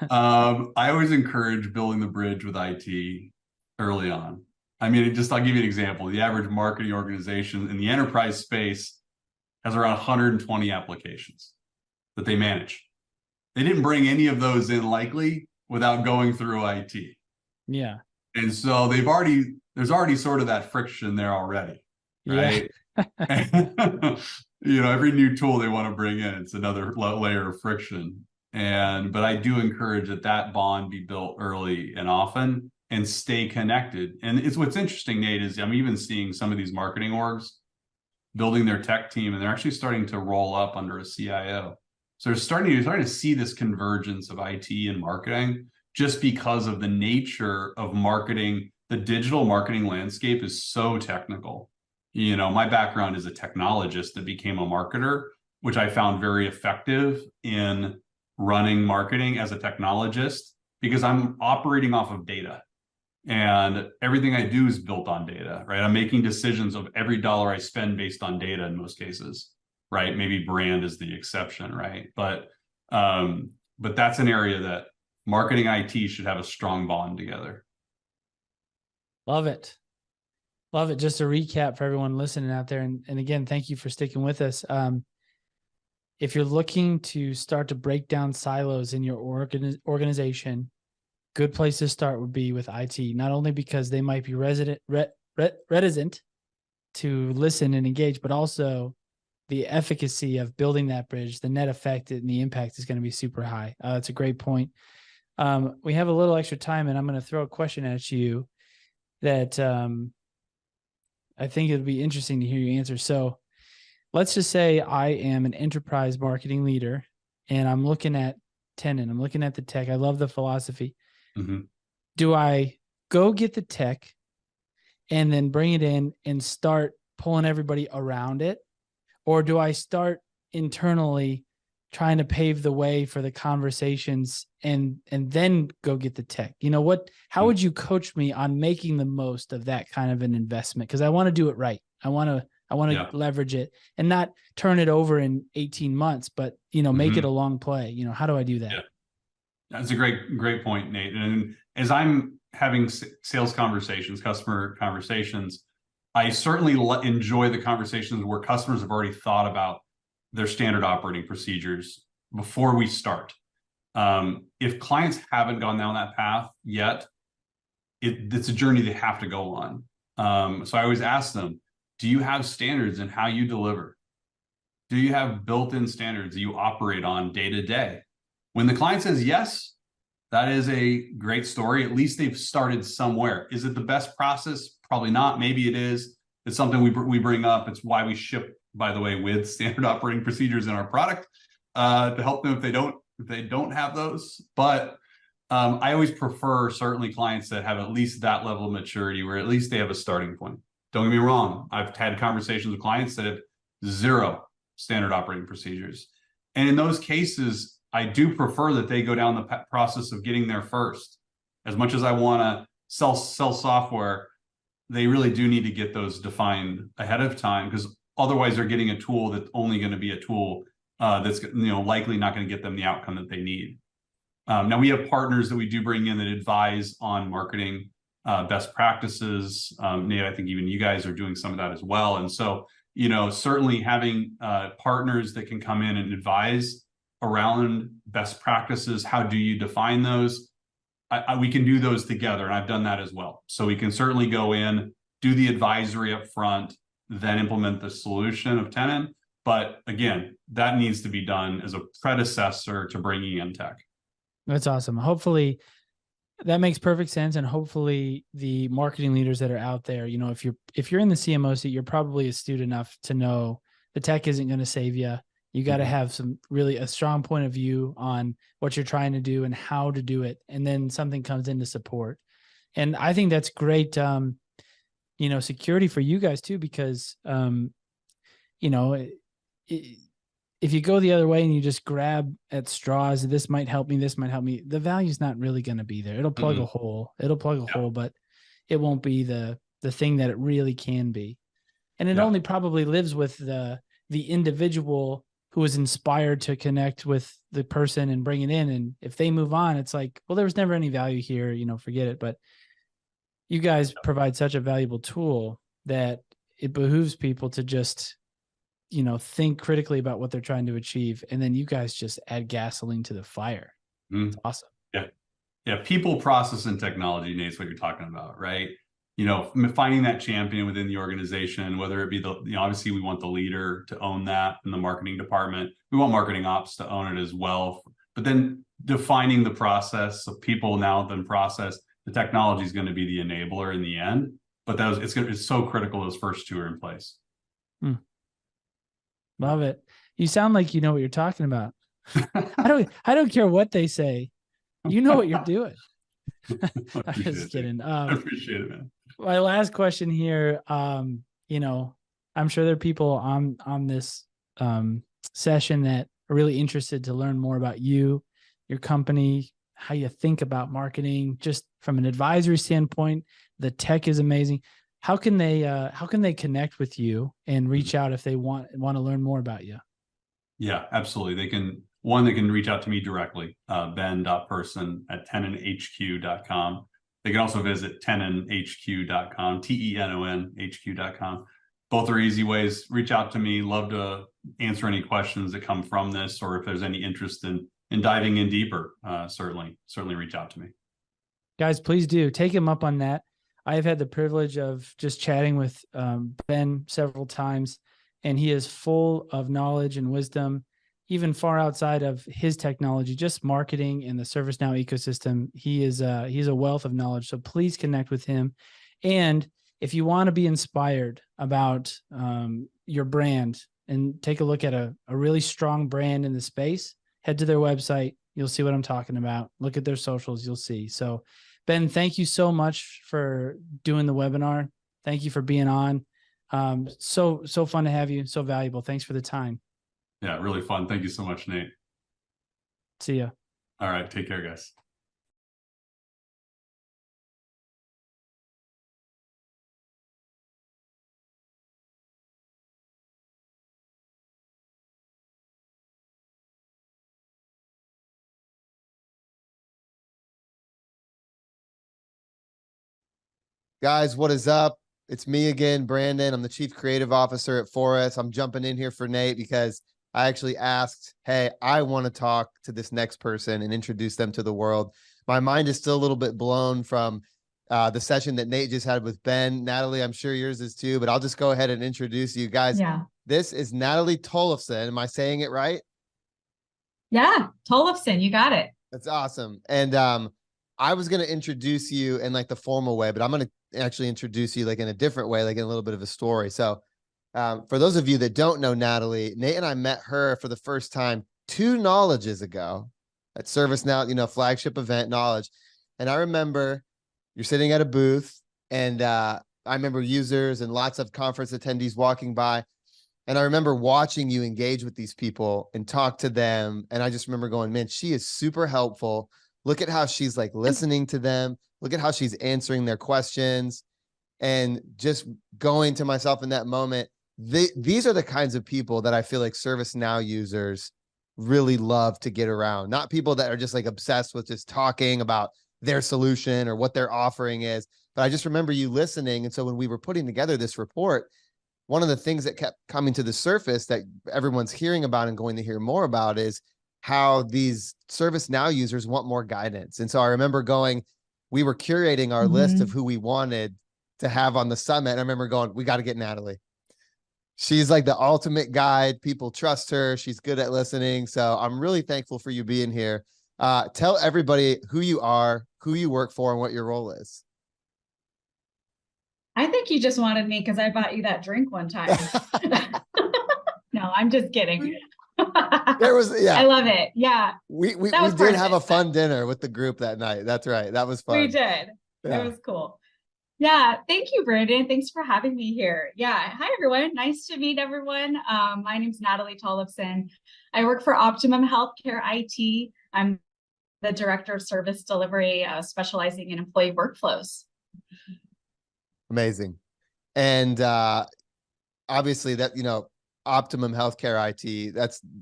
I always encourage building the bridge with IT early on. I mean, I'll give you an example. The average marketing organization in the enterprise space has around 120 applications that they manage. They didn't bring any of those in likely without going through IT. Yeah. And so there's already sort of that friction there already, right? Yeah. You know, every new tool they want to bring in, it's another layer of friction. But I do encourage that bond be built early and often, and stay connected. And it's what's interesting, Nate, is I'm even seeing some of these marketing orgs building their tech team, and they're actually starting to roll up under a CIO. So you're starting to see this convergence of IT and marketing, just because of the nature of marketing. The digital marketing landscape is so technical. You know, my background is a technologist that became a marketer, which I found very effective in running marketing as a technologist, because I'm operating off of data. And everything I do is built on data, right? I'm making decisions of every dollar I spend based on data in most cases, right? Maybe brand is the exception, right? But that's an area that marketing IT should have a strong bond together. Love it. Love it. Just to recap for everyone listening out there. And again, thank you for sticking with us. If you're looking to start to break down silos in your organization, good place to start would be with IT, not only because they might be reticent to listen and engage, but also the efficacy of building that bridge, the net effect and the impact is going to be super high. That's a great point. We have a little extra time, and I'm going to throw a question at you that I think it'd be interesting to hear you answer. So let's just say I am an enterprise marketing leader and I'm looking at Tenon, I'm looking at the tech. I love the philosophy. Mm-hmm. Do I go get the tech and then bring it in and start pulling everybody around it? Or do I start internally trying to pave the way for the conversations and then go get the tech? You know what, how would you coach me on making the most of that kind of an investment? Because I want to do it right. I want I want to leverage it and not turn it over in 18 months, but, make it a long play. How do I do that? Yeah. That's a great point, Nate. And as I'm having sales conversations, customer conversations, I certainly enjoy the conversations where customers have already thought about their standard operating procedures before we start. If clients haven't gone down that path yet, it's a journey they have to go on. So I always ask them, do you have standards in how you deliver? Do you have built-in standards that you operate on day to day? When the client says yes, that is a great story. At least they've started somewhere. Is it the best process? Probably not. Maybe it is. It's something we bring up. It's why we ship, by the way, with standard operating procedures in our product to help them if they don't have those. But I always prefer certainly clients that have at least that level of maturity where at least they have a starting point. Don't get me wrong. I've had conversations with clients that have zero standard operating procedures. And in those cases, I do prefer that they go down the process of getting there first. As much as I want to sell software, they really do need to get those defined ahead of time, because otherwise they're getting a tool that's only going to be a tool that's likely not going to get them the outcome that they need. Now we have partners that we do bring in that advise on marketing best practices. Nate, I think even you guys are doing some of that as well. And so, certainly having partners that can come in and advise around best practices, how do you define those? We can do those together, and I've done that as well. So we can certainly go in, do the advisory up front, then implement the solution of Tenon. But again, that needs to be done as a predecessor to bringing in tech. That's awesome. Hopefully that makes perfect sense. And hopefully the marketing leaders that are out there, if you're in the CMO seat, you're probably astute enough to know the tech isn't going to save you. You got to have a strong point of view on what you're trying to do and how to do it. And then something comes into support. And I think that's great, security for you guys too, because, if you go the other way and you just grab at straws, this might help me, the value's not really going to be there. It'll plug a hole. But it won't be the thing that it really can be. And it only probably lives with the individual who was inspired to connect with the person and bring it in. And if they move on, it's like, well, there was never any value here, forget it. But you guys provide such a valuable tool that it behooves people to just, think critically about what they're trying to achieve. And then you guys just add gasoline to the fire. It's awesome. Yeah. People, process, and technology, Nate's what you're talking about, right? Finding that champion within the organization, whether it be obviously we want the leader to own that in the marketing department. We want marketing ops to own it as well. But then defining the process of people now, then process, the technology is going to be the enabler in the end. But it's so critical those first two are in place. Love it. You sound like you know what you're talking about. I don't care what they say. You know what you're doing. I'm just kidding. I appreciate it, man. My last question here, I'm sure there are people on this session that are really interested to learn more about you, your company, how you think about marketing, just from an advisory standpoint. The tech is amazing. How can they connect with you and reach out if they want to learn more about you? Yeah, absolutely. They can reach out to me directly, ben.person@tenonhq.com. They can also visit tenonhq.com, TENONHQ.com. Both are easy ways. Reach out to me. Love to answer any questions that come from this, or if there's any interest in diving in deeper, certainly reach out to me. Guys, please do take him up on that. I've had the privilege of just chatting with Ben several times, and he is full of knowledge and wisdom, even far outside of his technology, just marketing and the ServiceNow ecosystem. He's a wealth of knowledge. So please connect with him. And if you want to be inspired about your brand and take a look at a really strong brand in the space, head to their website. You'll see what I'm talking about. Look at their socials. You'll see. So Ben, thank you so much for doing the webinar. Thank you for being on. So fun to have you. So valuable. Thanks for the time. Yeah, really fun. Thank you so much, Nate. See ya. All right. Take care, guys. Guys, what is up? It's me again, Brandon. I'm the Chief Creative Officer at Forest. I'm jumping in here for Nate because I actually asked, hey, I want to talk to this next person and introduce them to the world. My mind is still a little bit blown from the session that Nate just had with Ben. Natalie, I'm sure yours is too, but I'll just go ahead and introduce you guys. Yeah. This is Natalie Tollefson. Am I saying it right? Yeah, Tollefson, you got it. That's awesome. And I was going to introduce you in like the formal way, but I'm going to actually introduce you like in a different way, like in a little bit of a story. So for those of you that don't know Natalie, Nate and I met her for the first time 2 knowledges ago at ServiceNow, flagship event Knowledge. And I remember you're sitting at a booth and I remember users and lots of conference attendees walking by. And I remember watching you engage with these people and talk to them. And I just remember going, man, she is super helpful. Look at how she's like listening to them. Look at how she's answering their questions. And just going to myself in that moment, these are the kinds of people that I feel like ServiceNow users really love to get around. Not people that are just like obsessed with just talking about their solution or what their offering is. But I just remember you listening. And so when we were putting together this report, one of the things that kept coming to the surface that everyone's hearing about and going to hear more about is how these ServiceNow users want more guidance. And so I remember we were curating our list of who we wanted to have on the summit. And I remember going, we got to get Natalie. She's like the ultimate guide. People trust her. She's good at listening. So I'm really thankful for you being here. Tell everybody who you are, who you work for, and what your role is. I think you just wanted me because I bought you that drink one time. No, I'm just kidding. I love it. Yeah. We did have a fun dinner with the group that night. That's right. That was fun. We did. Yeah. It was cool. Yeah. Thank you, Brandon. Thanks for having me here. Yeah. Hi, everyone. Nice to meet everyone. My name's Natalie Tollefson. I work for Optimum Healthcare IT. I'm the Director of Service Delivery, specializing in employee workflows. Amazing. And obviously that, Optimum Healthcare IT,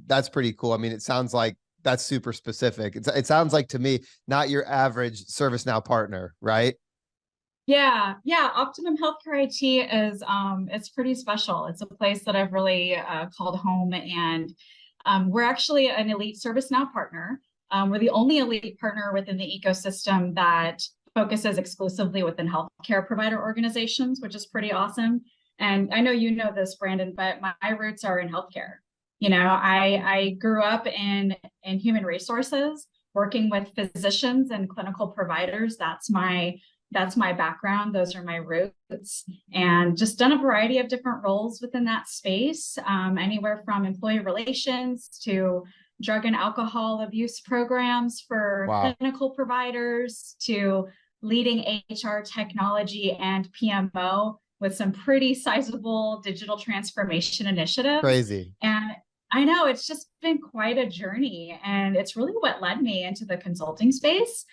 that's pretty cool. I mean, it sounds like that's super specific. It sounds like to me, not your average ServiceNow partner, right? Yeah. Optimum Healthcare IT is it's pretty special. It's a place that I've really called home, and we're actually an elite ServiceNow partner. We're the only elite partner within the ecosystem that focuses exclusively within healthcare provider organizations, which is pretty awesome. And I know you know this, Brandon, but my roots are in healthcare. I grew up in human resources, working with physicians and clinical providers. That's my background. Those are my roots, and just done a variety of different roles within that space, anywhere from employee relations to drug and alcohol abuse programs for clinical providers to leading HR technology and PMO with some pretty sizable digital transformation initiatives. Crazy. And I know it's just been quite a journey, and it's really what led me into the consulting space,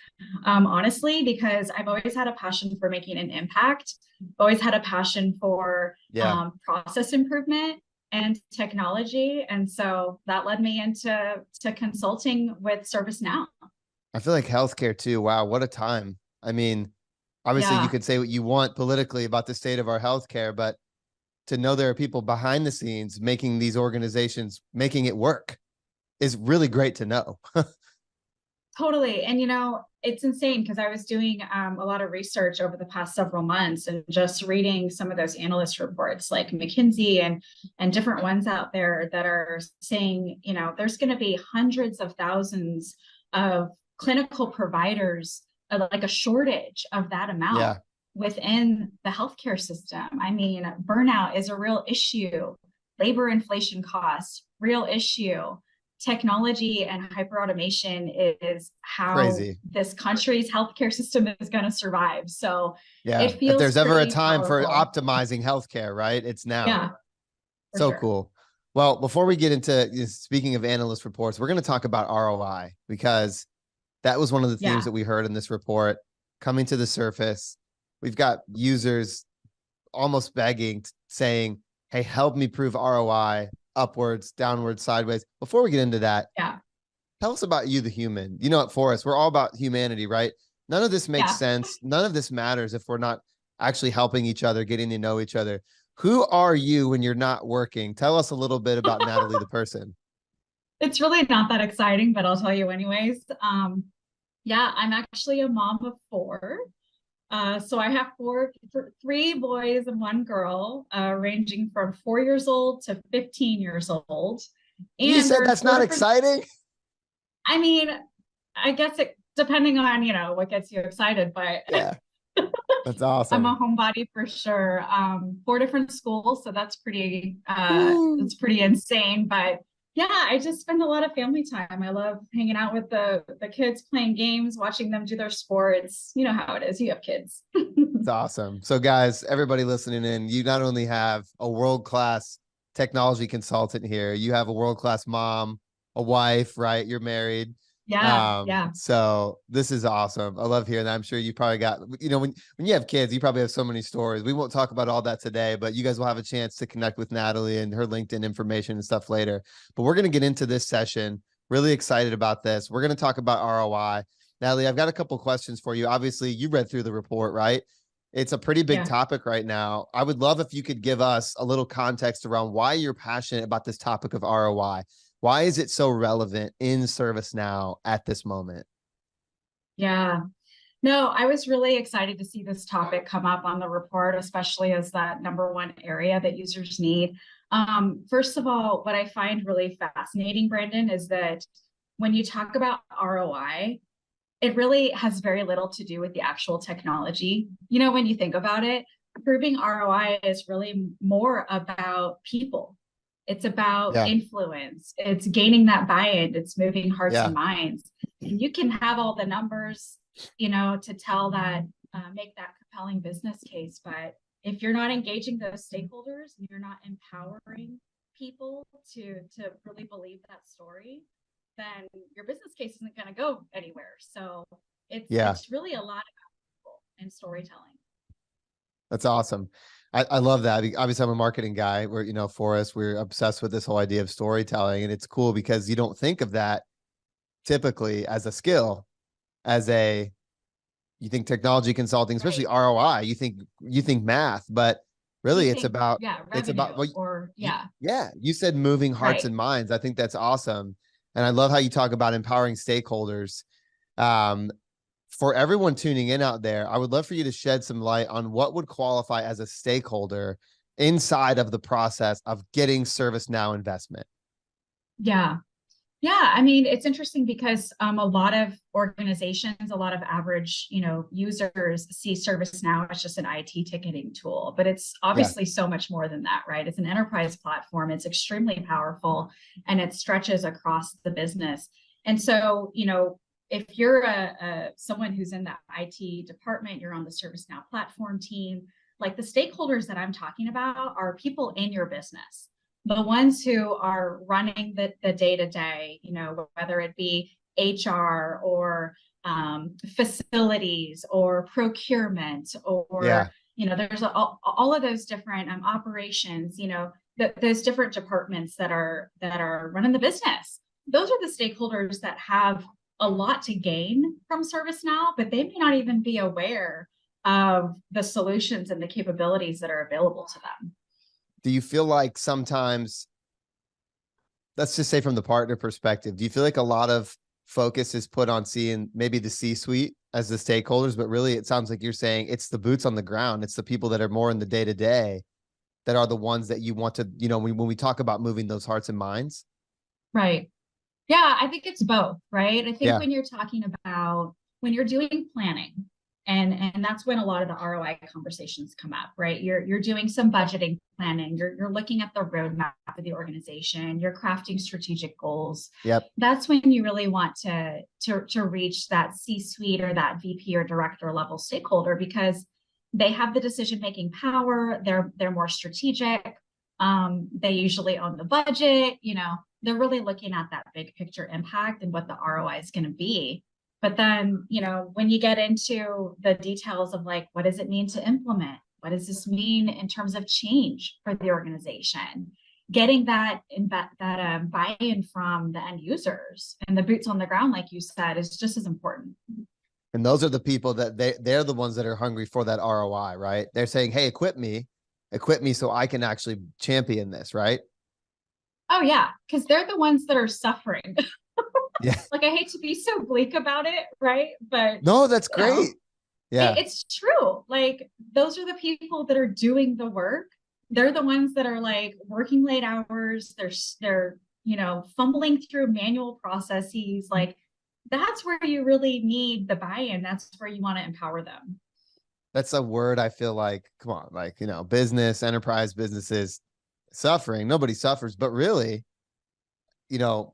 honestly, because I've always had a passion for making an impact, always had a passion for process improvement and technology. And so that led me into consulting with ServiceNow. I feel like healthcare too. Wow, what a time. I mean, obviously you could say what you want politically about the state of our healthcare, but to know there are people behind the scenes making these organizations, making it work is really great to know. Totally. And, it's insane because I was doing a lot of research over the past several months and just reading some of those analyst reports like McKinsey and different ones out there that are saying, there's going to be hundreds of thousands of clinical providers, like a shortage of that amount within the healthcare system. I mean, burnout is a real issue. Labor inflation costs, real issue. Technology and hyperautomation is how this country's healthcare system is going to survive. So it feels if there's ever a time powerful for optimizing healthcare, right? It's now. Yeah. So cool. Well, before we get into speaking of analyst reports, we're going to talk about ROI because that was one of the themes that we heard in this report coming to the surface. We've got users almost begging, saying, hey, help me prove ROI. Upwards, downwards, sideways. Before we get into that, tell us about you, the human. At Forest, we're all about humanity, right? None of this makes sense. None of this matters if we're not actually helping each other, getting to know each other. Who are you when you're not working? Tell us a little bit about Natalie, the person. It's really not that exciting, but I'll tell you anyways. Yeah, I'm actually a mom of four. So I have three boys and one girl, ranging from 4 years old to 15 years old. And you said that's not exciting? I mean, I guess it depending on, what gets you excited, but yeah, that's awesome. I'm a homebody for sure. 4 different schools, so that's pretty it's pretty insane. But yeah, I just spend a lot of family time. I love hanging out with the kids, playing games, watching them do their sports. You know how it is. You have kids. It's awesome. So guys, everybody listening in, you not only have a world-class technology consultant here, you have a world-class mom, a wife, right? You're married. Yeah. So this is awesome. I love hearing that. I'm sure you probably got, when you have kids, you probably have so many stories. We won't talk about all that today, but you guys will have a chance to connect with Natalie and her LinkedIn information and stuff later. But we're going to get into this session. Really excited about this. We're going to talk about ROI. Natalie, I've got a couple questions for you. Obviously, you read through the report, right? It's a pretty big topic right now. I would love if you could give us a little context around why you're passionate about this topic of ROI. Why is it so relevant in ServiceNow at this moment? Yeah. No, I was really excited to see this topic come up on the report, especially as that #1 area that users need. First of all, what I find really fascinating, Brandon, is that when you talk about ROI, it really has very little to do with the actual technology. When you think about it, proving ROI is really more about people. It's about influence. It's gaining that buy-in. It's moving hearts and minds. And you can have all the numbers, to tell that, make that compelling business case. But if you're not engaging those stakeholders, and you're not empowering people to really believe that story, then your business case isn't going to go anywhere. So it's really a lot about people and storytelling. That's awesome. I love that. Obviously, I'm a marketing guy. For us, we're obsessed with this whole idea of storytelling. And it's cool because you don't think of that typically as a skill, you think technology consulting, especially ROI, you think math, but really it's about, you said moving hearts and minds. I think that's awesome. And I love how you talk about empowering stakeholders. For everyone tuning in out there, I would love for you to shed some light on what would qualify as a stakeholder inside of the process of getting ServiceNow investment. Yeah. I mean, it's interesting because a lot of organizations, a lot of average, users see ServiceNow as just an IT ticketing tool, but it's obviously so much more than that, right? It's an enterprise platform. It's extremely powerful and it stretches across the business. And so, if you're someone who's in that IT department, you're on the ServiceNow platform team, like the stakeholders that I'm talking about are people in your business, the ones who are running the day-to-day, whether it be HR or facilities or procurement or, there's all of those different operations, those different departments that are running the business. Those are the stakeholders that have a lot to gain from ServiceNow, but they may not even be aware of the solutions and the capabilities that are available to them. Do you feel like sometimes, let's just say from the partner perspective, do you feel like a lot of focus is put on seeing maybe the C-suite as the stakeholders, but really it sounds like you're saying it's the boots on the ground. It's the people that are more in the day-to-day that are the ones that you want to, when we talk about moving those hearts and minds. Right. Yeah, I think it's both, right? I think when you're talking about, when you're doing planning, and that's when a lot of the ROI conversations come up, right? You're doing some budgeting planning, you're looking at the roadmap of the organization, you're crafting strategic goals. Yep. That's when you really want to reach that C-suite or that VP or director level stakeholder, because they have the decision-making power, they're more strategic, they usually own the budget, they're really looking at that big picture impact and what the ROI is going to be. But then, when you get into the details of like, what does it mean to implement? What does this mean in terms of change for the organization? Getting that buy-in from the end users and the boots on the ground, like you said, is just as important. And those are the people that they're the ones that are hungry for that ROI, right? They're saying, hey, equip me so I can actually champion this, right? Oh yeah, because they're the ones that are suffering. Yeah. Like, I hate to be so bleak about it, right? But No, that's great. Yeah. It's true. Like, those are the people that are doing the work. They're the ones that are like working late hours. They're fumbling through manual processes. Like, that's where you really need the buy-in. That's where you want to empower them. That's a word I feel like, come on, like, business, enterprise businesses suffering. Nobody suffers, but really,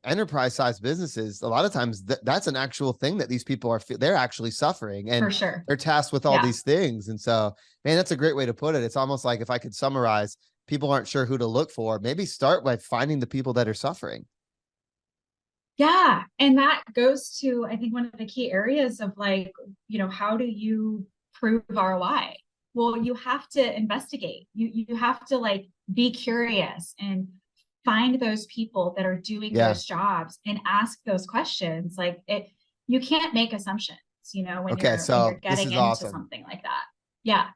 enterprise sized businesses, a lot of times that's an actual thing that these people they're actually suffering, and for sure they're tasked with all these things. And so, man, that's a great way to put it. It's almost like, if I could summarize, people aren't sure who to look for. Maybe start by finding the people that are suffering. Yeah. And that goes to, I think, one of the key areas of like, how do you prove ROI? Well, you have to investigate. You have to like be curious and find those people that are doing those jobs and ask those questions. Like, you can't make assumptions, when you're getting into something like that. Yeah.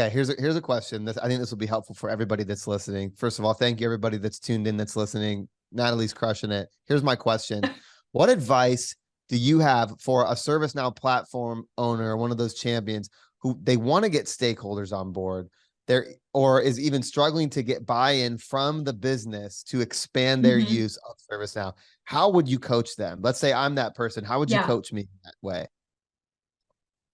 Here's a question. I think this will be helpful for everybody that's listening. First of all, thank you everybody that's tuned in, that's listening. Natalie's crushing it. Here's my question. What advice do you have for a ServiceNow platform owner, one of those champions who they want to get stakeholders on board, or is even struggling to get buy-in from the business to expand their use of ServiceNow? How would you coach them? Let's say I'm that person. How would you coach me in that way?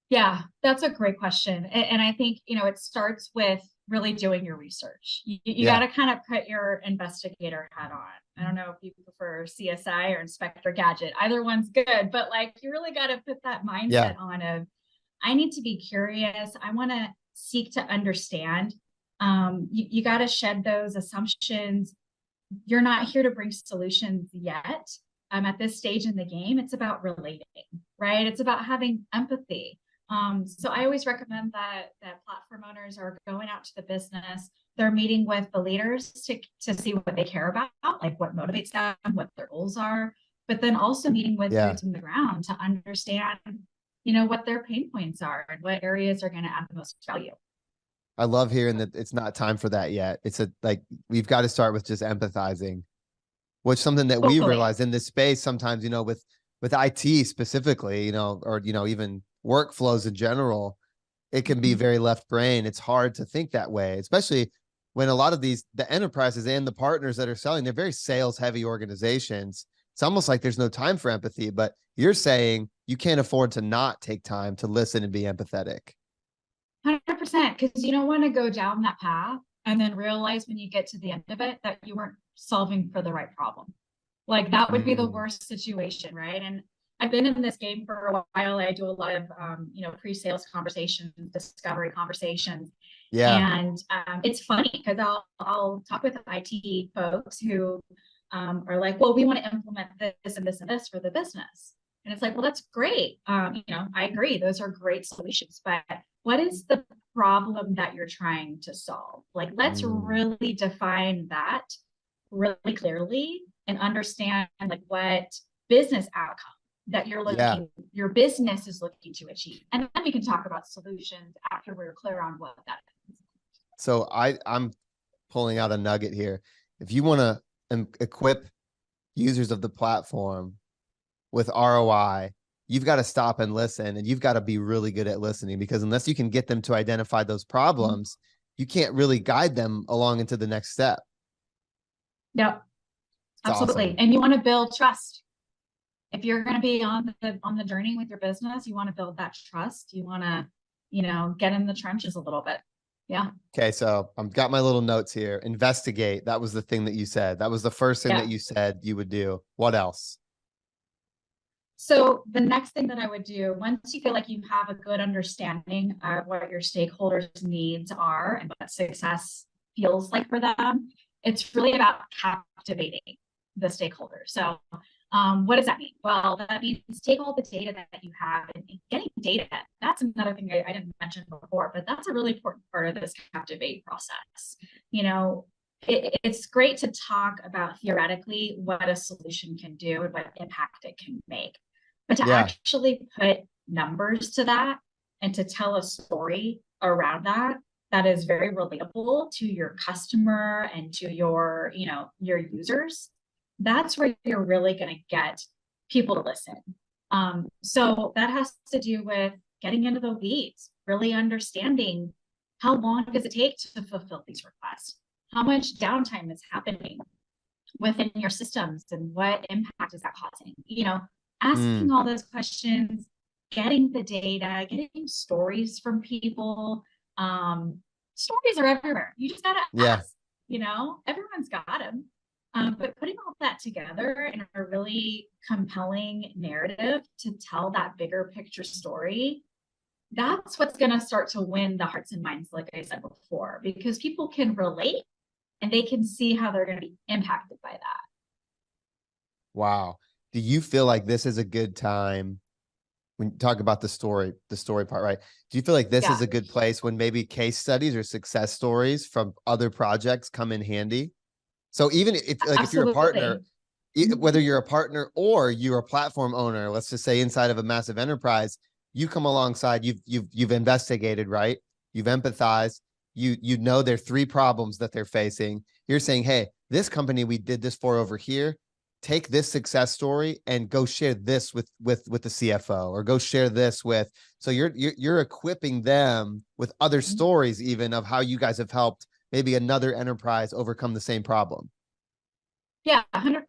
Yeah, that's a great question. And I think, it starts with really doing your research. You got to kind of put your investigator hat on. I don't know if you prefer CSI or Inspector Gadget. Either one's good, but like, you really got to put that mindset on of, I need to be curious. I want to seek to understand. You got to shed those assumptions. You're not here to bring solutions yet. At this stage in the game, it's about relating, right? It's about having empathy. So I always recommend that platform owners are going out to the business. They're meeting with the leaders to see what they care about, like what motivates them, what their goals are, but then also meeting with boots on the ground to understand, what their pain points are and what areas are going to add the most value. I love hearing that it's not time for that yet. It's we've got to start with just empathizing, which is something that we realize in this space sometimes, with IT specifically, or, even workflows in general, it can be very left brain. It's hard to think that way, especially when a lot of the enterprises and the partners that are selling, they're very sales heavy organizations. It's almost like there's no time for empathy, but you're saying you can't afford to not take time to listen and be empathetic. 100%, because you don't want to go down that path and then realize when you get to the end of it that you weren't solving for the right problem. Like, that would be the worst situation, right? And I've been in this game for a while. I do a lot of, pre-sales conversations, discovery conversations. Yeah. And it's funny because I'll talk with IT folks who are like, well, we want to implement this and this and this for the business. And it's like, well, that's great. I agree. Those are great solutions, but what is the problem that you're trying to solve? Like, let's really define that really clearly and understand like what business outcome that your business is looking to achieve. And then we can talk about solutions after we're clear on what that is. So I'm pulling out a nugget here. If you want to equip users of the platform with ROI, you've got to stop and listen, and you've got to be really good at listening, because unless you can get them to identify those problems, you can't really guide them along into the next step. Yep. Absolutely. Awesome. And you want to build trust. If you're going to be on the journey with your business, you want to build that trust. You want to, get in the trenches a little bit. Yeah. Okay. So I've got my little notes here. Investigate. That was the thing that you said. That was the first thing that you said you would do. What else? So the next thing that I would do, once you feel like you have a good understanding of what your stakeholders' needs are and what success feels like for them, it's really about captivating the stakeholders. So what does that mean? Well, that means take all the data that you have and getting data. That's another thing I didn't mention before, but that's a really important part of this captivate process. It's great to talk about theoretically what a solution can do and what impact it can make, but to actually put numbers to that and to tell a story around that that is very relatable to your customer and to your, your users, that's where you're really going to get people to listen. So that has to do with getting into the weeds, really understanding how long does it take to fulfill these requests? How much downtime is happening within your systems and what impact is that causing? Asking all those questions, getting the data, getting stories from people. Stories are everywhere. You just gotta ask, everyone's got them. But putting all that together in a really compelling narrative to tell that bigger picture story, that's what's going to start to win the hearts and minds, like I said before, because people can relate and they can see how they're going to be impacted by that. Wow. Do you feel like this is a good time when you talk about the story part, right? Do you feel like this is a good place when maybe case studies or success stories from other projects come in handy? So even if you're a partner, whether you're a partner or you're a platform owner, let's just say inside of a massive enterprise, you come alongside, you've investigated, right? You've empathized, you know there are 3 problems that they're facing. You're saying, hey, this company we did this for over here, take this success story and go share this with the CFO, or go share this with. So you're equipping them with other stories, even of how you guys have helped maybe another enterprise overcome the same problem. Yeah, 100%.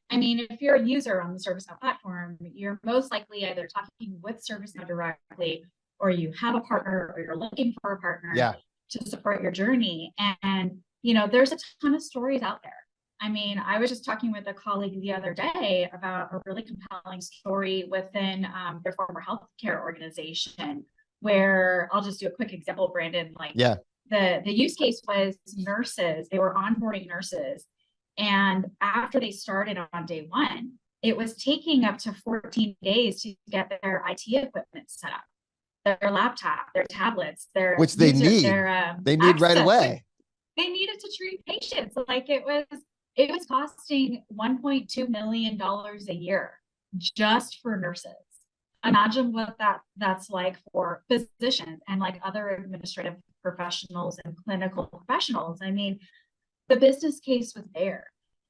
I mean, if you're a user on the ServiceNow platform, you're most likely either talking with ServiceNow directly, or you have a partner, or you're looking for a partner to support your journey. And, there's a ton of stories out there. I mean, I was just talking with a colleague the other day about a really compelling story within their former healthcare organization, where I'll just do a quick example, Brandon. The use case was nurses. They were onboarding nurses. And after they started on day 1, it was taking up to 14 days to get their IT equipment set up, their laptop, their tablets, which they need right away. They needed to treat patients. It was costing $1.2 million a year just for nurses. Imagine what that's like for physicians and like other administrative professionals and clinical professionals. I mean, the business case was there.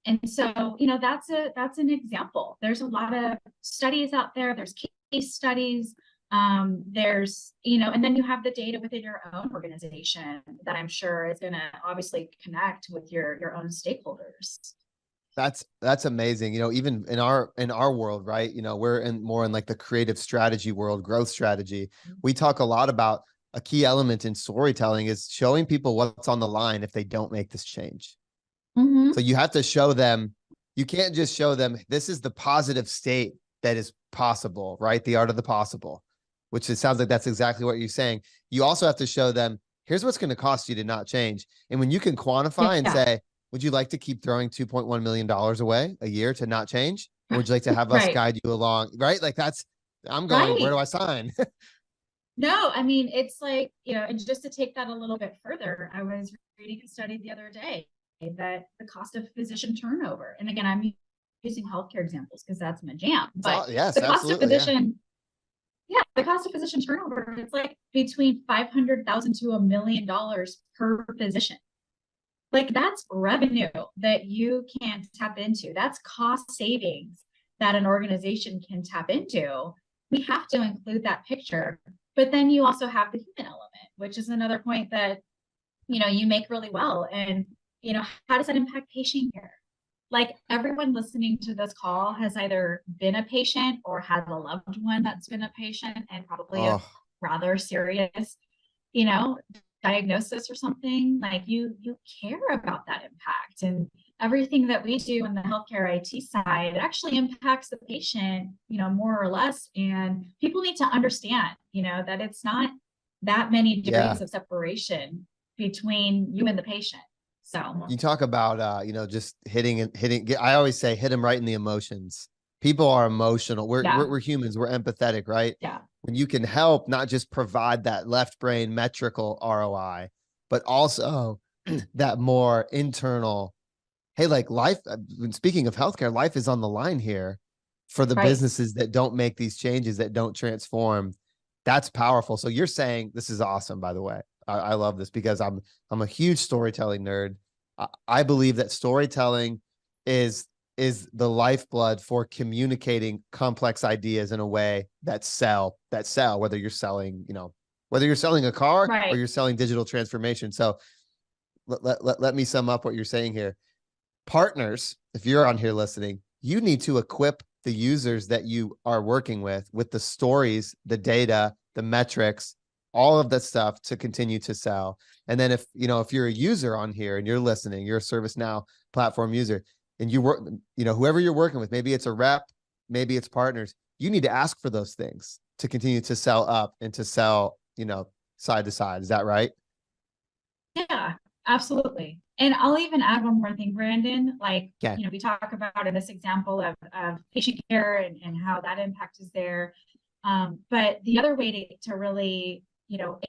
And so, that's an example. There's a lot of studies out there. There's case studies. There's, and then you have the data within your own organization that I'm sure is going to obviously connect with your own stakeholders. That's amazing. Even in our world, right? We're more in like the creative strategy world, growth strategy. We talk a lot about a key element in storytelling is showing people what's on the line if they don't make this change. So you have to show them, you can't just show them, this is the positive state that is possible, right? The art of the possible, which it sounds like that's exactly what you're saying. You also have to show them, here's what's going to cost you to not change. And when you can quantify and say, would you like to keep throwing $2.1 million away a year to not change? Or would you like to have us guide you along? Right? Like I'm going, where do I sign? No, I mean, it's like, and just to take that a little bit further, I was reading a study the other day that the cost of physician turnover, and again, I'm using healthcare examples because that's my jam, but the cost of physician, the cost of physician turnover, it's like between $500,000 to $1 million per physician. Like that's revenue that you can tap into. That's cost savings that an organization can tap into. We have to include that picture. But then you also have the human element, which is another point that, you make really well. And, how does that impact patient care? Like everyone listening to this call has either been a patient or has a loved one that's been a patient, and probably a rather serious, diagnosis or something. Like you care about that impact, and everything that we do on the healthcare IT side, it actually impacts the patient, more or less. And people need to understand, that it's not that many degrees of separation between you and the patient. So you talk about, just hitting. I always say, hit them right in the emotions. People are emotional. We're humans. We're empathetic, right? Yeah. When you can help, not just provide that left brain metrical ROI, but also that more internal, hey, like life, when speaking of healthcare, life is on the line here. for the Right. businesses that don't make these changes, that don't transform. That's powerful. So you're saying, this is awesome, by the way. I love this because I'm a huge storytelling nerd. I believe that storytelling is the lifeblood for communicating complex ideas in a way that sell, whether you're selling, whether you're selling a car Right. or you're selling digital transformation. So let me sum up what you're saying here. Partners, if you're on here listening, you need to equip the users that you are working with the stories, the data, the metrics, all of that stuff to continue to sell. And then if you're a user on here and you're listening, you're a ServiceNow platform user, and you work, whoever you're working with, maybe it's a rep, maybe it's partners, you need to ask for those things to continue to sell up and to sell, side to side. Is that right? Yeah, absolutely. And I'll even add one more thing, Brandon. Like, Yeah. We talk about in this example of patient care and how that impact is there. But the other way to really,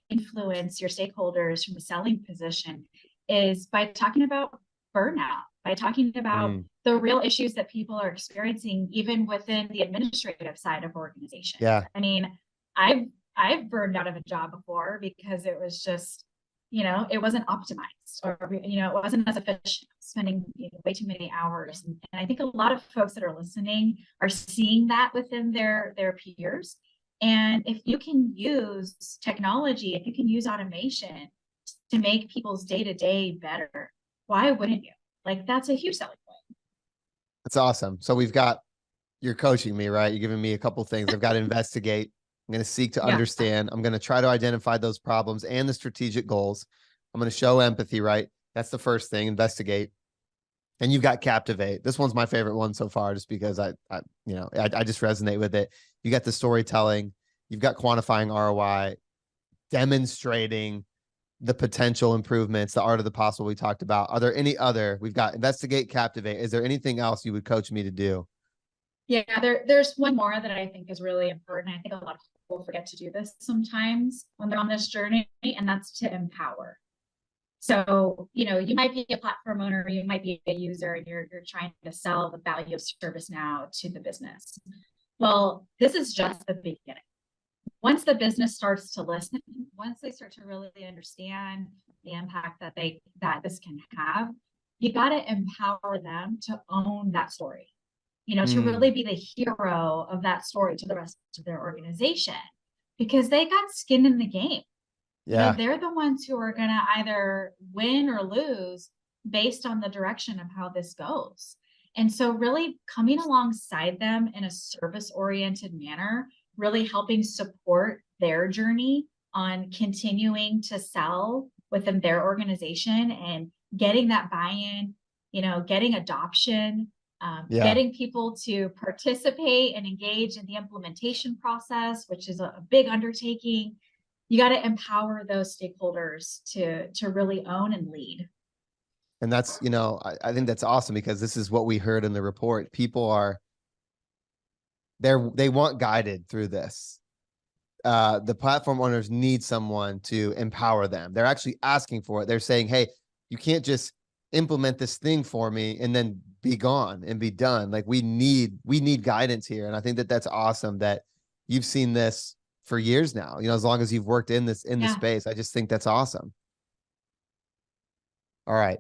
influence your stakeholders from a selling position is by talking about burnout, by talking about the real issues that people are experiencing, even within the administrative side of organization. Yeah. I mean, I've burned out of a job before because it was just, it wasn't optimized, or, it wasn't as efficient, spending way too many hours. And I think a lot of folks that are listening are seeing that within their peers. And if you can use technology, if you can use automation to make people's day-to-day better, why wouldn't you? Like, that's a huge selling point. That's awesome. So you're coaching me, right? You're giving me a couple things. I've got to investigate. I'm going to seek to understand. I'm going to try to identify those problems and the strategic goals. I'm going to show empathy, right? That's the first thing, investigate. And you've got captivate. This one's my favorite one so far, just because I just resonate with it. You got the storytelling, you've got quantifying ROI, demonstrating the potential improvements, the art of the possible we talked about. Are there any other? We've got investigate, captivate. Is there anything else you would coach me to do? Yeah, there's one more that I think is really important. I think a lot of people forget to do this sometimes when they're on this journey, and that's to empower. So, you might be a platform owner, you might be a user, and you're trying to sell the value of ServiceNow to the business. Well, this is just the beginning. Once the business starts to listen, once they start to really understand the impact that this can have, you got to empower them to own that story. To really be the hero of that story to the rest of their organization, because they got skin in the game. Yeah. They're the ones who are going to either win or lose based on the direction of how this goes. And so really coming alongside them in a service-oriented manner, really helping support their journey on continuing to sell within their organization and getting that buy-in, getting adoption, getting people to participate and engage in the implementation process, which is a big undertaking. You got to empower those stakeholders to really own and lead. And that's, I think that's awesome, because this is what we heard in the report. People they want guided through this. The platform owners need someone to empower them. They're actually asking for it. They're saying, hey, you can't just implement this thing for me and then be gone and be done. Like, we need guidance here. And I think that's awesome that you've seen this for years now, as long as you've worked in this space. I just think that's awesome. All right.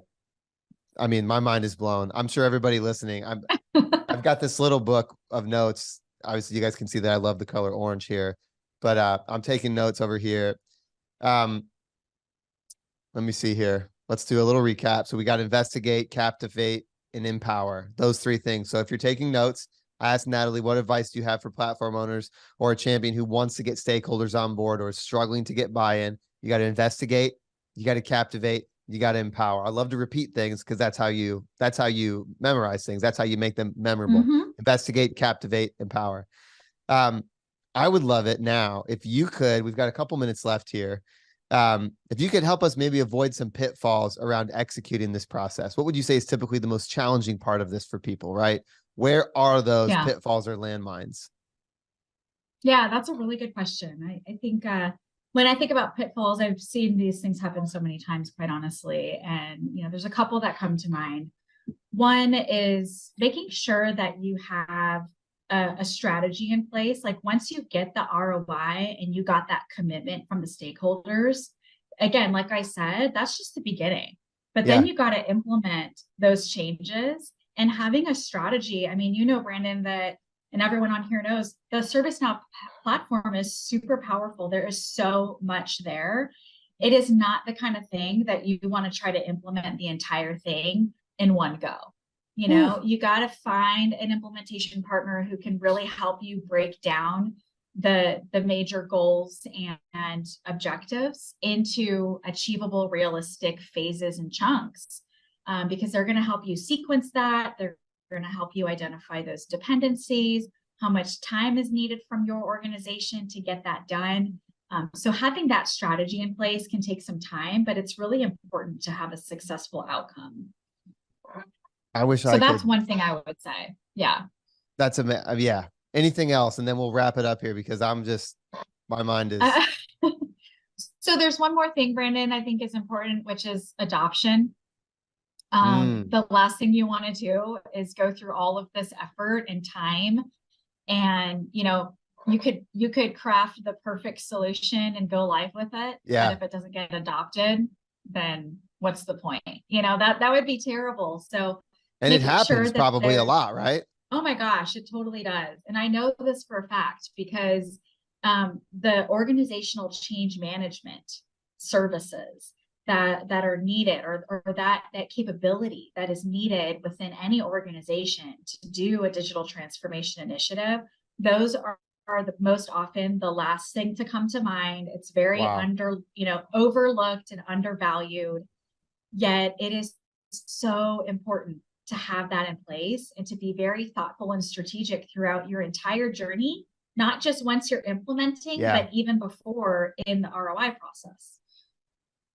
I mean, my mind is blown. I'm sure everybody listening, I've got this little book of notes. Obviously you guys can see that I love the color orange here, but I'm taking notes over here. Let me see here. Let's do a little recap. So we got investigate, captivate, and empower, those three things. So if you're taking notes, I asked Natalie, what advice do you have for platform owners or a champion who wants to get stakeholders on board or is struggling to get buy-in? You got to investigate, you got to captivate, you got to empower. I love to repeat things because that's how you memorize things. That's how you make them memorable. Investigate, captivate, empower. I would love it now if you could, we've got a couple minutes left here. If you could help us maybe avoid some pitfalls around executing this process, what would you say is typically the most challenging part of this for people, right? Where are those pitfalls or landmines? Yeah, that's a really good question. I think when I think about pitfalls, I've seen these things happen so many times, quite honestly. And, there's a couple that come to mind. One is making sure that you have a strategy in place, like once you get the ROI and you got that commitment from the stakeholders, again, like I said, that's just the beginning. But then you got to implement those changes and having a strategy. I mean, you know, Brandon, that, and everyone on here knows, the ServiceNow platform is super powerful. There is so much there. It is not the kind of thing that you want to try to implement the entire thing in one go. You know, you got to find an implementation partner who can really help you break down the major goals and objectives into achievable, realistic phases and chunks, because they're going to help you sequence that. They're going to help you identify those dependencies, how much time is needed from your organization to get that done. So having that strategy in place can take some time, but it's really important to have a successful outcome. I wish so that's one thing I would say. Yeah. That's yeah. Anything else? And then we'll wrap it up here because my mind is. So there's one more thing, Brandon, I think is important, which is adoption. The last thing you want to do is go through all of this effort and time. And, you know, you could craft the perfect solution and go live with it. Yeah. But if it doesn't get adopted, then what's the point? You know, that would be terrible. So, and it happens probably a lot, right? Oh my gosh, it totally does. And I know this for a fact because the organizational change management services that are needed, or that capability that is needed within any organization to do a digital transformation initiative, those are the most often the last thing to come to mind. It's very overlooked and undervalued, yet it is so important to have that in place and to be very thoughtful and strategic throughout your entire journey, not just once you're implementing, but even before in the ROI process.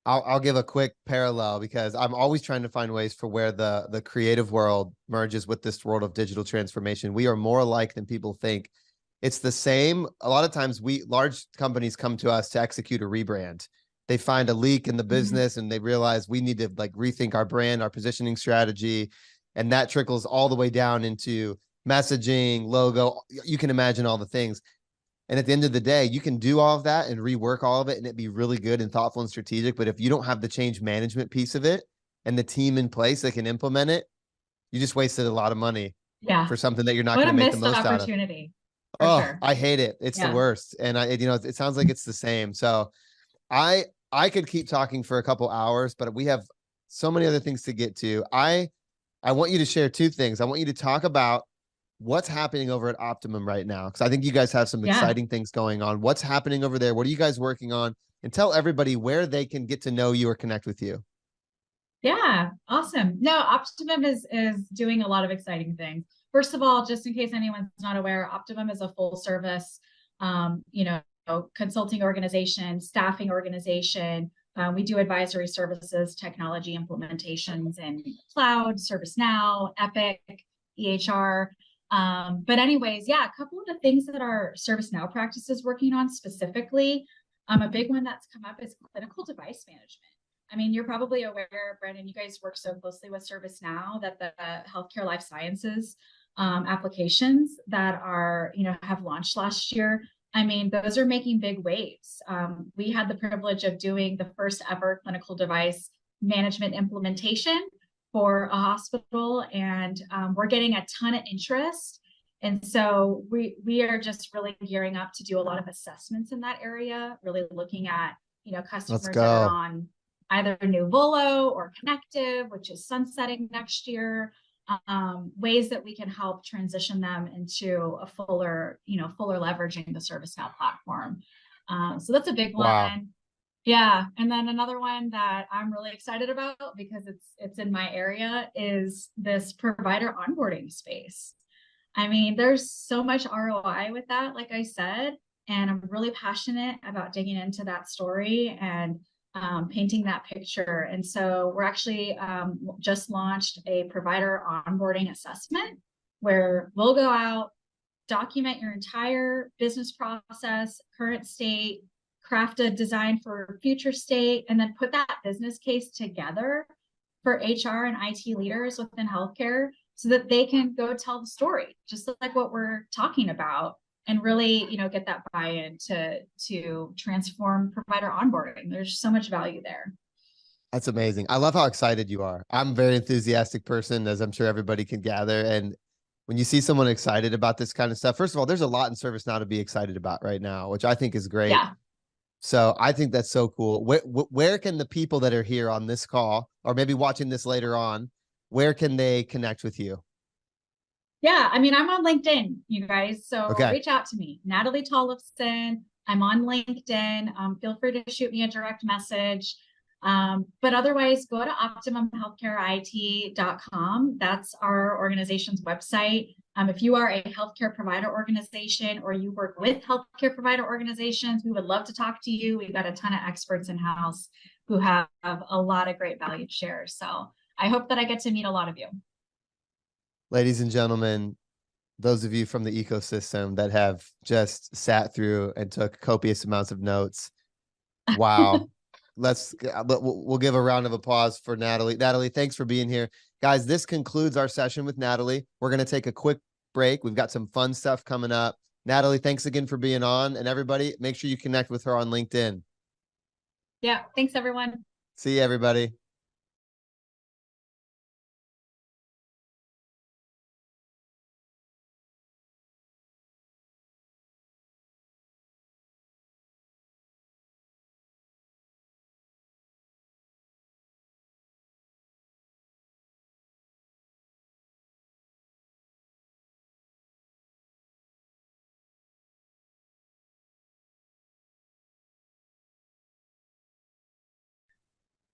I'll give a quick parallel because I'm always trying to find ways for where the creative world merges with this world of digital transformation. We are more alike than people think. It's the same. A lot of times large companies come to us to execute a rebrand. They find a leak in the business and they realize we need to like rethink our brand, our positioning strategy. And that trickles all the way down into messaging, logo. You can imagine all the things. And at the end of the day, you can do all of that and rework all of it and it'd be really good and thoughtful and strategic. But if you don't have the change management piece of it and the team in place that can implement it, you just wasted a lot of money for something that you're not going to make the most out of. Opportunity. Sure. I hate it. It's the worst. And it sounds like it's the same. So I could keep talking for a couple hours, but we have so many other things to get to. I want you to share two things. I want you to talk about what's happening over at Optimum right now, because I think you guys have some exciting things going on. What's happening over there? What are you guys working on? And tell everybody where they can get to know you or connect with you. Yeah, awesome. No, Optimum is doing a lot of exciting things. First of all, just in case anyone's not aware, Optimum is a full service, consulting organization, staffing organization. We do advisory services, technology implementations in cloud, ServiceNow, Epic, EHR. But anyways, a couple of the things that our ServiceNow practice is working on specifically, a big one that's come up is clinical device management. I mean, you're probably aware, Brandon, you guys work so closely with ServiceNow that the healthcare life sciences applications that have launched last year, I mean, those are making big waves. We had the privilege of doing the first ever clinical device management implementation for a hospital, and we're getting a ton of interest. And so we are just really gearing up to do a lot of assessments in that area, really looking at, customers that are on either new Volo or Connective, which is sunsetting next year, ways that we can help transition them into a fuller leveraging the ServiceNow platform. So that's a big one. Wow. Yeah. And then another one that I'm really excited about because it's in my area is this provider onboarding space. I mean, there's so much ROI with that, like I said, and I'm really passionate about digging into that story and painting that picture. And so we're actually just launched a provider onboarding assessment where we'll go out, document your entire business process, current state, craft a design for future state, and then put that business case together for HR and IT leaders within healthcare so that they can go tell the story, just like what we're talking about, and really, get that buy-in to transform provider onboarding. There's so much value there. That's amazing. I love how excited you are. I'm a very enthusiastic person, as I'm sure everybody can gather. And when you see someone excited about this kind of stuff, first of all, there's a lot in ServiceNow to be excited about right now, which I think is great. Yeah. So I think that's so cool. Where can the people that are here on this call, or maybe watching this later on, where can they connect with you? Yeah, I'm on LinkedIn, you guys. So Okay. reach out to me, Natalie Tollefson. I'm on LinkedIn. Feel free to shoot me a direct message. But otherwise, go to OptimumHealthcareIT.com. That's our organization's website. If you are a healthcare provider organization or you work with healthcare provider organizations, we would love to talk to you. We've got a ton of experts in-house who have a lot of great value to share. So I hope that I get to meet a lot of you. Ladies and gentlemen, those of you from the ecosystem that have just sat through and took copious amounts of notes. Wow. We'll give a round of applause for Natalie. Natalie, thanks for being here. Guys, this concludes our session with Natalie. We're going to take a quick break. We've got some fun stuff coming up. Natalie, thanks again for being on. And everybody, make sure you connect with her on LinkedIn. Yeah. Thanks, everyone. See you, everybody.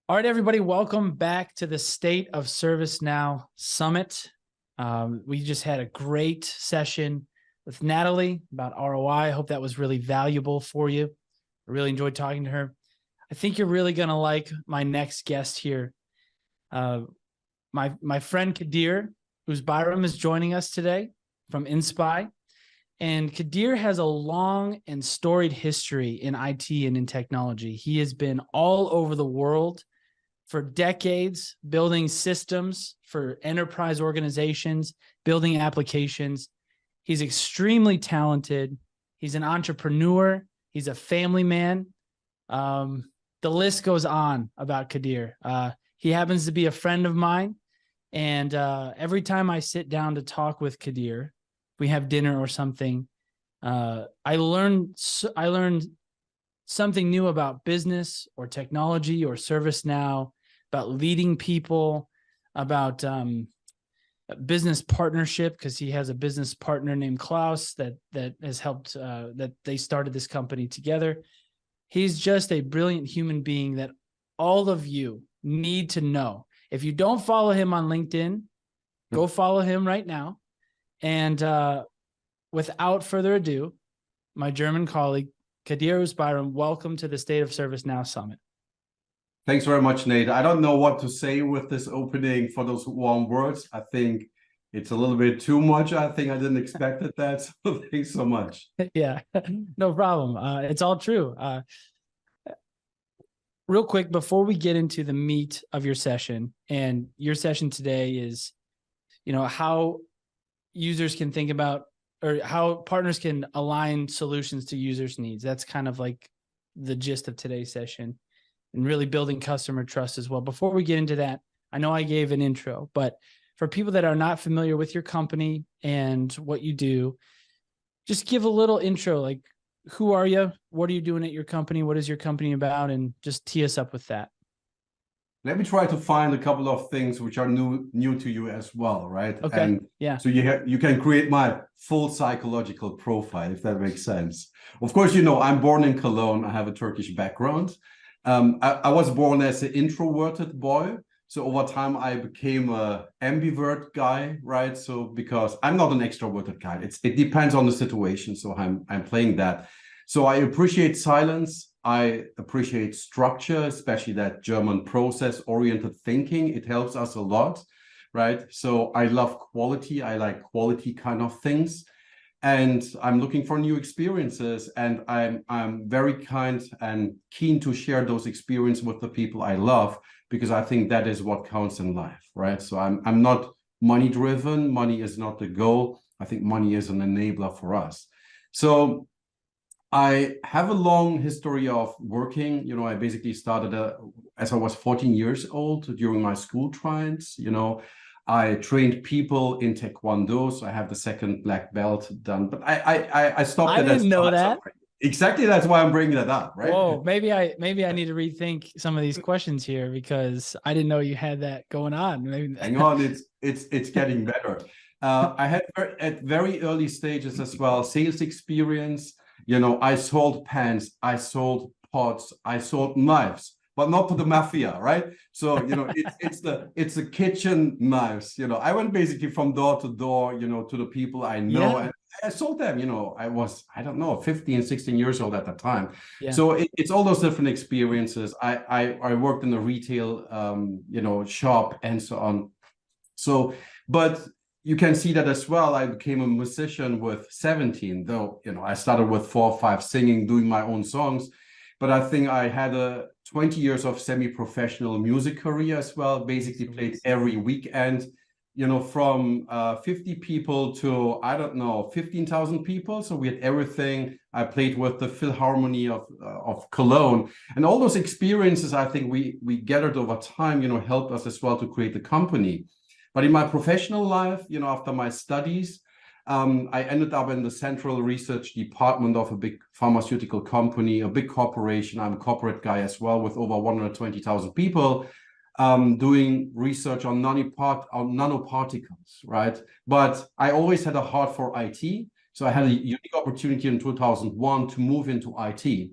All right, everybody, welcome back to the State of ServiceNow Summit. We just had a great session with Natalie about ROI. I hope that was really valuable for you. I really enjoyed talking to her. I think you're really going to like my next guest here. My friend Kadir, whose Byram is joining us today from Inspy. And Kadir has a long and storied history in IT and in technology. He has been all over the world for decades, building systems for enterprise organizations, building applications. He's extremely talented. He's an entrepreneur. He's a family man. The list goes on about Kadir. He happens to be a friend of mine. And every time I sit down to talk with Kadir, we have dinner or something, I learned something new about business or technology or ServiceNow, about leading people, about business partnership, because he has a business partner named Klaus that has helped, that they started this company together. He's just a brilliant human being that all of you need to know. If you don't follow him on LinkedIn, go follow him right now. And without further ado, my German colleague, Kadir Uzbayram, welcome to the State of ServiceNow Summit. Thanks very much, Nate. I don't know what to say with this opening for those warm words. I think it's a little bit too much. I think I didn't expect that. So thanks so much. Yeah, no problem. It's all true. Real quick, before we get into the meat of your session, and your session today is, how users can think about, or how partners can align solutions to users' needs. That's kind of like the gist of today's session, and really building customer trust as well. Before we get into that, I know I gave an intro, but for people that are not familiar with your company and what you do, just give a little intro, like, who are you? What are you doing at your company? What is your company about? And just tee us up with that. Let me try to find a couple of things which are new to you as well, right? Okay. And yeah. So you can create my full psychological profile, if that makes sense. Of course, I'm born in Cologne. I have a Turkish background. I was born as an introverted boy. So over time, I became a ambivert guy, right? So because I'm not an extroverted guy, it depends on the situation. So I'm playing that. So I appreciate silence. I appreciate structure, especially that German process-oriented thinking. It helps us a lot, right? So I love quality. I like quality kind of things. And I'm looking for new experiences, and I'm very kind and keen to share those experiences with the people I love, because I think that is what counts in life, right? So I'm not money driven. Money is not the goal. I think money is an enabler for us. So I have a long history of working. I basically started as I was 14 years old during my school trials. I trained people in Taekwondo, so I have the second black belt done. But I stopped. I didn't know that. Exactly, that's why I'm bringing that up, right? Whoa, maybe I need to rethink some of these questions here, because I didn't know you had that going on. Maybe... Hang on, it's getting better. I had at very early stages as well sales experience. I sold pens, I sold pots, I sold knives, but not to the mafia, right? So it's the kitchen knives. I went basically from door to door, to the people I know, and I sold them. I was, I don't know, 15, 16 years old at the time. Yeah. So it's all those different experiences. I worked in a retail shop and so on. So, but you can see that as well. I became a musician with 17, though, I started with 4 or 5 singing, doing my own songs. But I think I had 20 years of semi-professional music career as well, basically played every weekend, from 50 people to, I don't know, 15,000 people. So we had everything. I played with the Philharmony of Cologne. And all those experiences, I think we gathered over time, helped us as well to create the company. But in my professional life, after my studies, I ended up in the central research department of a big pharmaceutical company, a big corporation. I'm a corporate guy as well, with over 120,000 people, doing research on nanoparticles, right? But I always had a heart for IT. So I had a unique opportunity in 2001 to move into IT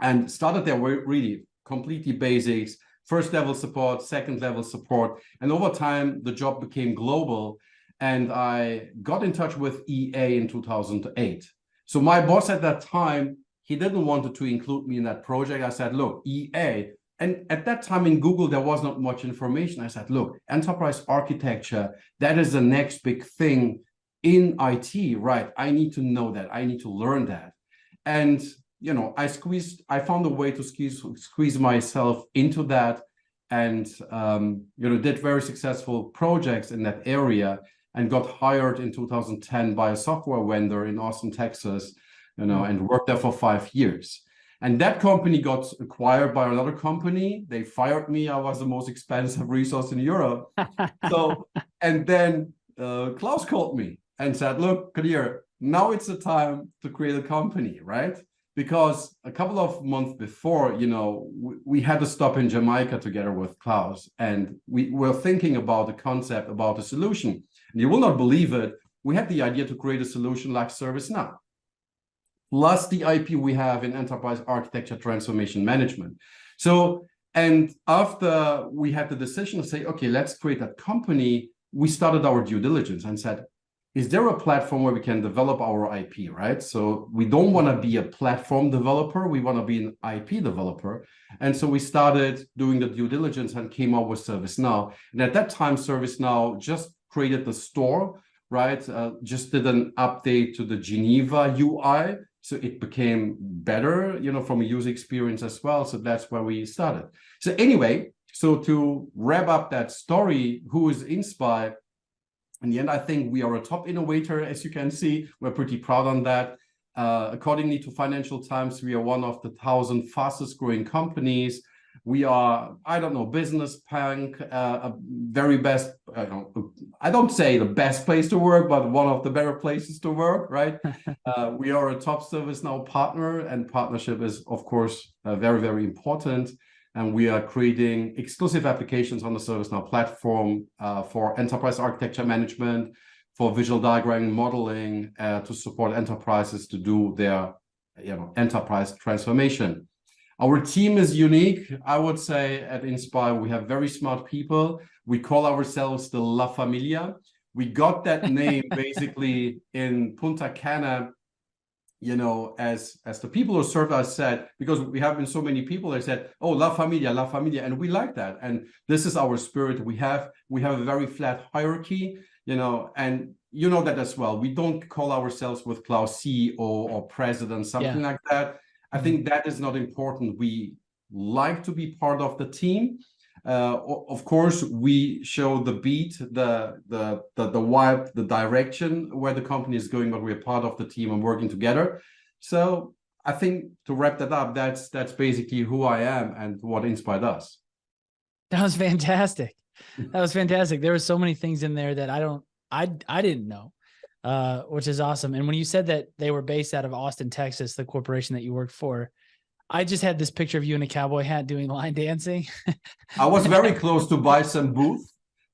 and started there really completely basics. First level support, second level support. And over time, the job became global. And I got in touch with EA in 2008. So my boss at that time, he didn't want to include me in that project. I said, look, EA. And at that time in Google, there was not much information. I said, look, enterprise architecture, that is the next big thing in IT, right? I need to know that. I need to learn that. And I found a way to squeeze myself into that, and did very successful projects in that area, and got hired in 2010 by a software vendor in Austin, Texas, and worked there for 5 years. And that company got acquired by another company. They fired me. I was the most expensive resource in Europe. And then Klaus called me and said, look, Kadir, now it's the time to create a company, right? Because a couple of months before, we had to stop in Jamaica together with Klaus, and we were thinking about the concept, about the solution. And you will not believe it. We had the idea to create a solution like ServiceNow, plus the IP we have in enterprise architecture transformation management. So, and after we had the decision to say, okay, let's create that company, we started our due diligence and said, is there a platform where we can develop our IP, right? So we don't want to be a platform developer. We want to be an IP developer. And so we started doing the due diligence and came up with ServiceNow. And at that time, ServiceNow just created the store, right? Just did an update to the Geneva UI. So it became better, from a user experience as well. So that's where we started. So anyway, so to wrap up that story, who is Inspire? In the end, I think we are a top innovator, as you can see. We're pretty proud on that. Accordingly to Financial Times, we are one of the 1,000 fastest growing companies. We are, I don't know, Business Punk, a very best, I don't say the best place to work, but one of the better places to work, right? We are a top ServiceNow partner, and partnership is, of course, very, very important. And we are creating exclusive applications on the ServiceNow platform for enterprise architecture management, for visual diagram modeling, to support enterprises to do their enterprise transformation. Our team is unique, I would say. At Inspire, we have very smart people. We call ourselves the La Familia. We got that name basically in Punta Cana, as the people who served us said, because we have been so many people, they said, oh, La Familia, and we like that. And this is our spirit. We have a very flat hierarchy, and you know that as well. We don't call ourselves with Klaus CEO or president, something like that. I think that is not important. We like to be part of the team. Of course, we show the beat, the vibe, the direction where the company is going, but we're part of the team and working together. So I think to wrap that up, that's basically who I am and what inspired us. That was fantastic. That was fantastic. There were so many things in there that I didn't know, which is awesome. And when you said that they were based out of Austin, Texas, the corporation that you worked for, I just had this picture of you in a cowboy hat doing line dancing. I was very close to buy some booth.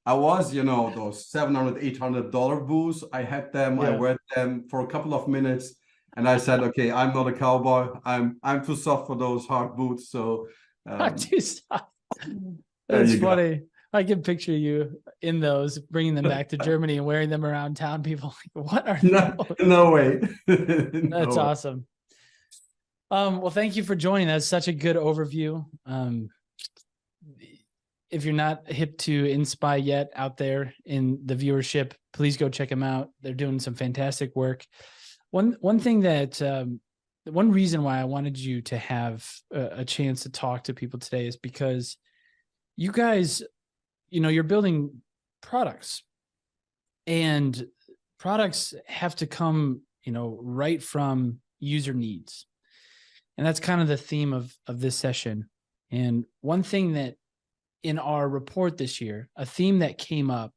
I was, those $700, $800 booths. I had them. Yeah. I wear them for a couple of minutes, and I said, "Okay, I'm not a cowboy. I'm too soft for those hard boots." So, I'm too soft. That's funny. I can picture you in those, bringing them back to Germany and wearing them around town. People like, what are those? No way. That's awesome. Well, thank you for joining. That's such a good overview. If you're not hip to Inspy yet out there in the viewership, please go check them out. They're doing some fantastic work. One thing that, one reason why I wanted you to have a chance to talk to people today is because you guys, you're building products, and products have to come, right from user needs. And that's kind of the theme of this session. And one thing that in our report this year, a theme that came up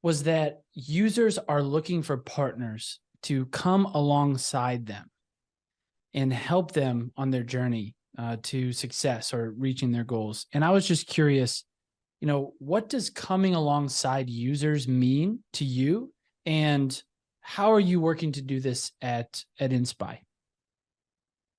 was that users are looking for partners to come alongside them and help them on their journey to success or reaching their goals. And I was just curious, what does coming alongside users mean to you? And how are you working to do this at Inspy?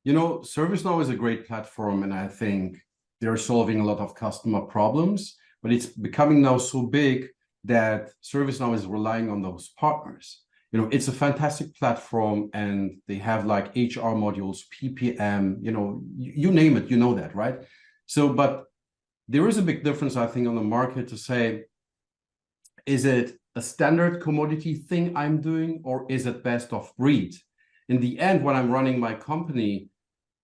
ServiceNow is a great platform, and I think they're solving a lot of customer problems, but it's becoming now so big that ServiceNow is relying on those partners. It's a fantastic platform, and they have like HR modules, PPM, you name it, that, right? So, but there is a big difference, I think, on the market to say, is it a standard commodity thing I'm doing, or is it best of breed? In the end, when I'm running my company,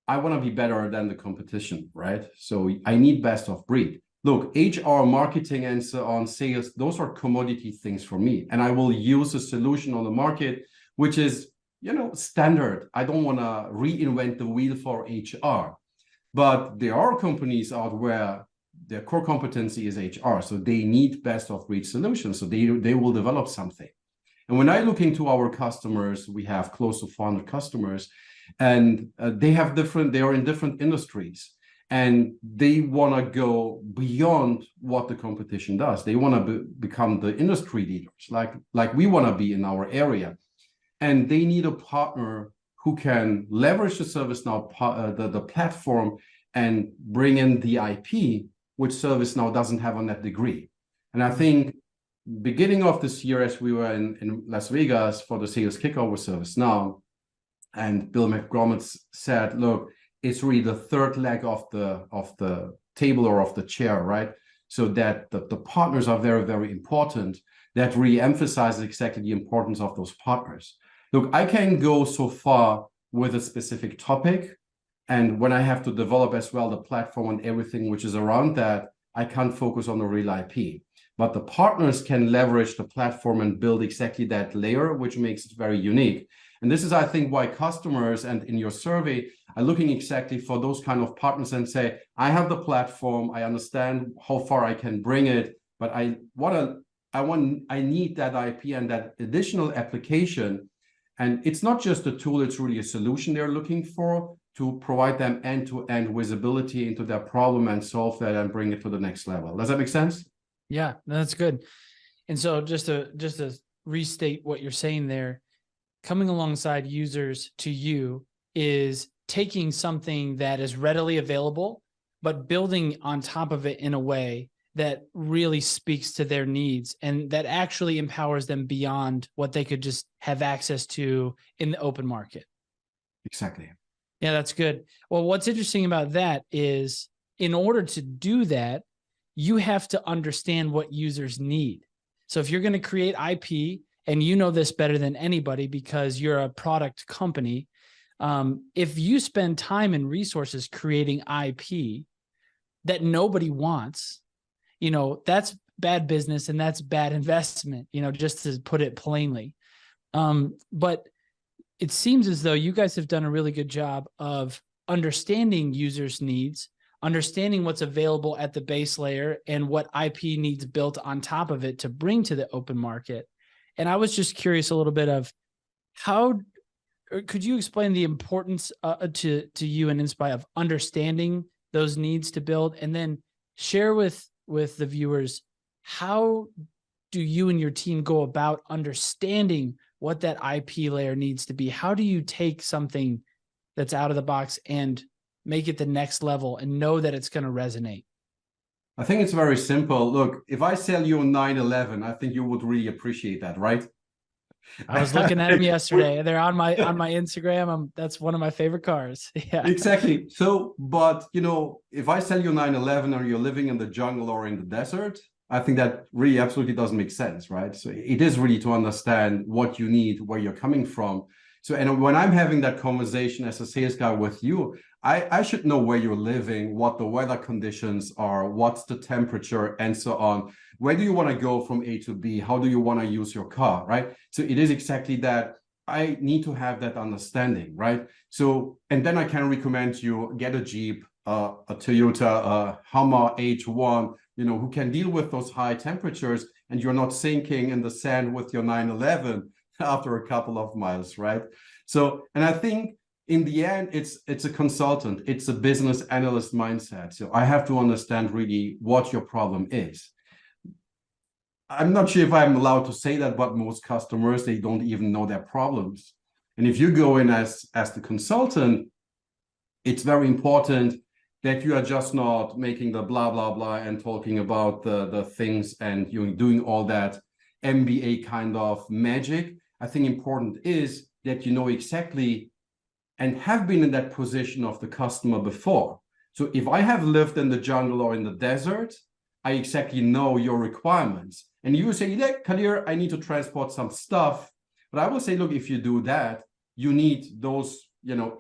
I want to be better than the competition, right? So I need best of breed. Look, HR, marketing, and so on, sales, those are commodity things for me. And I will use a solution on the market, which is, standard. I don't want to reinvent the wheel for HR. But there are companies out where their core competency is HR. So they need best of breed solutions. So they will develop something. And when I look into our customers, we have close to 400 customers, and they are in different industries, and they want to go beyond what the competition does. They want to become the industry leaders, like we want to be in our area. And they need a partner who can leverage the ServiceNow, the platform, and bring in the IP, which ServiceNow doesn't have on that degree. And I think beginning of this year, as we were in Las Vegas for the sales kickoff with ServiceNow, and Bill McDermott said, look, it's really the third leg of the table or of the chair, right? So that the partners are very, very important. That really emphasizes exactly the importance of those partners. Look, I can go so far with a specific topic, and when I have to develop as well the platform and everything which is around that, I can't focus on the real IP. But the partners can leverage the platform and build exactly that layer, which makes it very unique. And this is, I think, why customers, and in your survey, are looking exactly for those kind of partners and say, I have the platform, I understand how far I can bring it, but I need that IP and that additional application. And it's not just a tool, it's really a solution they're looking for to provide them end-to-end visibility into their problem and solve that and bring it to the next level. Does that make sense? Yeah, that's good. And so just to restate what you're saying there, coming alongside users to you is taking something that is readily available, but building on top of it in a way that really speaks to their needs and that actually empowers them beyond what they could just have access to in the open market. Exactly. Yeah, that's good. Well, what's interesting about that is in order to do that, you have to understand what users need. So if you're going to create IP, and you know this better than anybody because you're a product company, if you spend time and resources creating IP that nobody wants, that's bad business and that's bad investment, just to put it plainly. But it seems as though you guys have done a really good job of understanding users' needs, understanding what's available at the base layer and what IP needs built on top of it to bring to the open market. And I was just curious a little bit of could you explain the importance to you and Inspire of understanding those needs to build, and then share with the viewers, how do you and your team go about understanding what that IP layer needs to be? How do you take something that's out of the box and make it the next level and know that it's going to resonate? I think it's very simple. Look, if I sell you a 911, I think you would really appreciate that, right? I was looking at them yesterday. They're on my Instagram. That's one of my favorite cars. Yeah, exactly. So, but if I sell you a 911 or you're living in the jungle or in the desert, I think that really absolutely doesn't make sense, right? So it is really to understand what you need, where you're coming from. So, and when I'm having that conversation as a sales guy with you, I should know where you're living, what the weather conditions are, what's the temperature, and so on. Where do you want to go from A to B? How do you want to use your car, right? So it is exactly that. I need to have that understanding, right? So, and then I can recommend you get a Jeep, a Toyota, a Hummer H1, who can deal with those high temperatures, and you're not sinking in the sand with your 911 after a couple of miles, right? So, and I think in the end, it's a consultant, it's a business analyst mindset. So I have to understand really what your problem is. I'm not sure if I'm allowed to say that, but most customers, they don't even know their problems. And if you go in as the consultant, it's very important that you are just not making the blah, blah, blah and talking about the things and you're doing all that MBA kind of magic. I think important is that you know exactly and have been in that position of the customer before. So if I have lived in the jungle or in the desert, I exactly know your requirements. And you say, yeah, Kadir, I need to transport some stuff. But I will say, look, if you do that, you need those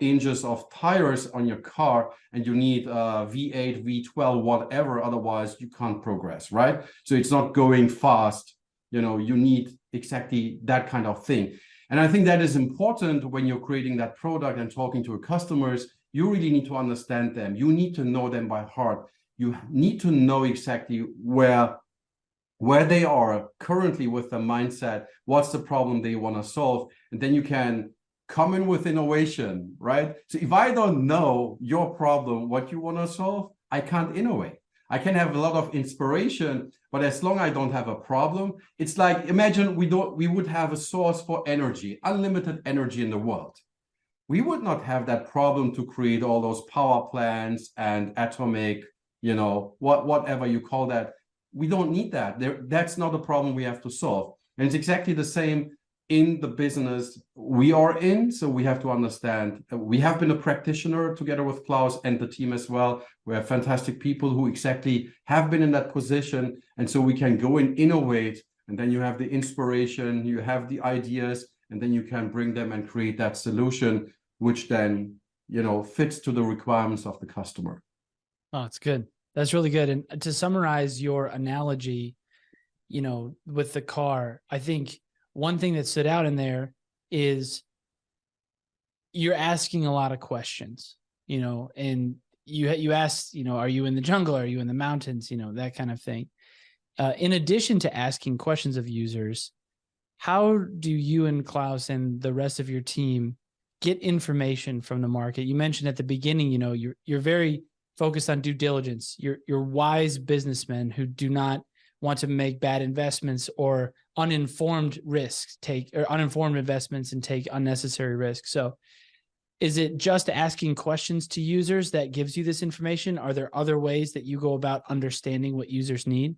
inches of tires on your car, and you need V8, V12, whatever. Otherwise, you can't progress, right? So it's not going fast. You need exactly that kind of thing. And I think that is important when you're creating that product and talking to your customers. You really need to understand them. You need to know them by heart. You need to know exactly where they are currently with the mindset, what's the problem they want to solve, and then you can come in with innovation, right? So if I don't know your problem, what you want to solve, I can't innovate. I can have a lot of inspiration, but as long as I don't have a problem, it's like, imagine we would have a source for energy, unlimited energy in the world. We would not have that problem to create all those power plants and atomic, whatever you call that. We don't need that. That's not a problem we have to solve. And it's exactly the same in the business we are in. So we have to understand, we have been a practitioner together with Klaus and the team as well. We have fantastic people who exactly have been in that position. And so we can go and innovate, and then you have the inspiration, you have the ideas, and then you can bring them and create that solution, which then, fits to the requirements of the customer. Oh, it's good. That's really good. And to summarize your analogy, with the car, I think one thing that stood out in there is you're asking a lot of questions, and you asked, are you in the jungle? Are you in the mountains? That kind of thing. In addition to asking questions of users, how do you and Klaus and the rest of your team get information from the market? You mentioned at the beginning, you're very focused on due diligence. You're wise businessmen who do not want to make bad investments or uninformed investments and take unnecessary risks. So is it just asking questions to users that gives you this information? Are there other ways that you go about understanding what users need?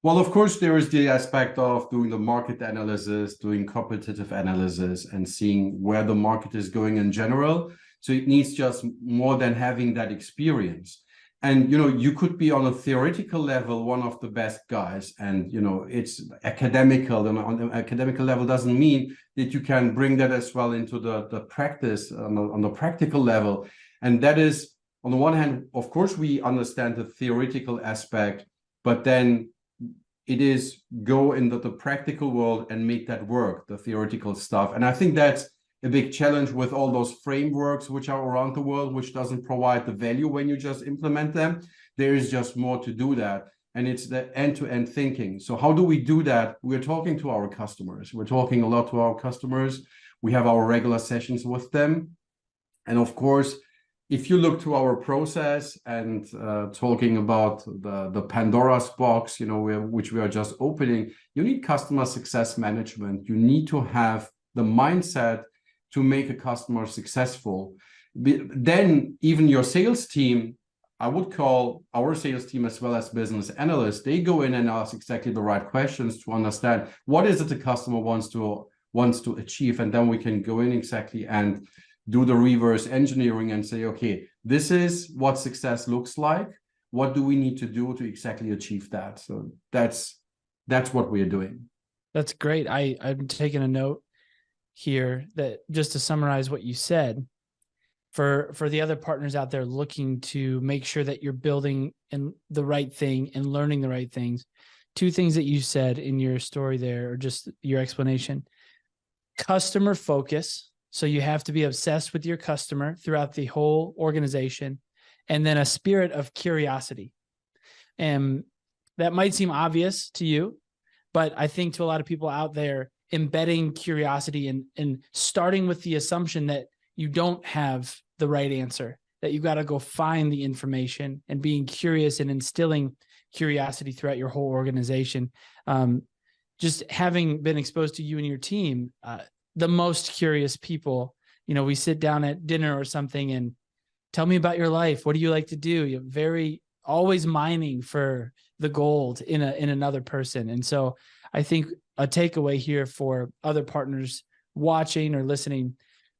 Well, of course, there is the aspect of doing the market analysis, doing competitive analysis, and seeing where the market is going in general. So it needs just more than having that experience. And, you could be on a theoretical level, one of the best guys, and, it's academical. And on the academical level doesn't mean that you can bring that as well into the practice on the practical level. And that is, on the one hand, of course, we understand the theoretical aspect, but then it is go into the practical world and make that work, the theoretical stuff. And I think that's a big challenge with all those frameworks which are around the world, which doesn't provide the value when you just implement them. There is just more to do that. And it's the end-to-end thinking. So how do we do that? We're talking to our customers. We're talking a lot to our customers. We have our regular sessions with them. And of course, if you look to our process and talking about the Pandora's box, which we are just opening, you need customer success management. You need to have the mindset to make a customer successful. Then even your sales team, I would call our sales team as well as business analysts, they go in and ask exactly the right questions to understand what is it the customer wants to achieve. And then we can go in exactly and do the reverse engineering and say, okay, this is what success looks like. What do we need to do to exactly achieve that? So that's what we are doing. That's great. I'm taking a note here that just to summarize what you said, for the other partners out there looking to make sure that you're building in the right thing and learning the right things. Two things that you said in your story there, or just your explanation: customer focus. So you have to be obsessed with your customer throughout the whole organization, and then a spirit of curiosity. And that might seem obvious to you, but I think to a lot of people out there, embedding curiosity and starting with the assumption that you don't have the right answer, that you got to go find the information, and being curious and instilling curiosity throughout your whole organization. Just having been exposed to you and your team, the most curious people, we sit down at dinner or something and tell me about your life. What do you like to do? You're very always mining for the gold in another person. And so I think a takeaway here for other partners watching or listening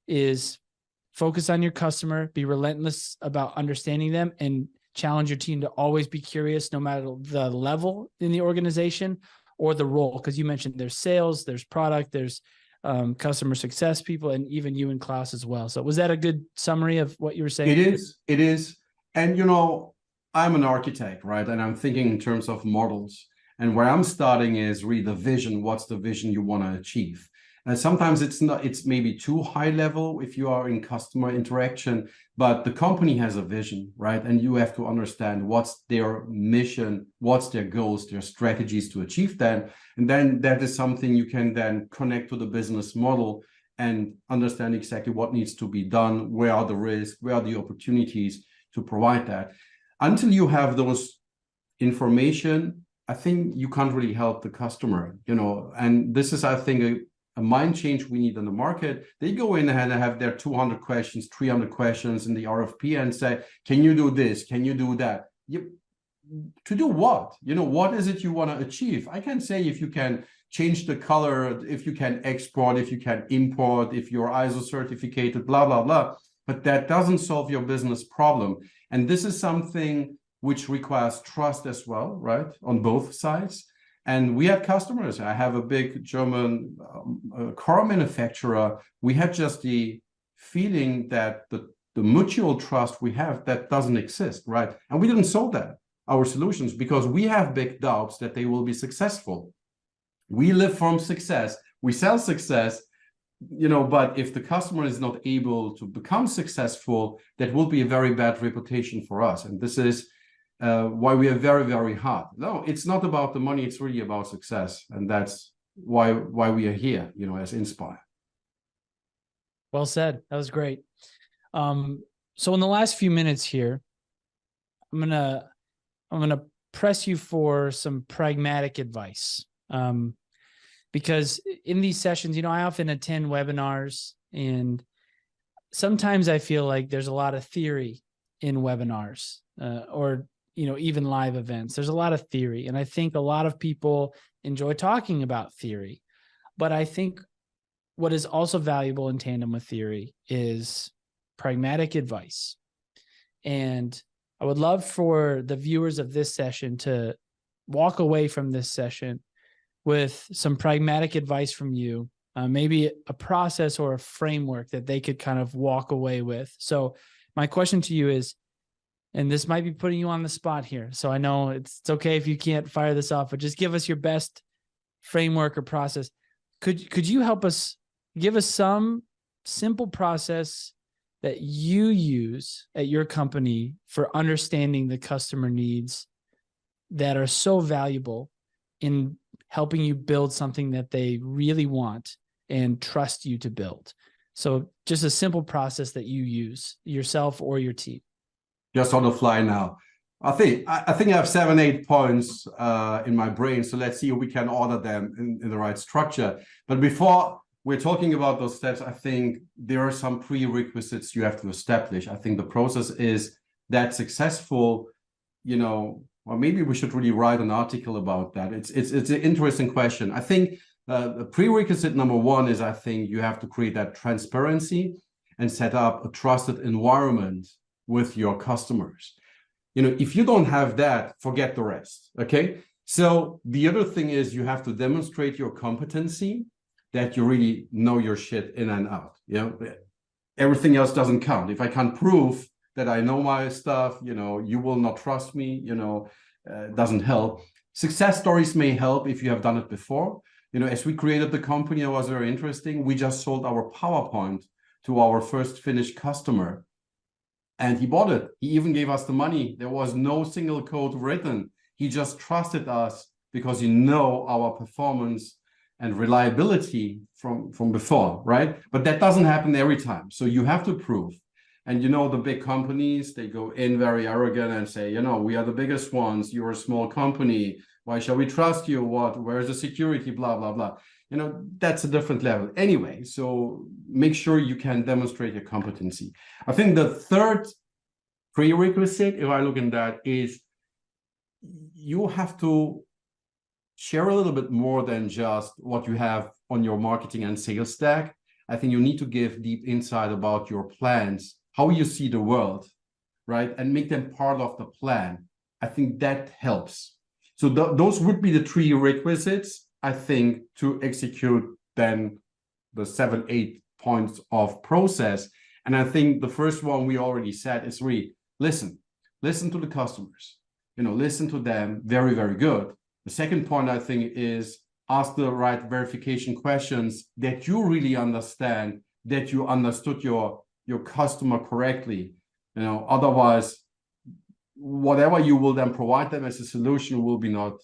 is focus on your customer, be relentless about understanding them, and challenge your team to always be curious, no matter the level in the organization or the role. Because you mentioned there's sales, there's product, there's customer success people, and even you and Klaus as well. So was that a good summary of what you were saying? It is. And, I'm an architect, right? And I'm thinking in terms of models. And where I'm starting is really the vision. What's the vision you want to achieve? And sometimes it's maybe too high level if you are in customer interaction, but the company has a vision, right? And you have to understand what's their mission, what's their goals, their strategies to achieve that. And then that is something you can then connect to the business model and understand exactly what needs to be done, where are the risks, where are the opportunities to provide that. Until you have those information, I think you can't really help the customer, and this is, I think, a mind change we need in the market. They go in and have their 200 questions, 300 questions in the RFP and say, can you do this? Can you do that? To do what? What is it you want to achieve? I can say if you can change the color, if you can export, if you can import, if you're ISO certificated, blah, blah, blah. But that doesn't solve your business problem. And this is something which requires trust as well, right? On both sides. And we had customers. I have a big German car manufacturer. We had just the feeling that the mutual trust we have, that doesn't exist, right? And we didn't solve that, our solutions, because we have big doubts that they will be successful. We live from success. We sell success, but if the customer is not able to become successful, that will be a very bad reputation for us. And this is why we are very, very hard. No, it's not about the money. It's really about success. And that's why we are here, as Inspire. Well said. That was great. So in the last few minutes here, I'm gonna press you for some pragmatic advice. Because in these sessions, I often attend webinars, and sometimes I feel like there's a lot of theory in webinars, or even live events. There's a lot of theory, and I think a lot of people enjoy talking about theory. But I think what is also valuable in tandem with theory is pragmatic advice. And I would love for the viewers of this session to walk away from this session with some pragmatic advice from you, maybe a process or a framework that they could kind of walk away with. So my question to you is, and this might be putting you on the spot here, so I know it's okay if you can't fire this off, but just give us your best framework or process. Could you help us, give us some simple process that you use at your company for understanding the customer needs that are so valuable in helping you build something that they really want and trust you to build? So just a simple process that you use yourself or your team. Just on the fly now. I think I have 7-8 points in my brain. So let's see if we can order them in the right structure. But before we're talking about those steps, I think there are some prerequisites you have to establish. I think the process is that successful, or maybe we should really write an article about that. It's an interesting question. I think the prerequisite number one is, I think you have to create that transparency and set up a trusted environment with your customers. If you don't have that, forget the rest. Okay. So the other thing is you have to demonstrate your competency, that you really know your shit in and out. Everything else doesn't count. If I can't prove that I know my stuff, you will not trust me, doesn't help. Success stories may help if you have done it before. As we created the company, it was very interesting. We just sold our PowerPoint to our first Finnish customer, and he bought it. He even gave us the money. There was no single code written. He just trusted us because our performance and reliability from before, right? But that doesn't happen every time. So you have to prove. And the big companies, they go in very arrogant and say, we are the biggest ones. You're a small company. Why shall we trust you? Where's the security? Blah, blah, blah. That's a different level. Anyway, so make sure you can demonstrate your competency. I think the third prerequisite, if I look in that, is you have to share a little bit more than just what you have on your marketing and sales stack. I think you need to give deep insight about your plans, how you see the world, right? And make them part of the plan. I think that helps. So those would be the three requisites, I think, to execute then the 7-8 points of process. And I think the first one we already said is really listen to the customers, listen to them. Very, very good. The second point, I think, is ask the right verification questions that you really understand, that you understood your customer correctly. Otherwise, whatever you will then provide them as a solution will be not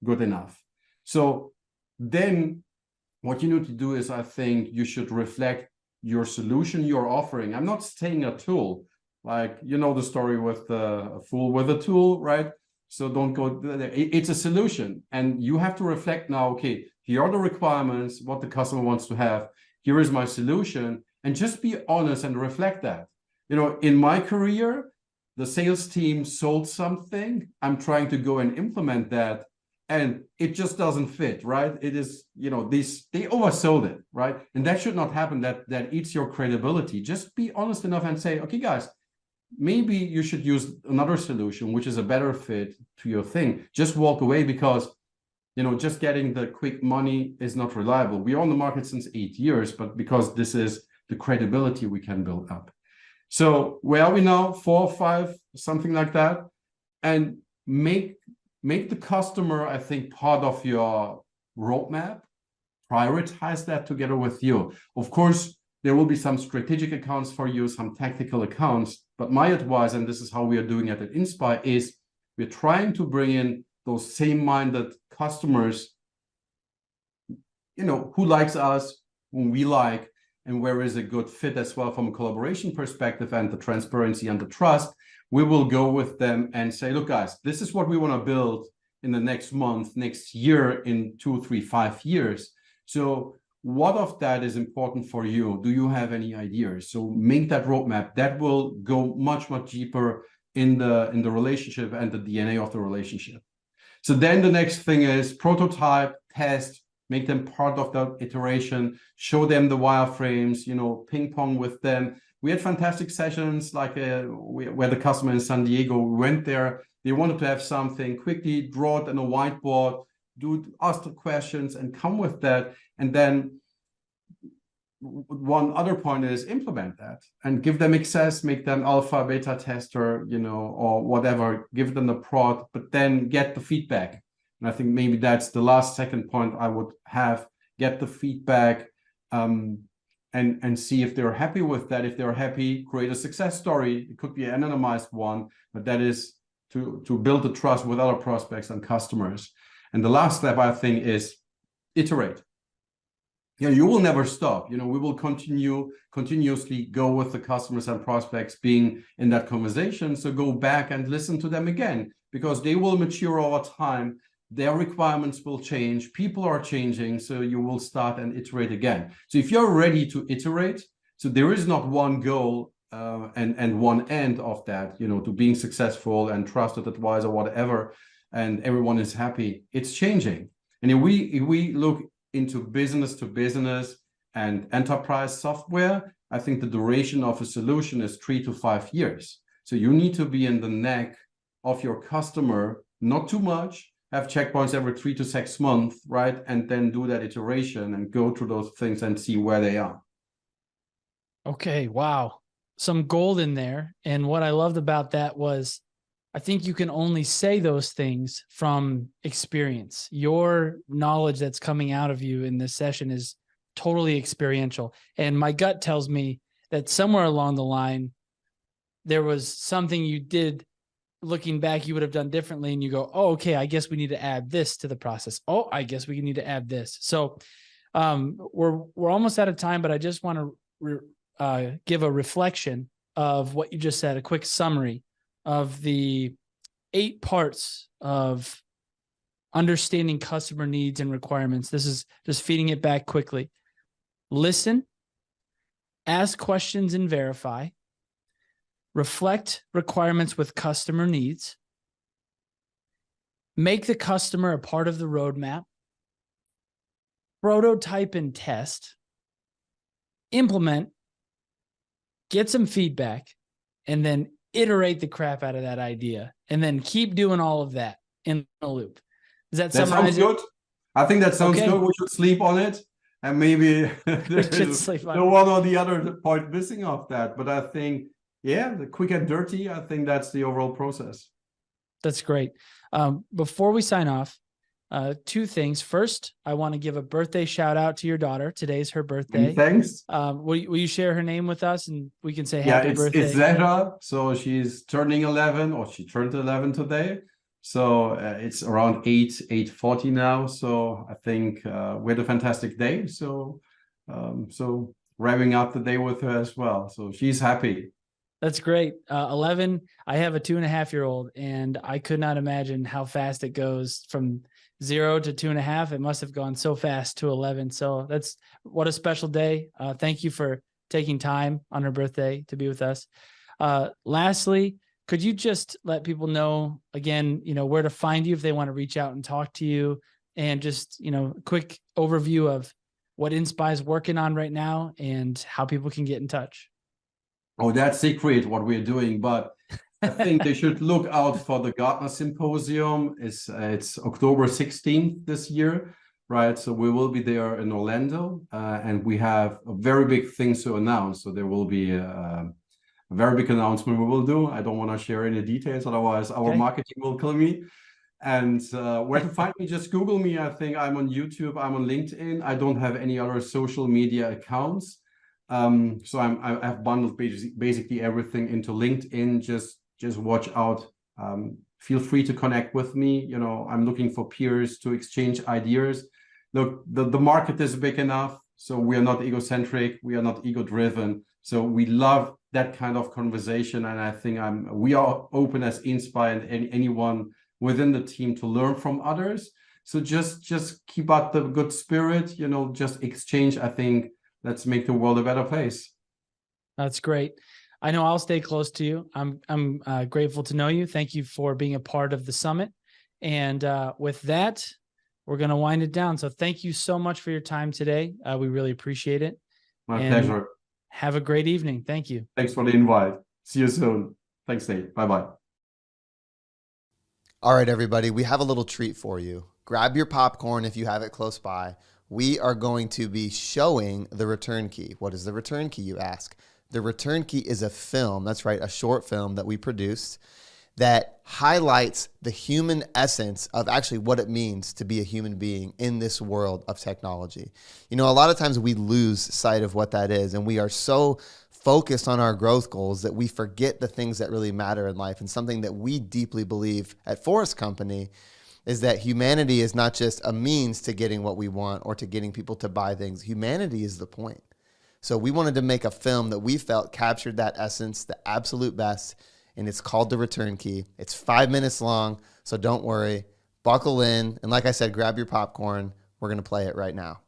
good enough. So then what you need to do is, I think you should reflect your solution you're offering. I'm not saying a tool, like, the story with the fool with a tool, right? So don't go there. It's a solution. And you have to reflect now, okay, here are the requirements, what the customer wants to have. Here is my solution. And just be honest and reflect that. In my career, the sales team sold something. I'm trying to go and implement that, and it just doesn't fit, right? It is, they oversold it, right? And that should not happen. That eats your credibility. Just be honest enough and say, okay, guys, maybe you should use another solution, which is a better fit to your thing. Just walk away, because, just getting the quick money is not reliable. We're on the market since 8 years, but because this is the credibility we can build up. So where are we now? 4 or 5, something like that. And make the customer, I think, part of your roadmap. Prioritize that together with you. Of course, there will be some strategic accounts for you, some tactical accounts. But my advice, and this is how we are doing it at Inspire, is we're trying to bring in those same-minded customers, who likes us, whom we like, and where is a good fit as well from a collaboration perspective, and the transparency and the trust. We will go with them and say, look, guys, this is what we want to build in the next month, next year, in 2, 3, 5 years. So what of that is important for you? Do you have any ideas? So make that roadmap. That will go much, much deeper in the relationship and the DNA of the relationship. So then the next thing is prototype, test, make them part of the iteration, show them the wireframes, ping pong with them. We had fantastic sessions like where the customer in San Diego went there. They wanted to have something, quickly draw it on a whiteboard, ask the questions and come with that. And then one other point is implement that and give them access, make them alpha, beta tester, or whatever, give them the prod, but then get the feedback. And I think maybe that's the second point I would have, get the feedback, and see if they're happy with that. If they're happy, create a success story. It could be an anonymized one, but that is to build the trust with other prospects and customers. And the last step, I think, is iterate. You will never stop. We will continuously go with the customers and prospects being in that conversation. So go back and listen to them again, because they will mature over time. Their requirements will change. People are changing. So you will start and iterate again. So if you're ready to iterate, so there is not one goal and one end of that, to being successful and trusted advisor, whatever, and everyone is happy. It's changing. And if we look into business to business and enterprise software, I think the duration of a solution is 3 to 5 years. So you need to be in the neck of your customer, not too much, have checkpoints every 3 to 6 months, right? And then do that iteration and go through those things and see where they are. Okay, wow. Some gold in there. And what I loved about that was, I think you can only say those things from experience. Your knowledge that's coming out of you in this session is totally experiential. And my gut tells me that somewhere along the line, there was something you did, looking back, you would have done differently. And you go, oh, okay, I guess we need to add this to the process. Oh, I guess we need to add this. So we're almost out of time, but I just want to give a reflection of what you just said, a quick summary of the 8 parts of understanding customer needs and requirements. This is just feeding it back quickly. Listen, ask questions and verify, reflect requirements with customer needs, make the customer a part of the roadmap, prototype and test, implement, get some feedback, and then iterate the crap out of that idea, and then keep doing all of that in a loop. Does that summarize it? Sounds good. I think that sounds good. We should sleep on it, and maybe there's the one or the other point missing off that. But I think, the quick and dirty, I think that's the overall process. That's great. Before we sign off, 2 things. First, I want to give a birthday shout out to your daughter. Today's her birthday. Thanks. Will you share her name with us, and we can say happy birthday? It's Zehra. So she's turning 11, or she turned 11 today. So it's around 8:40 now. So I think we had a fantastic day. So wrapping up the day with her as well. So she's happy. That's great. 11. I have a 2.5-year-old, and I could not imagine how fast it goes from 0 to 2.5. It must have gone so fast to 11. So what a special day. Thank you for taking time on her birthday to be with us. Lastly, could you just let people know again, where to find you if they want to reach out and talk to you, and just, a quick overview of what Inspire is working on right now and how people can get in touch? Oh, that's secret what we're doing, but I think they should look out for the Gartner Symposium. It's October 16th this year, right? So we will be there in Orlando, and we have a very big thing to announce. So there will be a very big announcement we will do. I don't want to share any details, otherwise our marketing will kill me. And where to find me, just Google me. I think I'm on YouTube, I'm on LinkedIn. I don't have any other social media accounts. So I've bundled basically everything into LinkedIn. Just watch out. Feel free to connect with me. I'm looking for peers to exchange ideas. Look, the market is big enough, so we are not egocentric. We are not ego-driven. So we love that kind of conversation, and I think we are open as Inspire and anyone within the team to learn from others. So just keep up the good spirit. Just exchange. I think let's make the world a better place. That's great. I know I'll stay close to you. I'm grateful to know you. Thank you for being a part of the summit. And with that, we're going to wind it down. So thank you so much for your time today. We really appreciate it. My pleasure. Have a great evening. Thank you. Thanks for the invite. See you soon. Thanks, Nate. Bye-bye. All right, everybody, we have a little treat for you. Grab your popcorn if you have it close by. we are going to be showing the return key. What is the return key, you ask? The return key is a film, that's right, a short film that we produced that highlights the human essence of actually what it means to be a human being in this world of technology. You know, a lot of times we lose sight of what that is, and we are so focused on our growth goals that we forget the things that really matter in life. And something that we deeply believe at Forrest Company is that humanity is not just a means to getting what we want or to getting people to buy things. Humanity is the point. So we wanted to make a film that we felt captured that essence, the absolute best, and it's called The Return Key. It's 5 minutes long, so don't worry. Buckle in, and like I said, grab your popcorn. We're going to play it right now.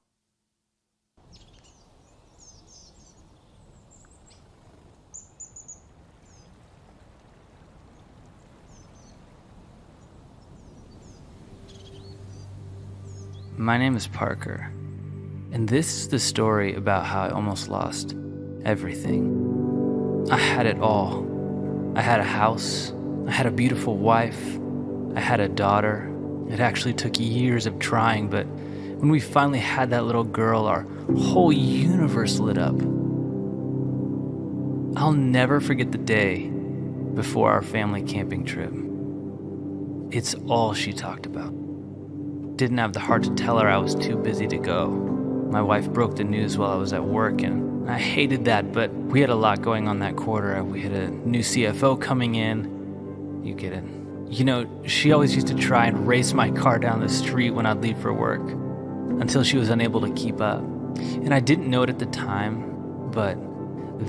My name is Parker, and this is the story about how I almost lost everything. I had it all. I had a house, I had a beautiful wife, I had a daughter. It actually took years of trying, but when we finally had that little girl, our whole universe lit up. I'll never forget the day before our family camping trip. It's all she talked about. Didn't have the heart to tell her I was too busy to go. My wife broke the news while I was at work, and I hated that, but we had a lot going on that quarter. We had a new CFO coming in. You get it. You know, she always used to try and race my car down the street when I'd leave for work, until she was unable to keep up. And I didn't know it at the time, but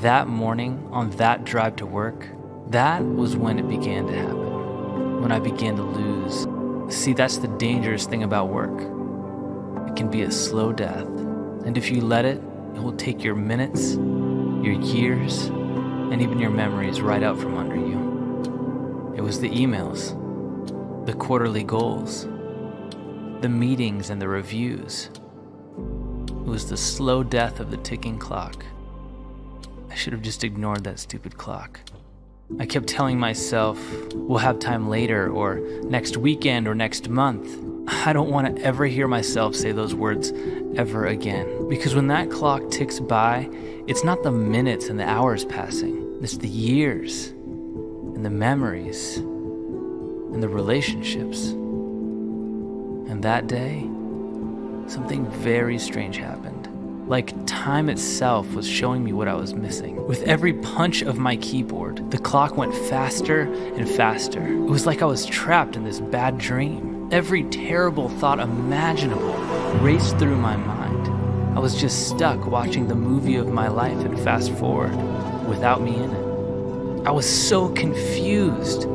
that morning on that drive to work, that was when it began to happen. When I began to lose. See, that's the dangerous thing about work. It can be a slow death. And if you let it, it will take your minutes, your years, and even your memories right out from under you. It was the emails, the quarterly goals, the meetings and the reviews. It was the slow death of the ticking clock. I should have just ignored that stupid clock. I kept telling myself, we'll have time later, or next weekend, or next month. I don't want to ever hear myself say those words ever again. Because when that clock ticks by, it's not the minutes and the hours passing. It's the years, and the memories, and the relationships. And that day, something very strange happened. Like time itself was showing me what I was missing. With every punch of my keyboard, the clock went faster and faster. It was like I was trapped in this bad dream. Every terrible thought imaginable raced through my mind. I was just stuck watching the movie of my life and fast forward without me in it. I was so confused.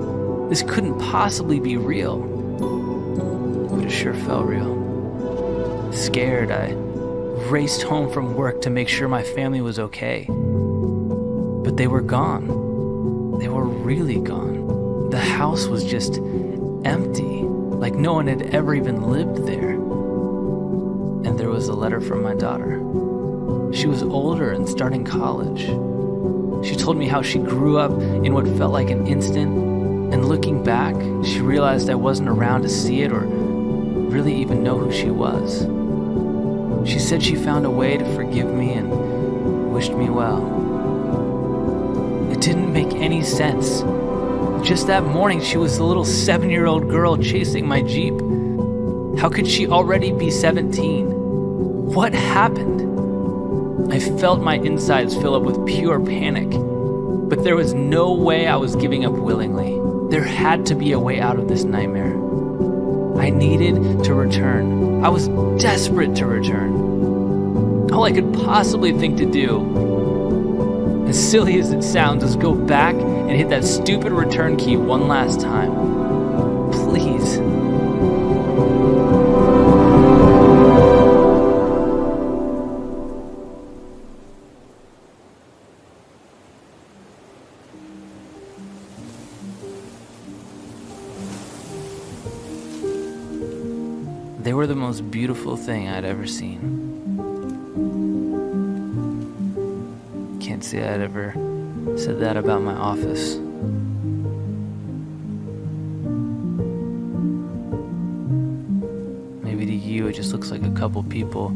This couldn't possibly be real. But it sure felt real. Scared, I raced home from work to make sure my family was okay. But they were gone. They were really gone. The house was just empty, like no one had ever even lived there. And there was a letter from my daughter. She was older and starting college. She told me how she grew up in what felt like an instant, and looking back, she realized I wasn't around to see it or really even know who she was. She said she found a way to forgive me and wished me well. It didn't make any sense. Just that morning, she was the little 7-year-old girl chasing my Jeep. How could she already be 17? What happened? I felt my insides fill up with pure panic, but there was no way I was giving up willingly. There had to be a way out of this nightmare. I needed to return. I was desperate to return. All I could possibly think to do, as silly as it sounds, is go back and hit that stupid return key one last time. Please. They were the most beautiful thing I'd ever seen. Can't say I'd ever said that about my office. Maybe to you it probably just looks like a couple people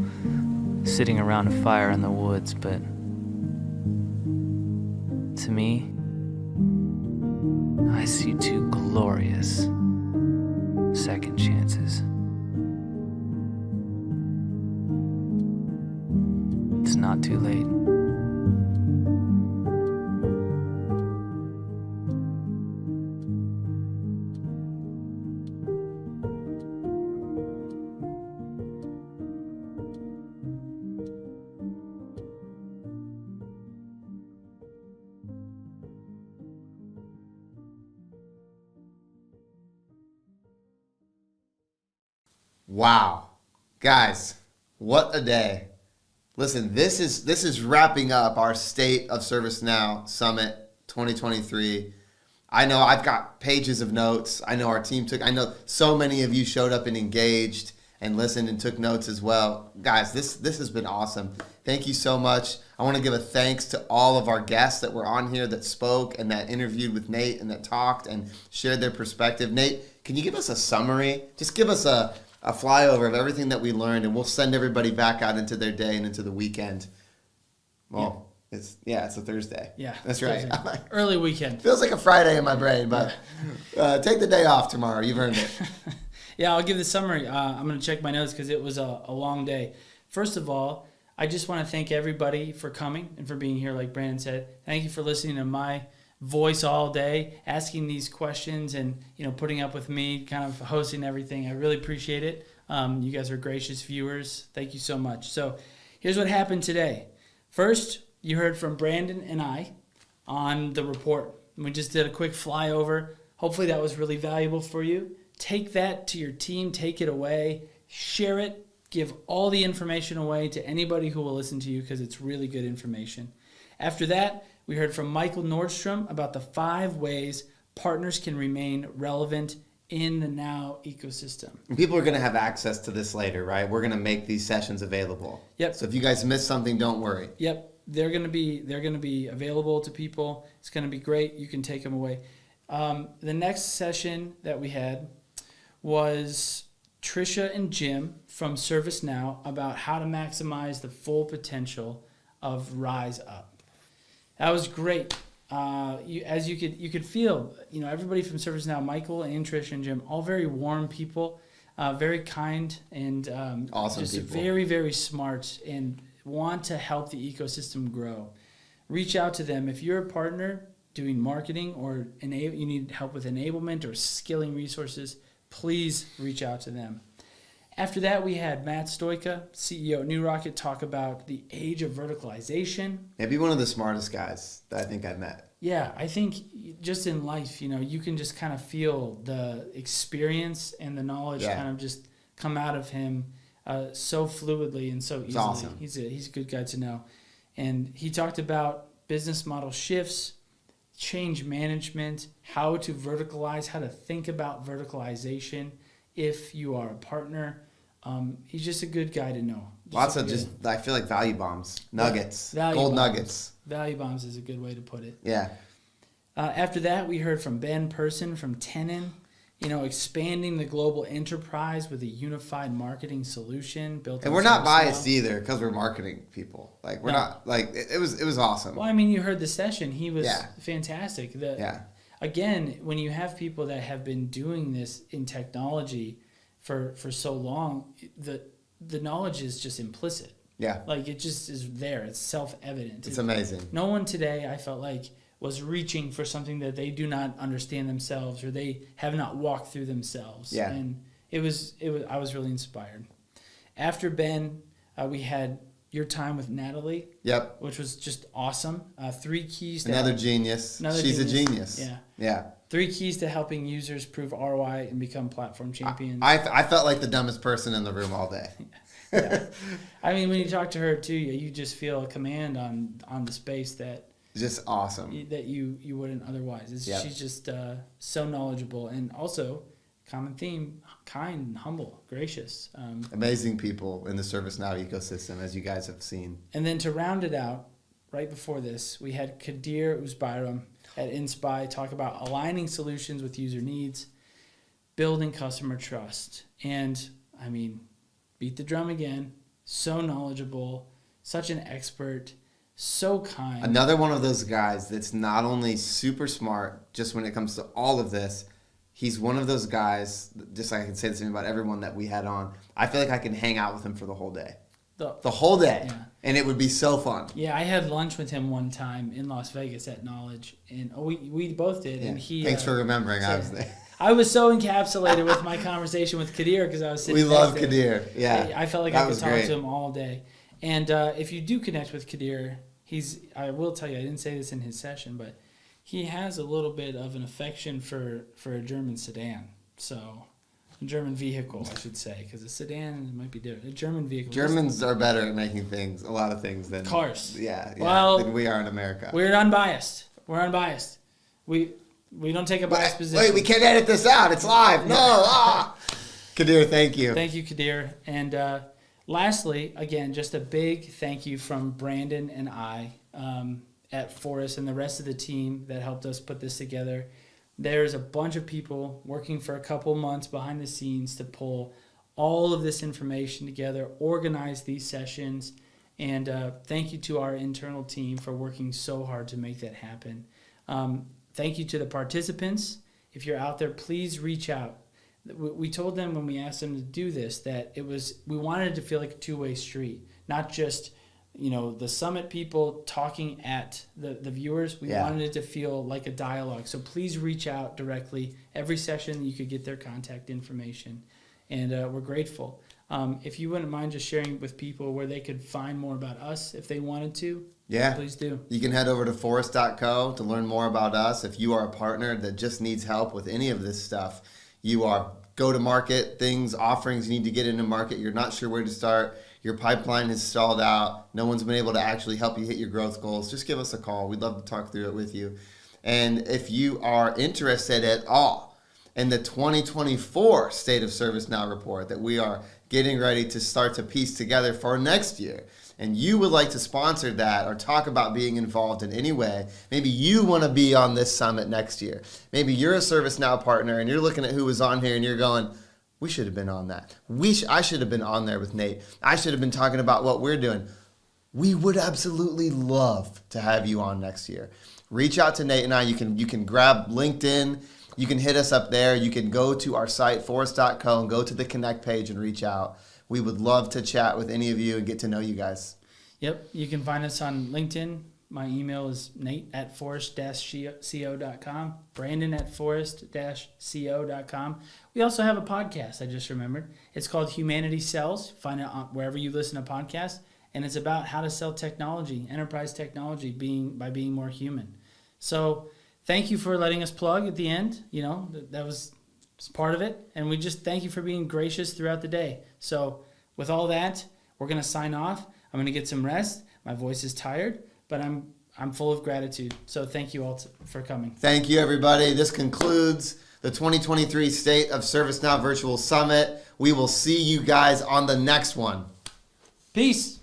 sitting around a fire in the woods, but to me, I see two glorious second chances. It's not too late. Wow. Guys, what a day. Listen, this is wrapping up our State of ServiceNow Summit 2023. I know I've got pages of notes. I know our team I know so many of you showed up and engaged and listened and took notes as well. Guys, this has been awesome. Thank you so much. I want to give a thanks to all of our guests that were on here that spoke and that interviewed with Nate and that talked and shared their perspective. Nate, can you give us a summary? Just give us a flyover of everything that we learned, and we'll send everybody back out into their day and into the weekend. Well, it's a Thursday. Yeah, that's right. Early weekend. Feels like a Friday in my brain, but take the day off tomorrow. You've earned it. Yeah, I'll give the summary. I'm going to check my notes because it was a long day. First of all, I just want to thank everybody for coming and for being here, like Brandon said. Thank you for listening to my voice all day, asking these questions and putting up with me kind of hosting everything. I really appreciate it. You guys are gracious viewers. Thank you so much. So here's what happened today. First, you heard from Brandon and I on the report. We just did a quick flyover. Hopefully that was really valuable for you. Take that to your team, take it away, share it, give all the information away to anybody who will listen to you because it's really good information. After that, we heard from Michael Nordstrom about the 5 ways partners can remain relevant in the Now ecosystem. And people are going to have access to this later, right? We're going to make these sessions available. Yep. So if you guys miss something, don't worry. Yep. They're going to be available to people. It's going to be great. You can take them away. The next session that we had was Trisha and Jim from ServiceNow about how to maximize the full potential of Rise Up. That was great. You could feel, everybody from ServiceNow, Michael and Trisha and Jim, all very warm people, very kind and awesome just people. Very, very smart and want to help the ecosystem grow. Reach out to them if you're a partner doing marketing or you need help with enablement or skilling resources. Please reach out to them. After that, we had Matt Stoika, CEO at New Rocket, talk about the age of verticalization. Maybe one of the smartest guys that I think I've met. Yeah, I think just in life, you can just kind of feel the experience and the knowledge kind of just come out of him so fluidly and so easily. It's awesome. He's a good guy to know. And he talked about business model shifts, change management, how to verticalize, how to think about verticalization if you are a partner. He's just a good guy to know. I feel like value bombs, nuggets, gold nuggets. Value bombs is a good way to put it. Yeah. After that, we heard from Ben Person from Tenon, expanding the global enterprise with a unified marketing solution built. And we're not biased either because we're marketing people. Like we're not like it was awesome. Well, I mean, you heard the session. He was fantastic. Again, when you have people that have been doing this in technology for so long, the knowledge is just implicit. Yeah. Like it just is there. It's self-evident. It's amazing. No one today, I felt like, was reaching for something that they do not understand themselves or they have not walked through themselves. Yeah. And I was really inspired. After Ben, we had your time with Natalie. Yep. Which was just awesome. 3 keys to Another genius. She's a genius. Yeah. Yeah. 3 keys to helping users prove ROI and become platform champions. I felt like the dumbest person in the room all day. Yeah. I mean, when you talk to her too, you just feel a command on the space that just awesome that you wouldn't otherwise. She's just so knowledgeable and also common theme, kind, humble, gracious. Amazing people in the ServiceNow ecosystem, as you guys have seen. And then to round it out, right before this, we had Kadir Uzbairam at Inspy talk about aligning solutions with user needs, building customer trust. And I mean, beat the drum again. So knowledgeable, such an expert, so kind. Another one of those guys that's not only super smart, just when it comes to all of this, he's one of those guys, just like I can say the same about everyone that we had on. I feel like I can hang out with him for the whole day. The whole day. Yeah. And it would be so fun. Yeah, I had lunch with him one time in Las Vegas at Knowledge, and we both did. Yeah. And he Thanks for remembering. I was there. I was so encapsulated with my conversation with Kadir because I was sitting. We love Kadir. Yeah, I felt like I could talk to him all day. And if you do connect with Kadir, I will tell you, I didn't say this in his session, but he has a little bit of an affection for a German sedan. So. A German vehicle, I should say, because a sedan might be different. A German vehicle. Germans are better at making a lot of things than cars. Yeah, well, than we are in America. We're unbiased. We don't take a biased position. Wait, we can't edit this out. It's live. No. Kadir, thank you. Thank you, Kadir. And lastly, again, just a big thank you from Brandon and I at Forest and the rest of the team that helped us put this together. There's a bunch of people working for a couple months behind the scenes to pull all of this information together, organize these sessions, and thank you to our internal team for working so hard to make that happen. Thank you to the participants. If you're out there, please reach out. We told them when we asked them to do this that we wanted it to feel like a two-way street, not just the summit people talking at the viewers. We wanted it to feel like a dialogue. So please reach out directly. Every session you could get their contact information. And we're grateful. If you wouldn't mind just sharing with people where they could find more about us if they wanted to, please do. You can head over to forest.co to learn more about us. If you are a partner that just needs help with any of this stuff, you are go-to-market things, offerings, you need to get into market, you're not sure where to start, your pipeline is stalled out, no one's been able to actually help you hit your growth goals, just give us a call. We'd love to talk through it with you. And if you are interested at all in the 2024 State of ServiceNow report that we are getting ready to start to piece together for next year, and you would like to sponsor that or talk about being involved in any way, maybe you want to be on this summit next year. Maybe you're a ServiceNow partner and you're looking at who was on here and you're going, we should have been on that. I should have been on there with Nate. I should have been talking about what we're doing. We would absolutely love to have you on next year. Reach out to Nate and I. You can grab LinkedIn. You can hit us up there. You can go to our site, forest.co, and go to the Connect page and reach out. We would love to chat with any of you and get to know you guys. Yep. You can find us on LinkedIn. My email is nate@forest-co.com, brandon@forest-co.com. We also have a podcast, I just remembered. It's called Humanity Sells. Find it on wherever you listen to podcasts. And it's about how to sell technology, enterprise technology, by being more human. So thank you for letting us plug at the end. That was part of it. And we just thank you for being gracious throughout the day. So with all that, we're going to sign off. I'm going to get some rest. My voice is tired, but I'm full of gratitude. So thank you all for coming. Thank you, everybody. This concludes the 2023 State of ServiceNow Virtual Summit. We will see you guys on the next one. Peace.